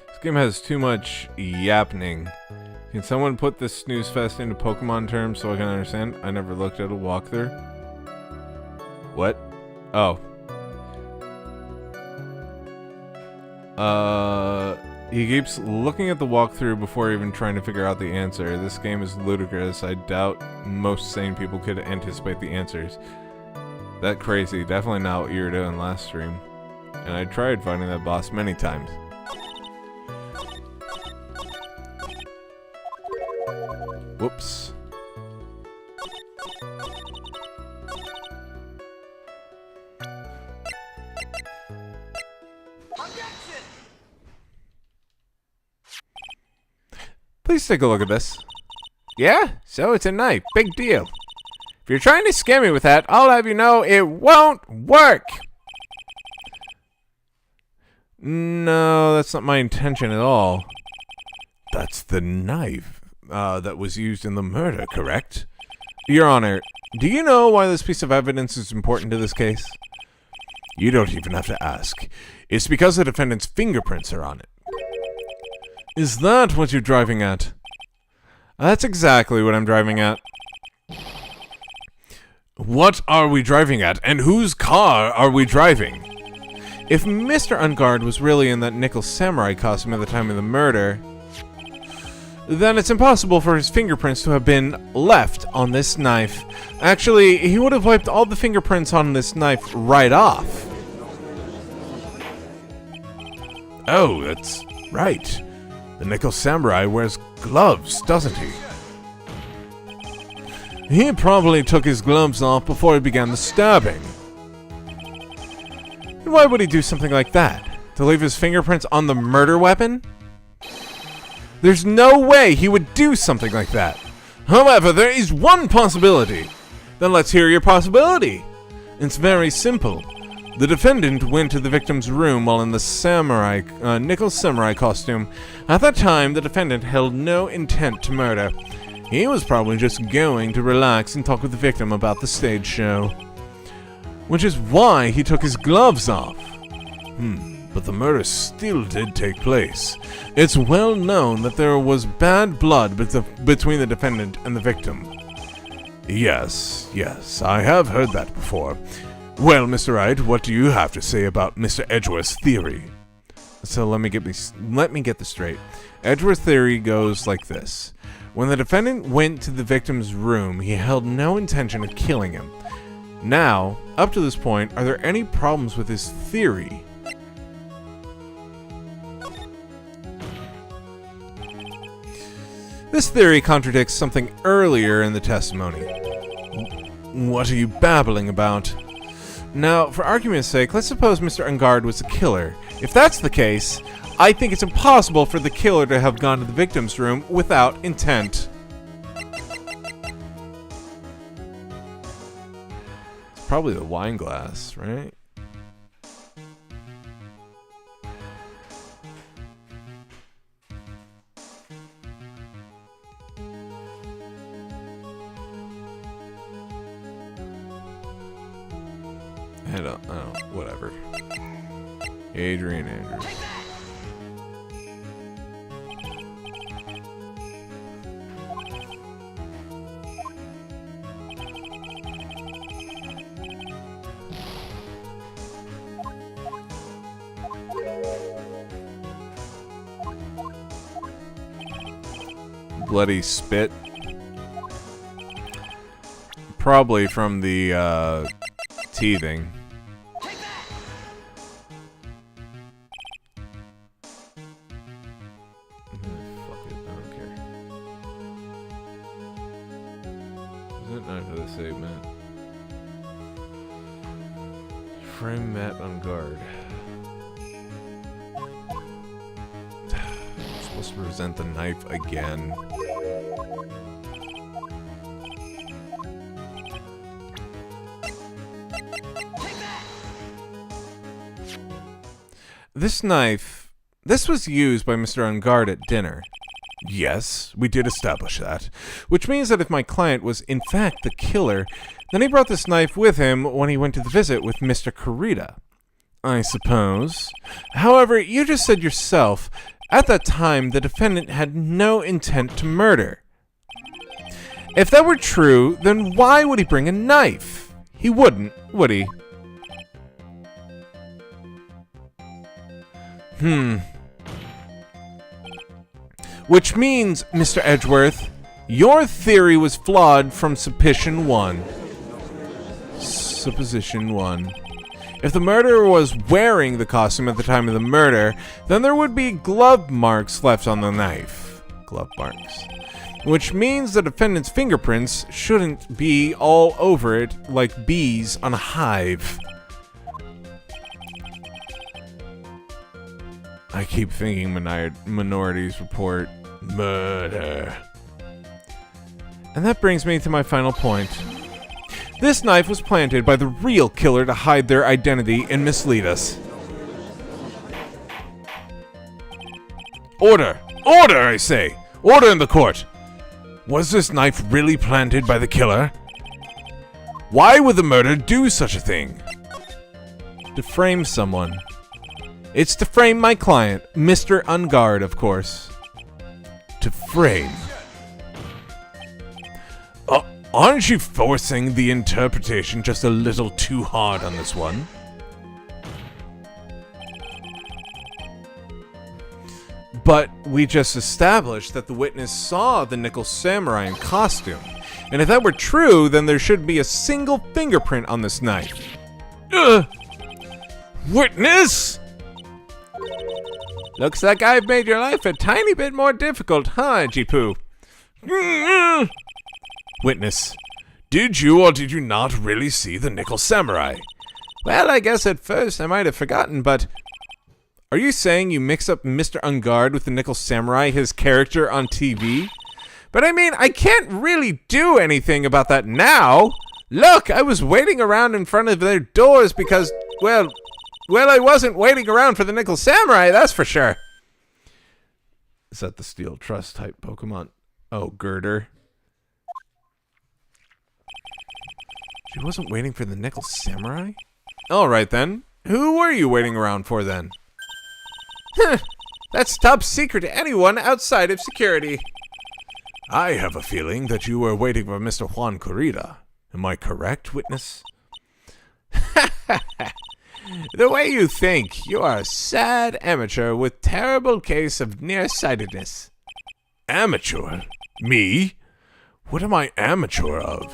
This game has too much yappening. Can someone put this snooze fest into Pokemon terms so I can understand? I never looked at a walkthrough. What? Oh. He keeps looking at the walkthrough before even trying to figure out the answer. This game is ludicrous. I doubt most sane people could anticipate the answers. That crazy. Definitely not what you were doing last stream. And I tried finding that boss many times.
Whoops. Please take a look at this. Yeah? So it's a knife. Big deal. If you're trying to scam me with that, I'll have you know it won't work. No, that's not my intention at all. That's the knife that was used in the murder, correct? Your Honor, do you know why this piece of evidence is important to this case? You don't even have to ask. It's because the defendant's fingerprints are on it. Is that what you're driving at? That's exactly what I'm driving at. What are we driving at, and whose car are we driving? If Mr. Ungard was really in that nickel samurai costume at the time of the murder, then it's impossible for his fingerprints to have been left on this knife. Actually, he would have wiped all the fingerprints on this knife right off. Oh, that's right. The nickel samurai wears gloves, doesn't he? He probably took his gloves off before he began the stabbing. And why would he do something like that? To leave his fingerprints on the murder weapon? There's no way he would do something like that. However, there is one possibility. Then let's hear your possibility. It's very simple. The defendant went to the victim's room while in the nickel samurai costume. At that time, the defendant held no intent to murder. He was probably just going to relax and talk with the victim about the stage show. Which is why he took his gloves off. But the murder still did take place. It's well known that there was bad blood between the defendant and the victim. Yes, I have heard that before. Well, Mr. Wright, what do you have to say about Mr. Edgeworth's theory? So let me get this straight. Edgeworth's theory goes like this. When the defendant went to the victim's room, he held no intention of killing him. Now, up to this point, are there any problems with his theory? This theory contradicts something earlier in the testimony. What are you babbling about? Now, for argument's sake, let's suppose Mr. Ungard was the killer. If that's the case, I think it's impossible for the killer to have gone to the victim's room without intent. It's probably the wine glass, right? I don't, whatever. Adrian Andrews. Bloody spit. Probably from the, teething. Fuck it, I don't care. Is it not for the save, Matt? Frame Matt on guard. I'm supposed to present the knife again. This knife, this was used by Mr. Ungard at dinner. Yes, we did establish that. Which means that if my client was in fact the killer, then he brought this knife with him when he went to the visit with Mr. Kurita. I suppose. However, you just said yourself, at that time the defendant had no intent to murder. If that were true, then why would he bring a knife? He wouldn't, would he? Which means, Mr. Edgeworth, your theory was flawed from supposition 1. Supposition 1. If the murderer was wearing the costume at the time of the murder, then there would be glove marks left on the knife. Glove marks. which means the defendant's fingerprints shouldn't be all over it like bees on a hive. I keep thinking Minority's Report. Murder. And that brings me to my final point. This knife was planted by the real killer to hide their identity and mislead us. Order! Order, I say! Order in the court! Was this knife really planted by the killer? Why would the murderer do such a thing? To frame someone. It's to frame my client, Mr. Ungard, of course. To frame. Aren't you forcing the interpretation just a little too hard on this one? But we just established that the witness saw the nickel samurai in costume. And if that were true, then there should be a single fingerprint on this knife. Witness! Looks like I've made your life a tiny bit more difficult, huh, Jipu? Witness. Did you or did you not really see the nickel samurai? Well, I guess at first I might have forgotten, but... Are you saying you mix up Mr. Ungard with the nickel samurai, his character on TV? But I mean, I can't really do anything about that now. Look, I was waiting around in front of their doors because, well, I wasn't waiting around for the nickel samurai, that's for sure. Is that the Steel Trust type Pokemon? Oh, Girder. She wasn't waiting for the nickel samurai? Alright then. Who were you waiting around for then? That's top secret to anyone outside of security. I have a feeling that you were waiting for Mr. Juan Corrida. Am I correct, witness? The way you think, you are a sad amateur with terrible case of nearsightedness. Amateur? Me? What am I amateur of?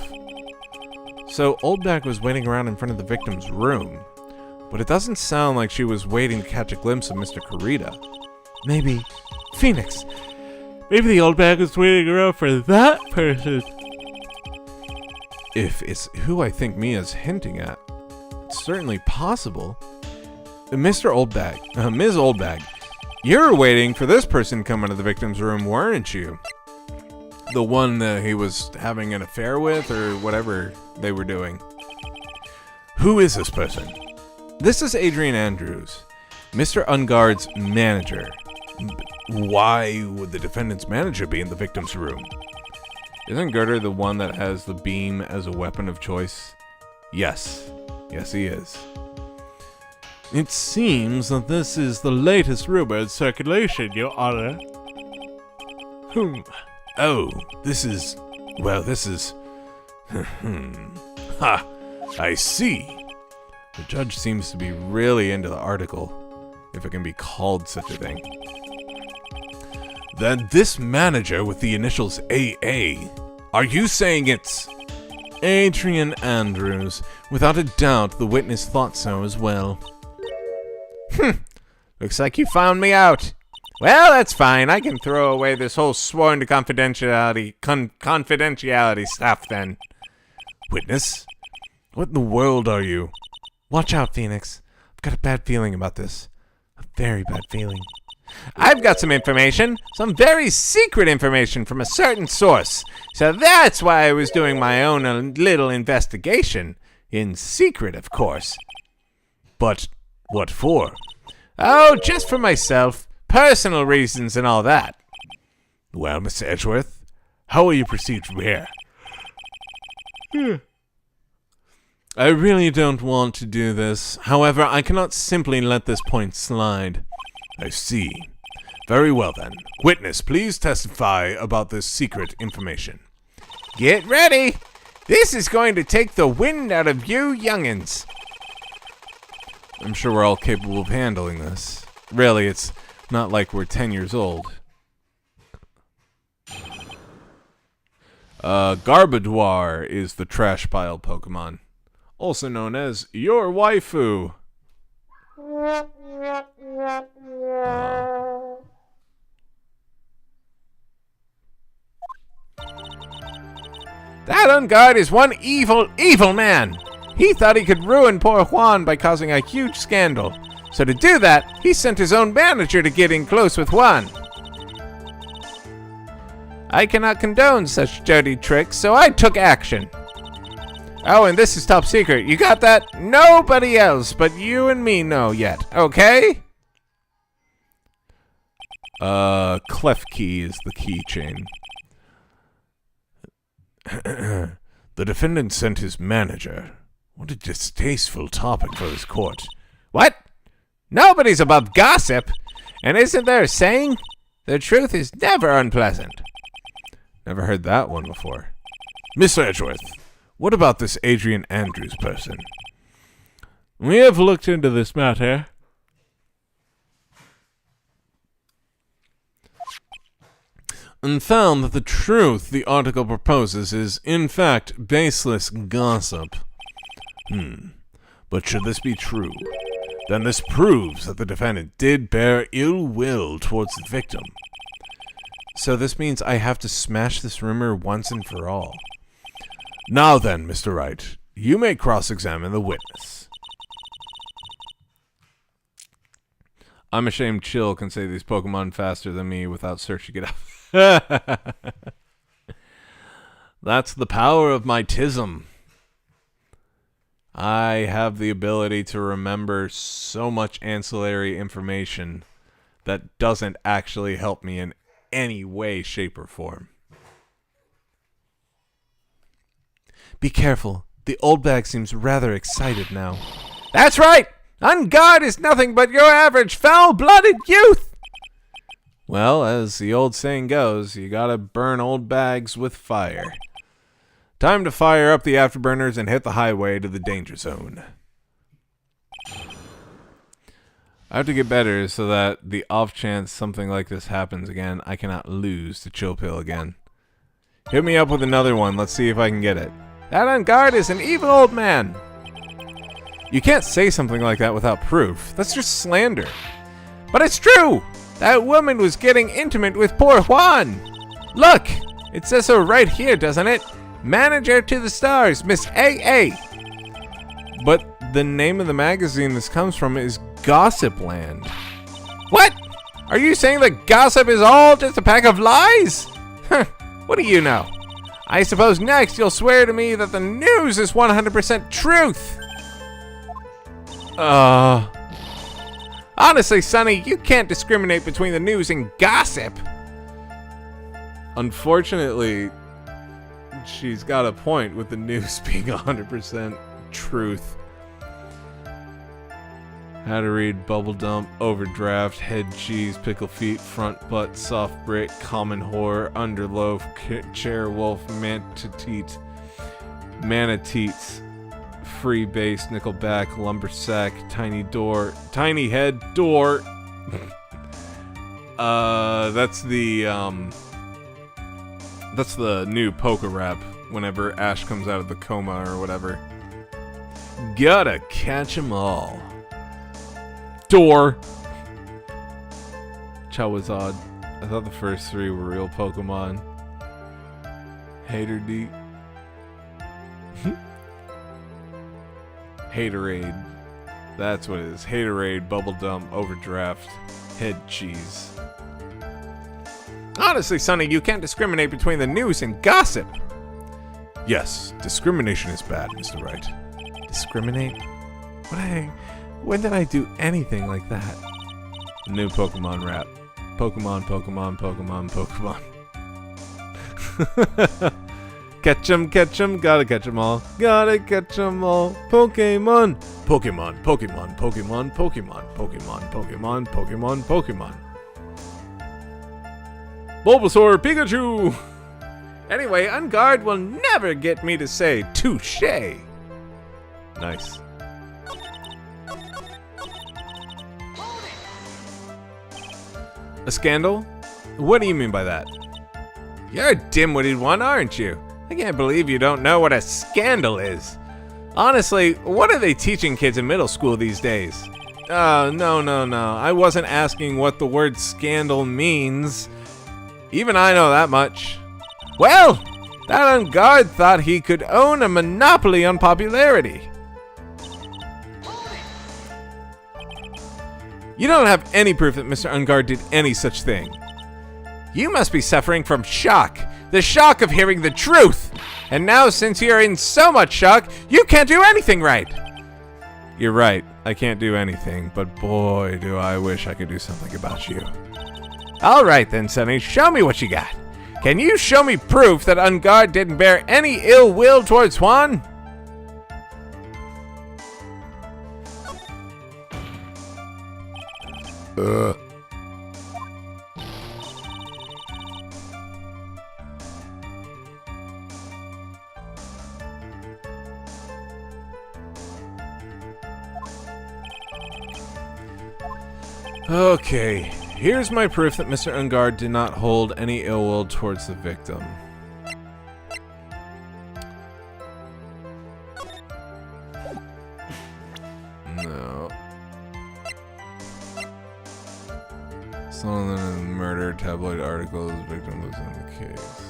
So, Oldback was waiting around in front of the victim's room, but it doesn't sound like she was waiting to catch a glimpse of Mr. Corrida. Maybe... Phoenix! Maybe the Oldback was waiting around for that person! If it's who I think Mia's hinting at, it's certainly possible. Ms. Oldbag, you were waiting for this person to come into the victim's room, weren't you? The one that he was having an affair with, or whatever they were doing. Who is this person? This is Adrian Andrews, Mr. Ungard's manager. Why would the defendant's manager be in the victim's room? Isn't Girder the one that has the beam as a weapon of choice? Yes. Yes, he is. It seems that this is the latest rumor in circulation, Your Honor. Oh, this is... Ha! I see. The judge seems to be really into the article, if it can be called such a thing. Then this manager with the initials AA, are you saying it's... Adrian Andrews. Without a doubt, the witness thought so as well. Looks like you found me out. Well, that's fine. I can throw away this whole sworn to confidentiality stuff then. Witness? What in the world are you? Watch out, Phoenix. I've got a bad feeling about this. A very bad feeling. I've got some information. Some very secret information from a certain source. So that's why I was doing my own little investigation. In secret, of course. But what for? Oh, just for myself. Personal reasons and all that. Well, Mr. Edgeworth, how will you proceed from here? I really don't want to do this. However, I cannot simply let this point slide. I see. Very well then. Witness, please testify about this secret information. Get ready! This is going to take the wind out of you youngins. I'm sure we're all capable of handling this. Really, it's not like we're 10 years old. Garbodor is the trash pile Pokemon, also known as your waifu. Oh. That Unguard is one evil, evil man. He thought he could ruin poor Juan by causing a huge scandal. So to do that, he sent his own manager to get in close with Juan. I cannot condone such dirty tricks, so I took action. Oh, and this is top secret. You got that? Nobody else but you and me know yet, okay?
Clef key is the keychain. The defendant sent his manager. What a distasteful topic for this court.
What? Nobody's above gossip. And isn't there a saying? The truth is never unpleasant.
Never heard that one before. Mr. Edgeworth, what about this Adrian Andrews person?
We have looked into this matter.
And found that the truth the article proposes is, in fact, baseless gossip. But should this be true, then this proves that the defendant did bear ill will towards the victim.
So this means I have to smash this rumor once and for all.
Now then, Mr. Wright, you may cross-examine the witness.
I'm ashamed Chill can say these Pokemon faster than me without searching it up. That's the power of my Tism. I have the ability to remember so much ancillary information that doesn't actually help me in any way, shape, or form.
Be careful. The old bag seems rather excited now.
That's right! Unguard is nothing but your average foul-blooded youth!
Well, as the old saying goes, you gotta burn old bags with fire. Time to fire up the afterburners and hit the highway to the danger zone.
I have to get better so that the off chance something like this happens again, I cannot lose to Chill Pill again. Hit me up with another one, let's see if I can get it. That Unguard is an evil old man. You can't say something like that without proof. That's just slander. But it's true! That woman was getting intimate with poor Juan. Look! It says so right here, doesn't it? Manager to the stars, Miss A.A. But the name of the magazine this comes from is Gossip Land. What? Are you saying that gossip is all just a pack of lies? What do you know? I suppose next you'll swear to me that the news is 100% truth. Honestly, Sonny, you can't discriminate between the news and gossip. Unfortunately, she's got a point with the news being 100% truth. How to read bubble dump, overdraft, head cheese, pickle feet, front butt, soft brick, common whore, underloaf, chair wolf, manateet, free base, nickelback, lumbersack, tiny door, tiny head, door. That's the new poker rap whenever Ash comes out of the coma or whatever. Gotta catch 'em all. Door. Charizard. I thought the first three were real Pokemon. Hater D. Haterade. That's what it is. Haterade, Bubble Dump, Overdraft, Head Cheese. Honestly, Sonny, you can't discriminate between the news and gossip.
Yes, discrimination is bad, Mr. Wright.
Discriminate? When did I do anything like that? New Pokemon rap. Pokemon, Pokemon, Pokemon, Pokemon. Catch 'em, gotta catch 'em all. Gotta catch 'em all. Pokemon. Pokemon, Pokemon, Pokemon, Pokemon, Pokemon, Pokemon, Pokemon, Pokemon. Bulbasaur, Pikachu! Anyway, Unguard will never get me to say touche. Nice. A scandal? What do you mean by that? You're a dim-witted one, aren't you? I can't believe you don't know what a scandal is. Honestly, what are they teaching kids in middle school these days? Oh, no. I wasn't asking what the word scandal means. Even I know that much. Well, That Unguard thought he could own a monopoly on popularity. You don't have any proof that Mr. Unguard did any such thing. You must be suffering from shock. The shock of hearing the truth. And now, since you're in so much shock, you can't do anything right. You're right. I can't do anything, but boy, do I wish I could do something about you. All right then, Sonny, show me what you got. Can you show me proof that Unguard didn't bear any ill will towards Juan? Okay, here's my proof that Mr. Unguard did not hold any ill will towards the victim. No. Some of the murder tabloid articles, victim was in the case.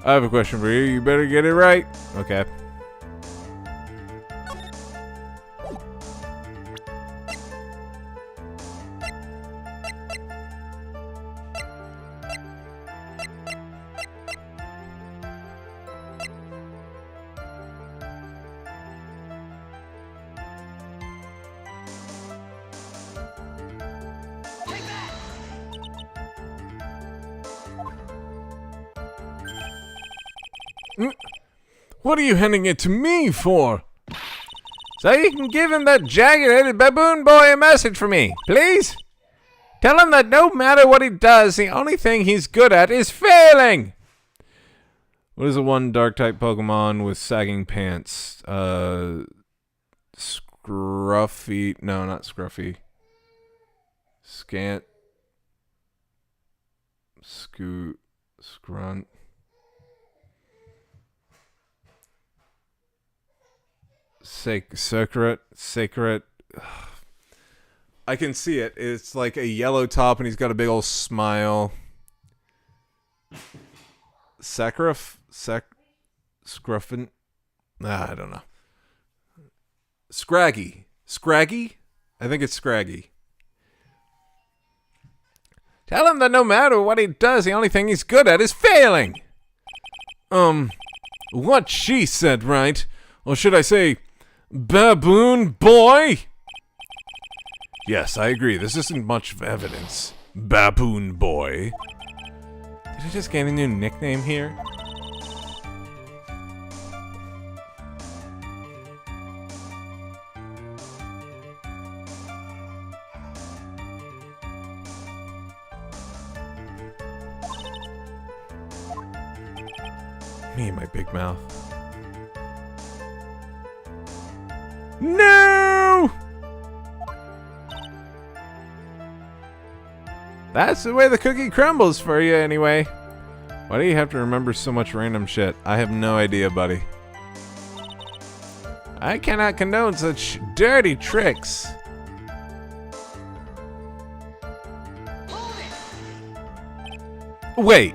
I have a question for you. You better get it right. Okay. What are you handing it to me for? So you can give him that jagged-headed baboon boy a message for me, please? Tell him that no matter what he does, the only thing he's good at is failing! What is the one dark-type Pokemon with sagging pants? Scruffy... No, not Scruffy. Scant... Scrunt... Sacred. I can see it. It's like a yellow top and he's got a big old smile. Scruffin? I don't know. Scraggy? I think it's Scraggy. Tell him that no matter what he does, the only thing he's good at is failing. What she said, right? Or should I say, baboon boy? Yes, I agree. This isn't much of evidence. Baboon boy. Did I just get a new nickname here? Me and my big mouth. No! That's the way the cookie crumbles for you anyway. Why do you have to remember so much random shit? I have no idea, buddy. I cannot condone such dirty tricks. Wait.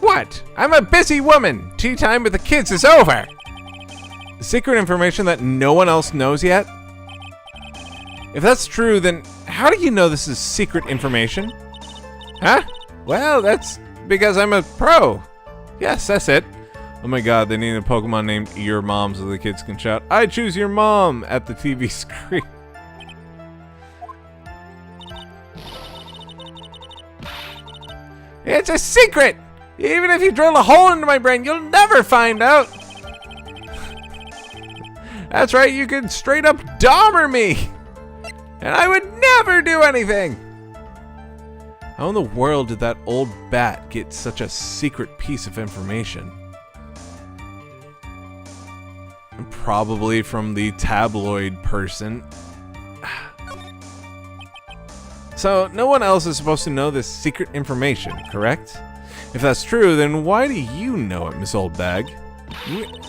What? I'm a busy woman. Tea time with the kids is over. Secret information that no one else knows yet? If that's true, then how do you know this is secret information? Huh? Well, that's because I'm a pro. Yes, that's it. Oh my god, they need a Pokemon named Your Mom so the kids can shout, I choose your mom at the TV screen. It's a secret! Even if you drill a hole into my brain, you'll never find out! That's right, you could straight up Dahmer me! And I would never do anything! How in the world did that old bat get such a secret piece of information? Probably from the tabloid person. So, no one else is supposed to know this secret information, correct? If that's true, then why do you know it, Miss Oldbag?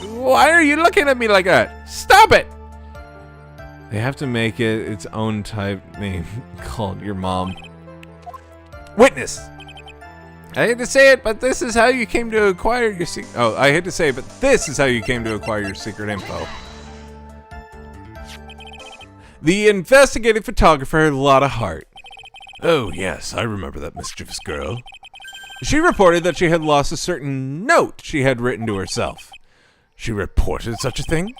Why are you looking at me like that? Stop it! They have to make it its own type name called your mom. Witness! I hate to say it, but this is how you came to acquire your secret. Oh, I hate to say it, but this is how you came to acquire your secret info. The investigative photographer, Lotta Hart. Oh, yes, I remember that mischievous girl. She reported that she had lost a certain note she had written to herself. She reported such a thing?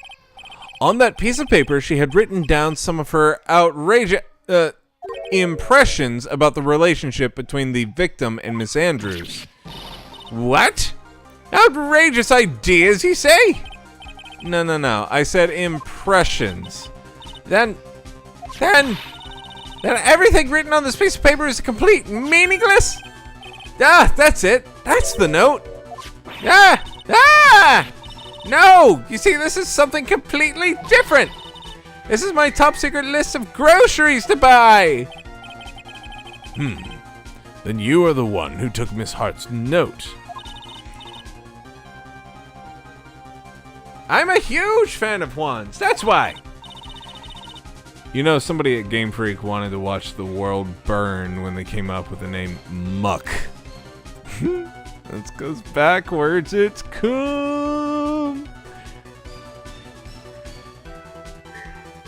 On that piece of paper, she had written down some of her outrageous impressions about the relationship between the victim and Miss Andrews. What? Outrageous ideas, you say? No. I said impressions. Then everything written on this piece of paper is complete meaningless? Ah, that's it. That's the note. No! You see, this is something completely different. This is my top secret list of groceries to buy. Then you are the one who took Miss Hart's note. I'm a huge fan of Juan's. That's why. You know, somebody at Game Freak wanted to watch the world burn when they came up with the name Muck. That goes backwards. It's cum.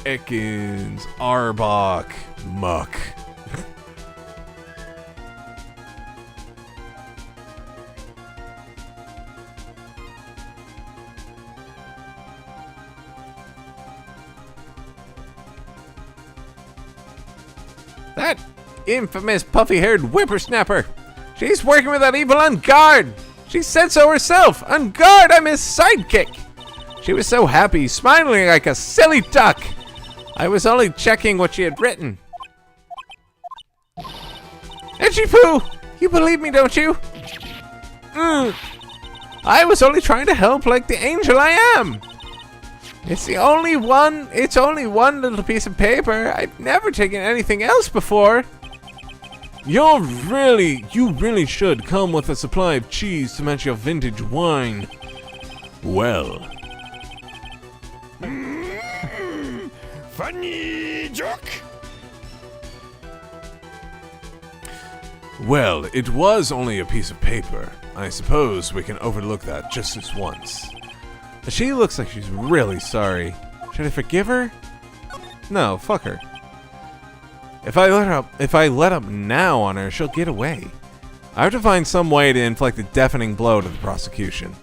Ekins, Arbok, Muck. That infamous puffy-haired whippersnapper. She's working with that evil Ungard. She said so herself. Ungard, I'm his sidekick. She was so happy, smiling like a silly duck. I was only checking what she had written. Itchy Poo, you believe me, don't you? I was only trying to help like the angel I am. It's only one little piece of paper. I've never taken anything else before. You really should come with a supply of cheese to match your vintage wine. Well.
Funny joke.
Well, it was only a piece of paper. I suppose we can overlook that just this once. She looks like she's really sorry. Should I forgive her? No, fuck her. If I let up now on her, she'll get away. I have to find some way to inflict a deafening blow to the prosecution.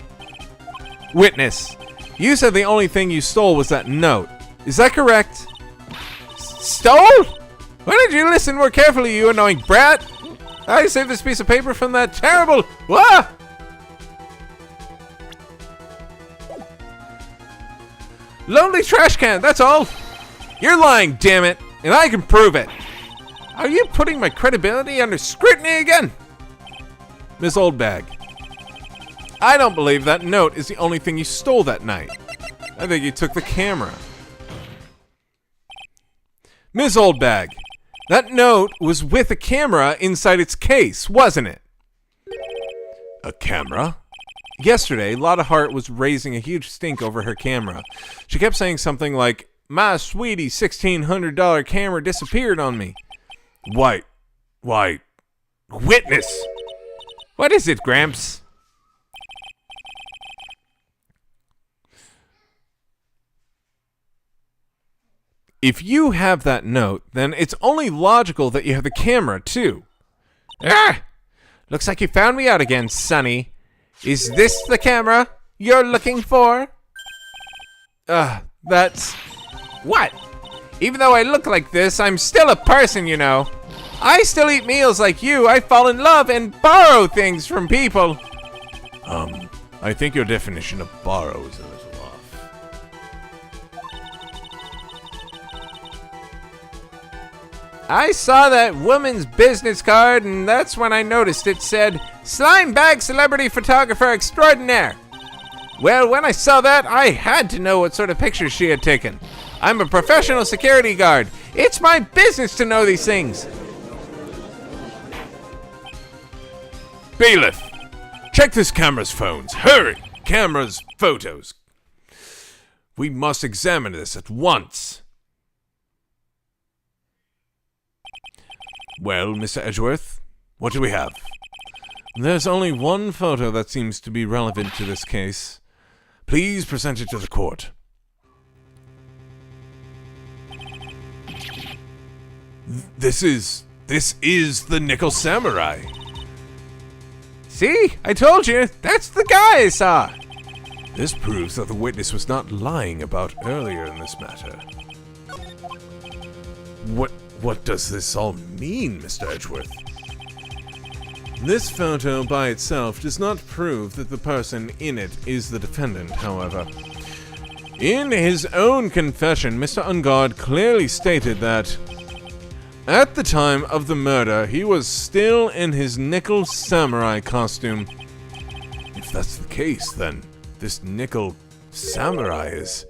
Witness, you said the only thing you stole was that note. Is that correct? Stole? Why did you listen more carefully, you annoying brat? I saved this piece of paper from that terrible... What? Lonely trash can, that's all. You're lying, damn it, and I can prove it. Are you putting my credibility under scrutiny again? Miss Oldbag, I don't believe that note is the only thing you stole that night. I think you took the camera. Miss Oldbag, that note was with a camera inside its case, wasn't it? A camera? Yesterday, Lotta Hart was raising a huge stink over her camera. She kept saying something like, "My sweetie $1,600 camera disappeared on me." Why, witness! What is it, Gramps? If you have that note, then it's only logical that you have the camera, too. Ah! Looks like you found me out again, Sonny. Is this the camera you're looking for? That's... What? Even though I look like this, I'm still a person, you know. I still eat meals like you. I fall in love and borrow things from people. I think your definition of borrow is a little off. I saw that woman's business card, and that's when I noticed it said, "Slime Bag Celebrity Photographer Extraordinaire." Well, when I saw that, I had to know what sort of pictures she had taken. I'm a professional security guard. It's my business to know these things. Bailiff, Check this camera's phones. Hurry! Cameras, photos. We must examine this at once. Well, Mr. Edgeworth, what do we have?
There's only one photo that seems to be relevant to this case.
Please present it to the court. This is the Nickel Samurai.
See? I told you! That's the guy I saw!
This proves that the witness was not lying about earlier in this matter. What does this all mean, Mr. Edgeworth?
This photo by itself does not prove that the person in it is the defendant, however. In his own confession, Mr. Ungard clearly stated that at the time of the murder, he was still in his Nickel Samurai costume.
If that's the case, then this Nickel Samurai is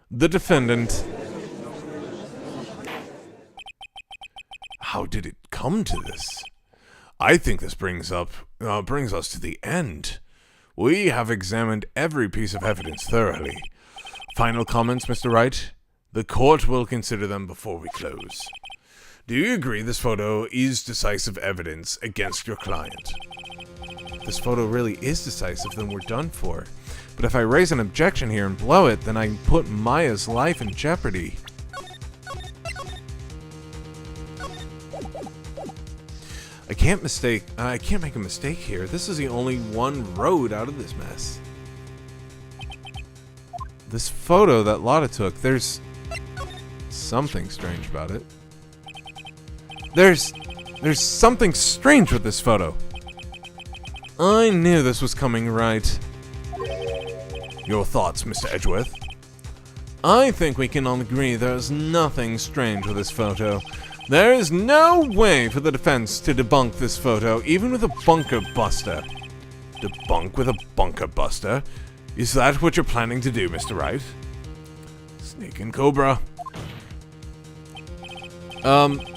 the defendant.
How did it come to this? I think this brings us to the end. We have examined every piece of evidence thoroughly. Final comments, Mr. Wright? The court will consider them before we close. Do you agree this photo is decisive evidence against your client?
If this photo really is decisive, then we're done for. But if I raise an objection here and blow it, then I put Maya's life in jeopardy. I can't make a mistake here. This is the only one road out of this mess. This photo that Lotta took, there's something strange about it. There's something strange with this photo. I knew this was coming right.
Your thoughts, Mr. Edgeworth?
I think we can all agree there's nothing strange with this photo. There is no way for the defense to debunk this photo, even with a bunker buster.
Debunk with a bunker buster? Is that what you're planning to do, Mr. Wright? Snake and Cobra.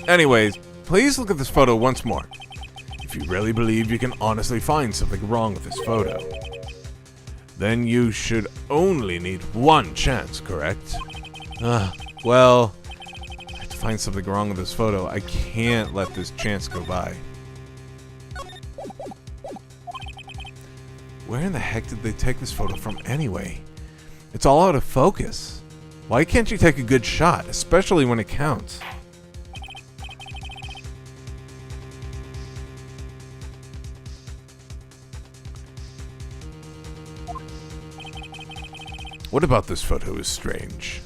Anyways, please look at this photo once more.
If you really believe you can honestly find something wrong with this photo, then you should only need one chance, correct?
Well, I have to find something wrong with this photo. I can't let this chance go by. Where in the heck did they take this photo from anyway? It's all out of focus. Why can't you take a good shot, especially when it counts?
What about this photo is strange?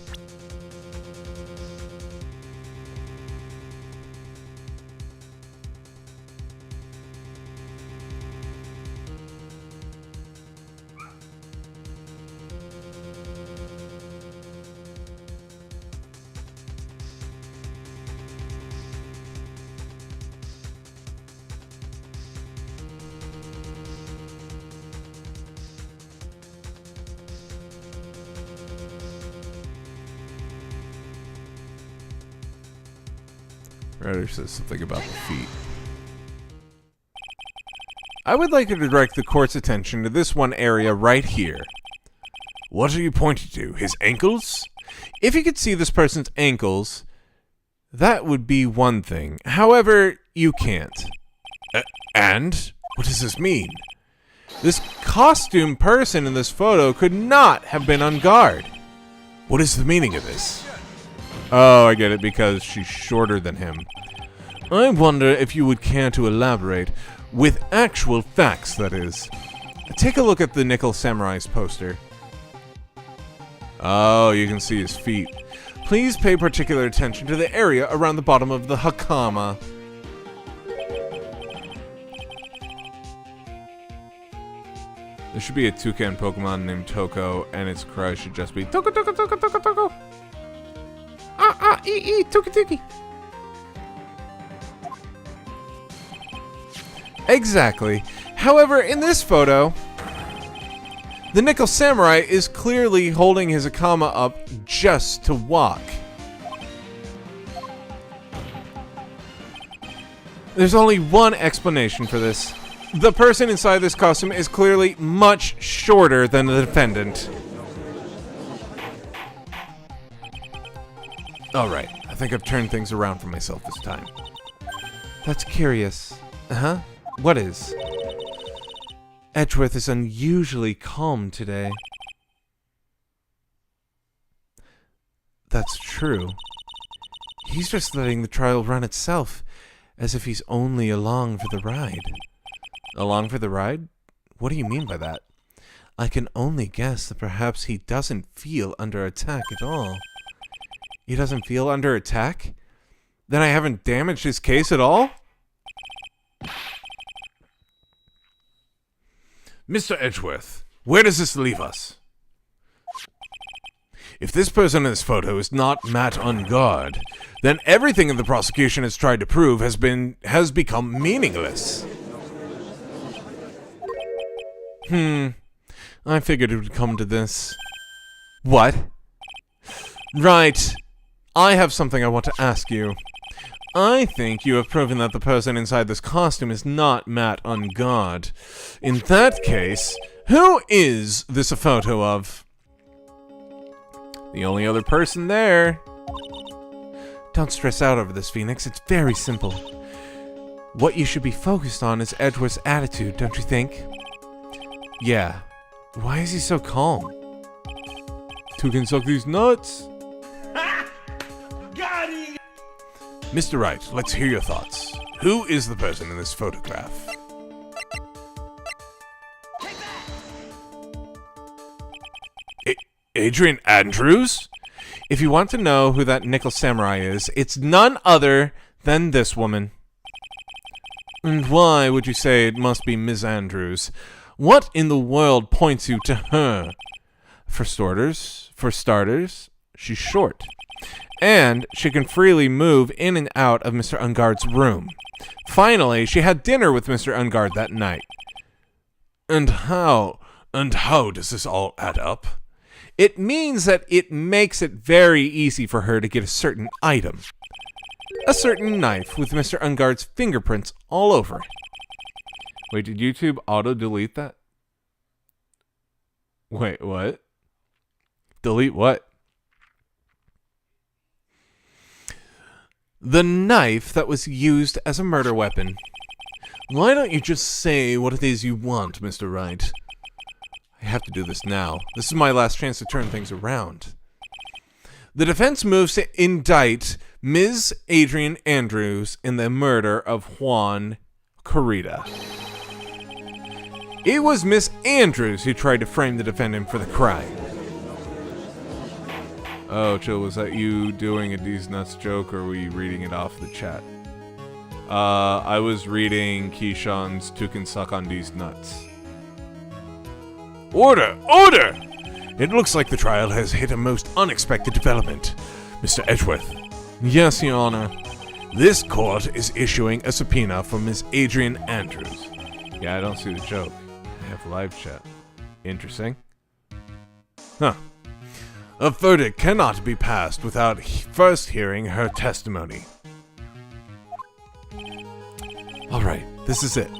Ryder says something about the feet. I would like to direct the court's attention to this one area right here.
What are you pointing to? His ankles?
If you could see this person's ankles, that would be one thing. However, you can't.
And? What does this mean?
This costume person in this photo could not have been on guard.
What is the meaning of this?
Oh, I get it, because she's shorter than him. I wonder if you would care to elaborate, with actual facts, that is. Take a look at the Nickel Samurai's poster. Oh, you can see his feet. Please pay particular attention to the area around the bottom of the hakama. There should be a toucan Pokemon named Toko, and its cry should just be Toko Toko Toko Toko Toko. Toki Toki. Exactly. However, in this photo, the Nickel Samurai is clearly holding his Akama up just to walk. There's only one explanation for this.
The person inside this costume is clearly much shorter than the defendant. Alright, I think I've turned things around for myself this time. That's curious. Uh-huh. What is? Edgeworth is unusually calm today. That's true. He's just letting the trial run itself, as if he's only along for the ride. Along for the ride? What do you mean by that? I can only guess that perhaps he doesn't feel under attack at all. He doesn't feel under attack? Then I haven't damaged his case at all?
Mr. Edgeworth, where does this leave us? If this person in this photo is not Matt Ungard, then everything the prosecution has tried to prove has become meaningless.
I figured it would come to this. What? Right. I have something I want to ask you. I think you have proven that the person inside this costume is not Matt Ungard. In that case, who is this a photo of? The only other person there. Don't stress out over this, Phoenix. It's very simple. What you should be focused on is Edgeworth's attitude, don't you think? Yeah. Why is he so calm? Two can suck these nuts.
Got him!
Mr. Wright, let's hear your thoughts. Who is the person in this photograph? Adrian Andrews?
If you want to know who that nickel samurai is, it's none other than this woman. And why would you say it must be Ms. Andrews? What in the world points you to her? For starters, she's short. And she can freely move in and out of Mr. Ungard's room. Finally, she had dinner with Mr. Ungard that night.
And how does this all add up?
It means that it makes it very easy for her to get a certain item. A certain knife with Mr. Ungard's fingerprints all over it. Wait, did YouTube auto-delete that? Wait, what? Delete what? The knife that was used as a murder weapon.
Why don't you just say what it is you want, Mr. Wright?
I have to do this now. This is my last chance to turn things around. The defense moves to indict Ms. Adrian Andrews in the murder of Juan Corrida. It was Miss Andrews who tried to frame the defendant for the crime. Oh, Chill, was that you doing a D's Nuts joke, or were you reading it off the chat? I was reading Keyshawn's Two Can Suck on D's Nuts.
Order! Order! It looks like the trial has hit a most unexpected development. Mr. Edgeworth.
Yes, Your Honor.
This court is issuing a subpoena for Miss Adrian Andrews.
Yeah, I don't see the joke. I have live chat. Interesting.
Huh. A verdict cannot be passed without first hearing her testimony.
Alright, this is it.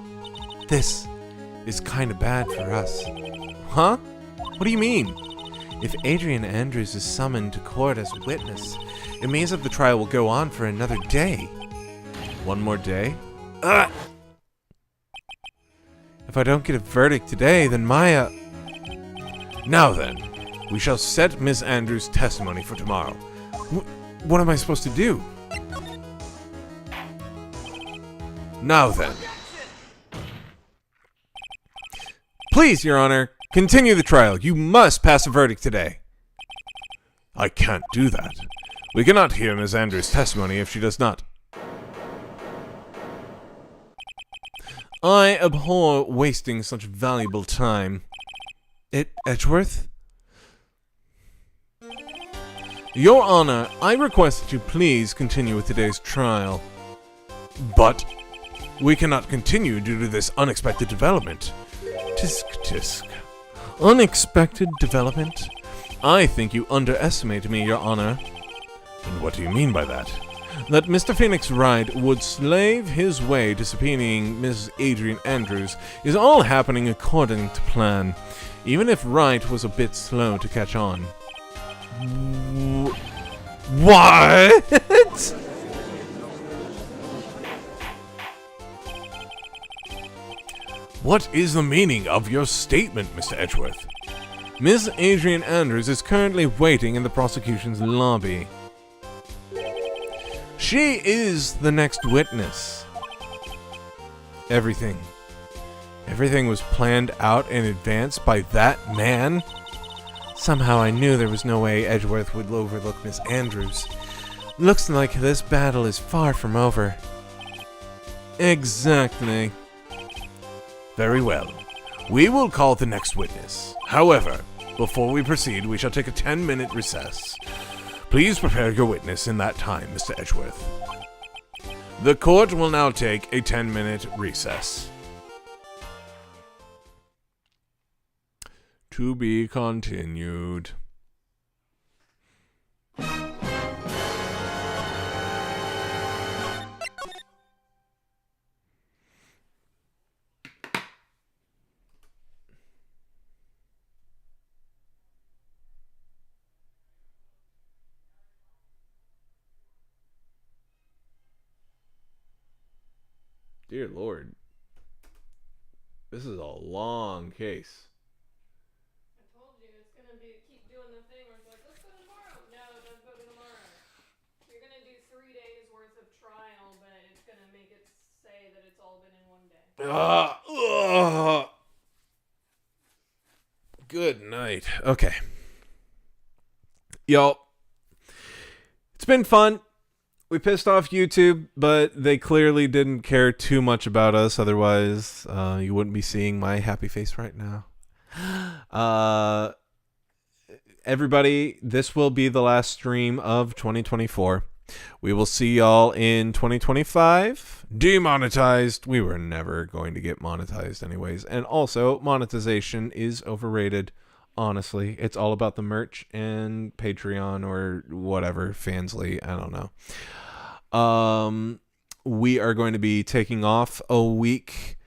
This is kinda bad for us. Huh? What do you mean? If Adrian Andrews is summoned to court as a witness, it means that the trial will go on for another day. One more day? If I don't get a verdict today, then Maya...
Now then, we shall set Miss Andrews' testimony for tomorrow.
What am I supposed to do?
Now then.
Please, Your Honor, continue the trial. You must pass a verdict today.
I can't do that. We cannot hear Miss Andrews' testimony if she does not.
I abhor wasting such valuable time. Edgeworth? Your Honor, I request that you please continue with today's trial.
But we cannot continue due to this unexpected development.
Tisk tisk. Unexpected development? I think you underestimate me, Your Honor.
And what do you mean by that? That Mr. Phoenix Wright would slave his way to subpoenaing Mrs. Adrian Andrews is all happening according to plan, even if Wright was a bit slow to catch on. What? What is the meaning of your statement, Mr. Edgeworth? Miss Adrian Andrews is currently waiting in the prosecution's lobby. She is the next witness. Everything was planned out in advance by that man? Somehow I knew there was no way Edgeworth would overlook Miss Andrews. Looks like this battle is far from over. Exactly. Very well. We will call the next witness. However, before we proceed, we shall take a 10-minute recess. Please prepare your witness in that time, Mr. Edgeworth. The court will now take a 10-minute recess. To be continued.
Dear Lord. This is a long case.
I told you, it's gonna be keep doing the thing where it's like, let's go tomorrow. No, don't go tomorrow. You're gonna do 3 days worth of trial, but it's gonna make it say that it's all been in one day.
Good night. Okay. Y'all, it's been fun. We pissed off YouTube, but they clearly didn't care too much about us. Otherwise, you wouldn't be seeing my happy face right now. Everybody, this will be the last stream of 2024. We will see y'all in 2025. Demonetized. We were never going to get monetized anyways. And also, monetization is overrated. Honestly, it's all about the merch and Patreon or whatever, Fansly, I don't know. We are going to be taking off a week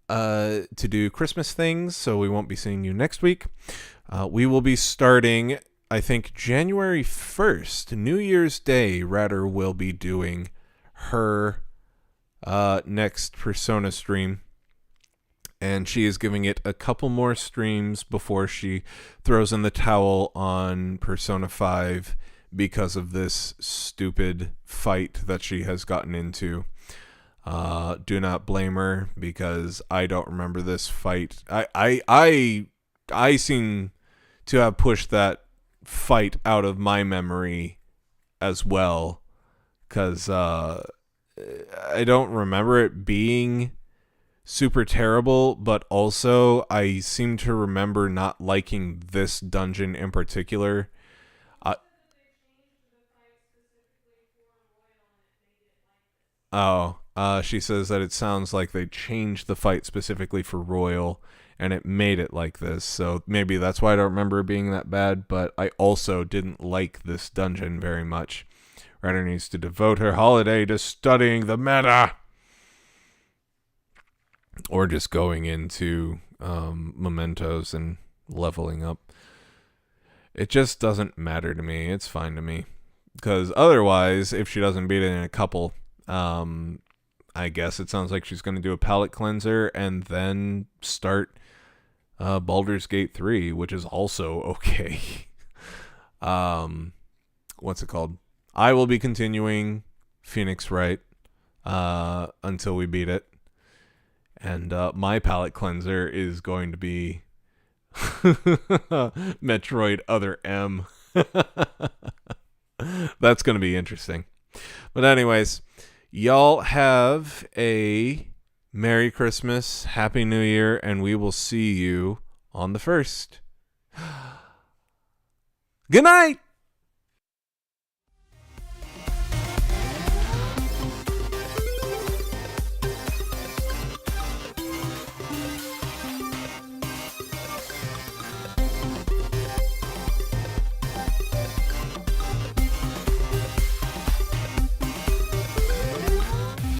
to do Christmas things, so we won't be seeing you next week. We will be starting, I think, January 1st, New Year's Day. Rather will be doing her next Persona stream. And she is giving it a couple more streams before she throws in the towel on Persona 5 because of this stupid fight that she has gotten into. Do not blame her, because I don't remember this fight. I seem to have pushed that fight out of my memory as well, because I don't remember it being super terrible, but also I seem to remember not liking this dungeon in particular. She says that it sounds like they changed the fight specifically for Royal, and it made it like this. So maybe that's why I don't remember it being that bad, but I also didn't like this dungeon very much. Ryder needs to devote her holiday to studying the meta. Or just going into mementos and leveling up. It just doesn't matter to me. It's fine to me. Because otherwise, if she doesn't beat it in a couple, I guess it sounds like she's going to do a palate cleanser and then start Baldur's Gate 3, which is also okay. What's it called? I will be continuing Phoenix Wright until we beat it. And my palate cleanser is going to be Metroid Other M. That's going to be interesting. But anyways, y'all have a Merry Christmas, Happy New Year, and we will see you on the 1st. Good night!